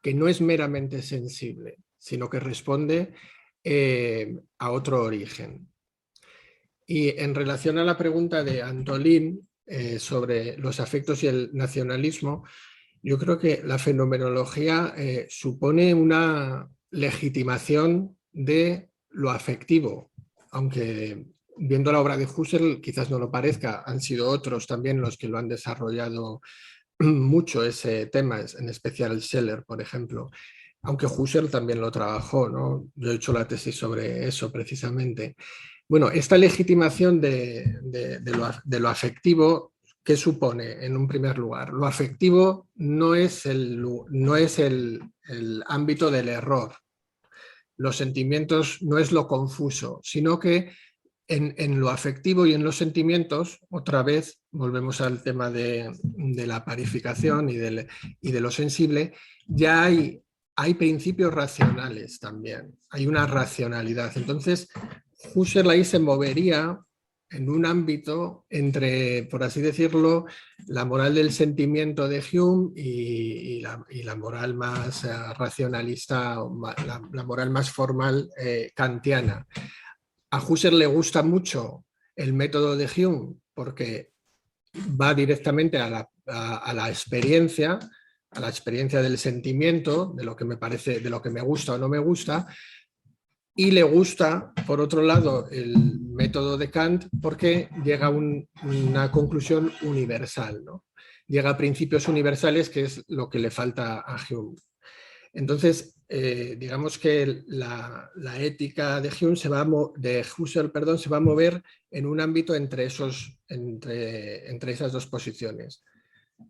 que no es meramente sensible, sino que responde a otro origen. Y en relación a la pregunta de Antolín sobre los afectos y el nacionalismo, yo creo que la fenomenología supone una legitimación de lo afectivo, aunque viendo la obra de Husserl quizás no lo parezca, han sido otros también los que lo han desarrollado mucho ese tema, en especial Scheller, por ejemplo, aunque Husserl también lo trabajó, ¿no? Yo he hecho la tesis sobre eso precisamente. Bueno, esta legitimación de lo afectivo, ¿qué supone en un primer lugar? Lo afectivo no es el ámbito del error. Los sentimientos no es lo confuso, sino que en lo afectivo y en los sentimientos, otra vez volvemos al tema de la parificación y de lo sensible, ya hay principios racionales también, hay una racionalidad. Entonces, Husserl ahí se movería en un ámbito entre, por así decirlo, la moral del sentimiento de Hume y la moral más racionalista, la moral más formal kantiana. A Husserl le gusta mucho el método de Hume porque va directamente a la experiencia del sentimiento, de lo que me parece, de lo que me gusta o no me gusta, y le gusta, por otro lado, el método de Kant porque llega a una conclusión universal, ¿no? Llega a principios universales, que es lo que le falta a Hume. Entonces, digamos que la ética de Husserl se va a mover en un ámbito entre esas dos posiciones.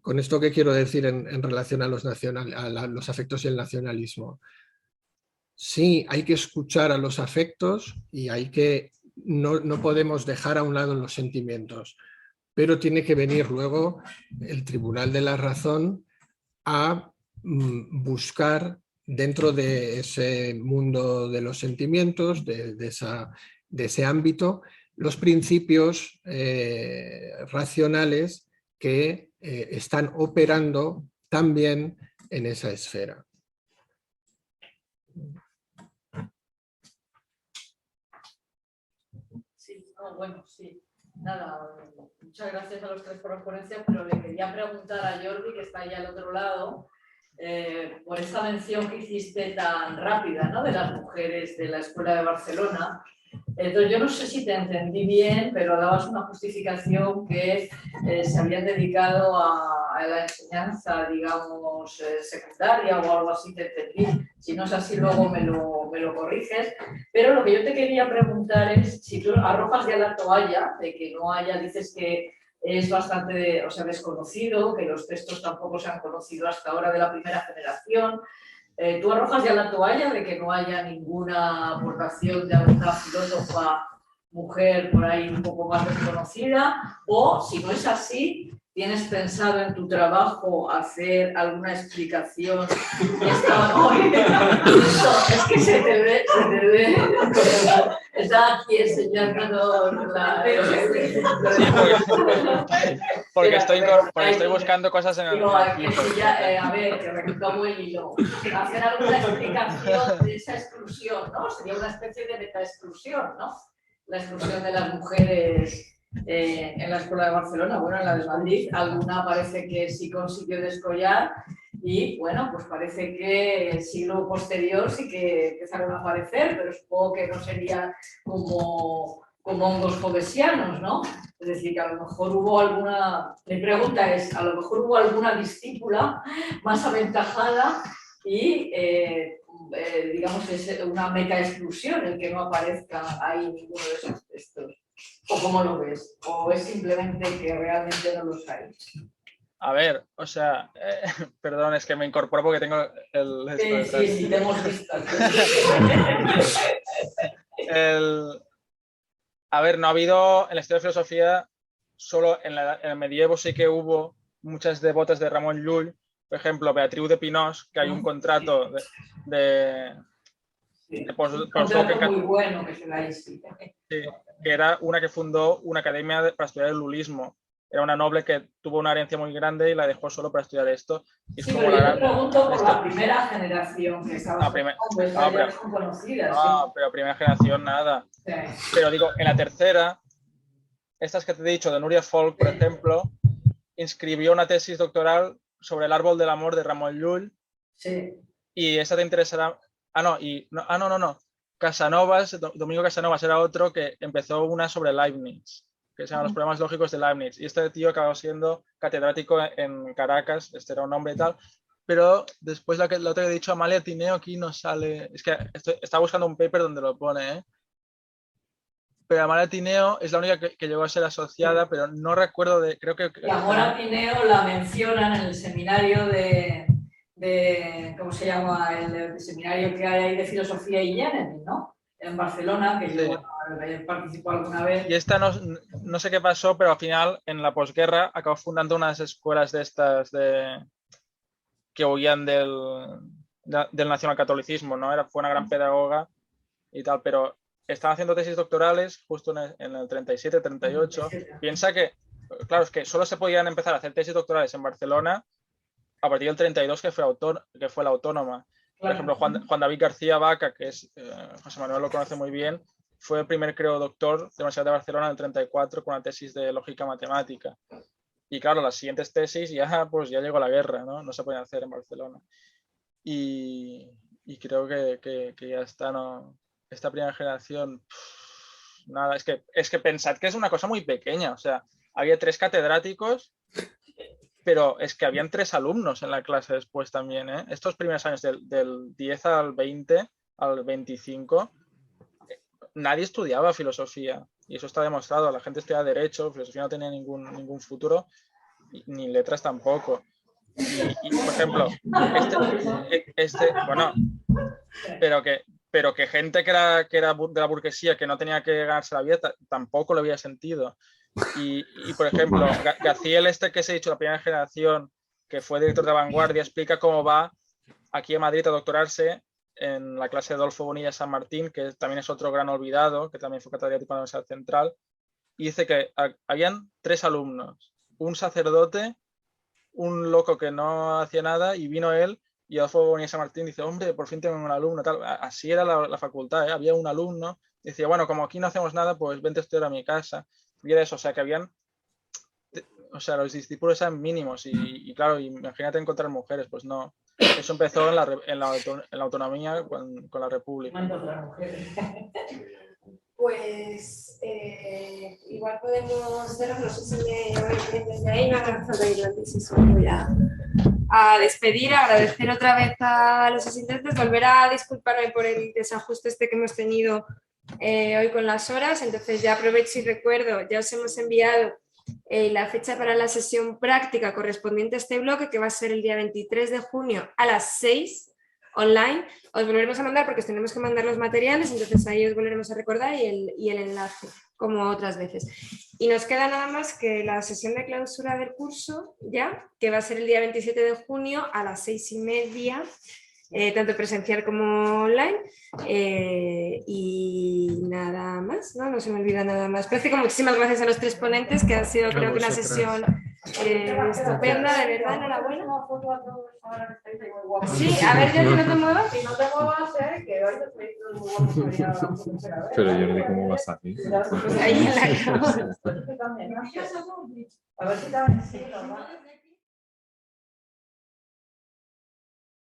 Con esto, ¿qué quiero decir en relación a los afectos y el nacionalismo? Sí, hay que escuchar a los afectos y no podemos dejar a un lado los sentimientos, pero tiene que venir luego el tribunal de la razón a buscar dentro de ese mundo de los sentimientos, de ese ámbito, los principios racionales que están operando también en esa esfera. Sí, bueno, sí. Nada, muchas gracias a los tres por las ponencias, pero le quería preguntar a Jordi, que está ahí al otro lado, por esta mención que hiciste tan rápida, ¿no?, de las mujeres de la Escuela de Barcelona. Entonces, yo no sé si te entendí bien, pero dabas una justificación que se habían dedicado a la enseñanza, digamos, secundaria o algo así, te entendí. Si no es así, luego me lo corriges. Pero lo que yo te quería preguntar es si tú arrojas ya la toalla de que no haya, dices que es bastante desconocido, que los textos tampoco se han conocido hasta ahora de la primera generación. ¿Tú arrojas ya la toalla de que no haya ninguna aportación de alguna filósofa mujer por ahí un poco más desconocida? O, si no es así, ¿tienes pensado en tu trabajo hacer alguna explicación? Es que se te ve. Está aquí enseñándonos la... Porque estoy buscando cosas en el... A ver, que retomo el hilo. Hacer alguna explicación de esa exclusión, ¿no? Sería una especie de meta-exclusión, ¿no? La exclusión de las mujeres en la Escuela de Barcelona, bueno, en la de Madrid, alguna parece que sí consiguió descollar y, bueno, pues parece que el siglo posterior sí que empezaron a aparecer, pero supongo que no sería como hongos jovesianos, ¿no? Es decir, que a lo mejor hubo alguna, mi pregunta es, a lo mejor hubo alguna discípula más aventajada y, digamos, es una meta-exclusión el que no aparezca ahí ninguno de esos textos. ¿O cómo lo ves? ¿O es simplemente que realmente no los hay? A ver, o sea, perdón, es que me incorporo porque tengo el... Sí, te hemos visto. A ver, no ha habido en la historia de filosofía, solo en el medievo sí que hubo muchas devotas de Ramon Llull, por ejemplo, Beatriu de Pinós, que hay un contrato muy bueno que se la hizo. Que era una que fundó una academia para estudiar el lulismo. Era una noble que tuvo una herencia muy grande y la dejó solo para estudiar esto. Y sí, pero yo te pregunto por la primera generación que estaba conocida. No, pero primera generación nada. Sí. Pero digo, en la tercera, estas que te he dicho, de Núria Folk, por ejemplo, inscribió una tesis doctoral sobre el árbol del amor de Ramon Llull. Sí. Y esa te interesará... no. Casanovas, Domingo Casanovas era otro que empezó una sobre Leibniz, que se llama Los problemas lógicos de Leibniz. Y este tío acabó siendo catedrático en Caracas, este era un hombre y tal. Pero después la otra que he dicho, Amalia Tineo, aquí no sale. Es que estaba buscando un paper donde lo pone, ¿eh? Pero Amalia Tineo es la única que llegó a ser asociada, pero no recuerdo de... Creo que... La Amalia Tineo la mencionan en el seminario de ¿cómo se llama? El seminario que hay ahí de filosofía y Gènesi, ¿no? En Barcelona, que yo participó alguna vez. Y esta no sé qué pasó, pero al final, en la posguerra, acabó fundando unas escuelas de estas que huían del nacionalcatolicismo, ¿no? Fue una gran pedagoga y tal, pero estaban haciendo tesis doctorales justo en el 37, 38. Piensa que, claro, es que solo se podían empezar a hacer tesis doctorales en Barcelona a partir del 32, que fue la autónoma. Por ejemplo, Juan David García Vaca, que es, José Manuel lo conoce muy bien, fue el primer, creo, doctor de la Universidad de Barcelona en el 34 con una tesis de lógica matemática. Y claro, las siguientes tesis ya llegó la guerra, ¿no? No se podían hacer en Barcelona. Y creo que ya está, ¿no? Esta primera generación, nada, es que pensad que es una cosa muy pequeña. O sea, había 3 catedráticos, pero es que habían 3 alumnos en la clase después también, ¿eh? Estos primeros años del 10 al 20, al 25, nadie estudiaba filosofía. Y eso está demostrado. La gente estudiaba derecho, filosofía no tenía ningún futuro, ni letras tampoco. Y por ejemplo, bueno, pero que gente que era de la burguesía, que no tenía que ganarse la vida, tampoco lo había sentido. Y por ejemplo, Gaciel, que se ha dicho, la primera generación, que fue director de Vanguardia, explica cómo va aquí en Madrid a doctorarse en la clase de Adolfo Bonilla San Martín, que también es otro gran olvidado, que también fue catedrático en la Universidad Central, y dice que habían 3 alumnos, un sacerdote, un loco que no hacía nada, y vino él, y Adolfo Bonilla San Martín dice, hombre, por fin tengo un alumno, tal. Así era la facultad, ¿eh? Había un alumno, y decía, bueno, como aquí no hacemos nada, pues vente a estudiar a mi casa. Y era eso, o sea, que habían, o sea, los discípulos eran mínimos, y claro, imagínate encontrar mujeres, pues no. Eso empezó en la autonomía con la República. Pues igual podemos ver, no sé si desde ahí me avanzado y voy a despedir, agradecer otra vez a los asistentes, volver a disculparme por el desajuste que hemos tenido hoy con las horas. Entonces ya aprovecho y recuerdo, ya os hemos enviado la fecha para la sesión práctica correspondiente a este bloque, que va a ser el día 23 de junio a las 6, online. Os volveremos a mandar porque os tenemos que mandar los materiales, entonces ahí os volveremos a recordar y el enlace, como otras veces. Y nos queda nada más que la sesión de clausura del curso, ya, que va a ser el día 27 de junio a las 6:30, tanto presencial como online. Y nada más, no se me olvida nada más. Práctico, muchísimas gracias a los 3 ponentes, que ha sido creo que una sesión estupenda, de verdad, enhorabuena. Sí, a ver, Jordi, no te muevas. Si no te muevas, que vais a pedir los huevos. Pero Jordi, ¿cómo vas aquí? Pues ahí en la cama. A ver si también sí, normal.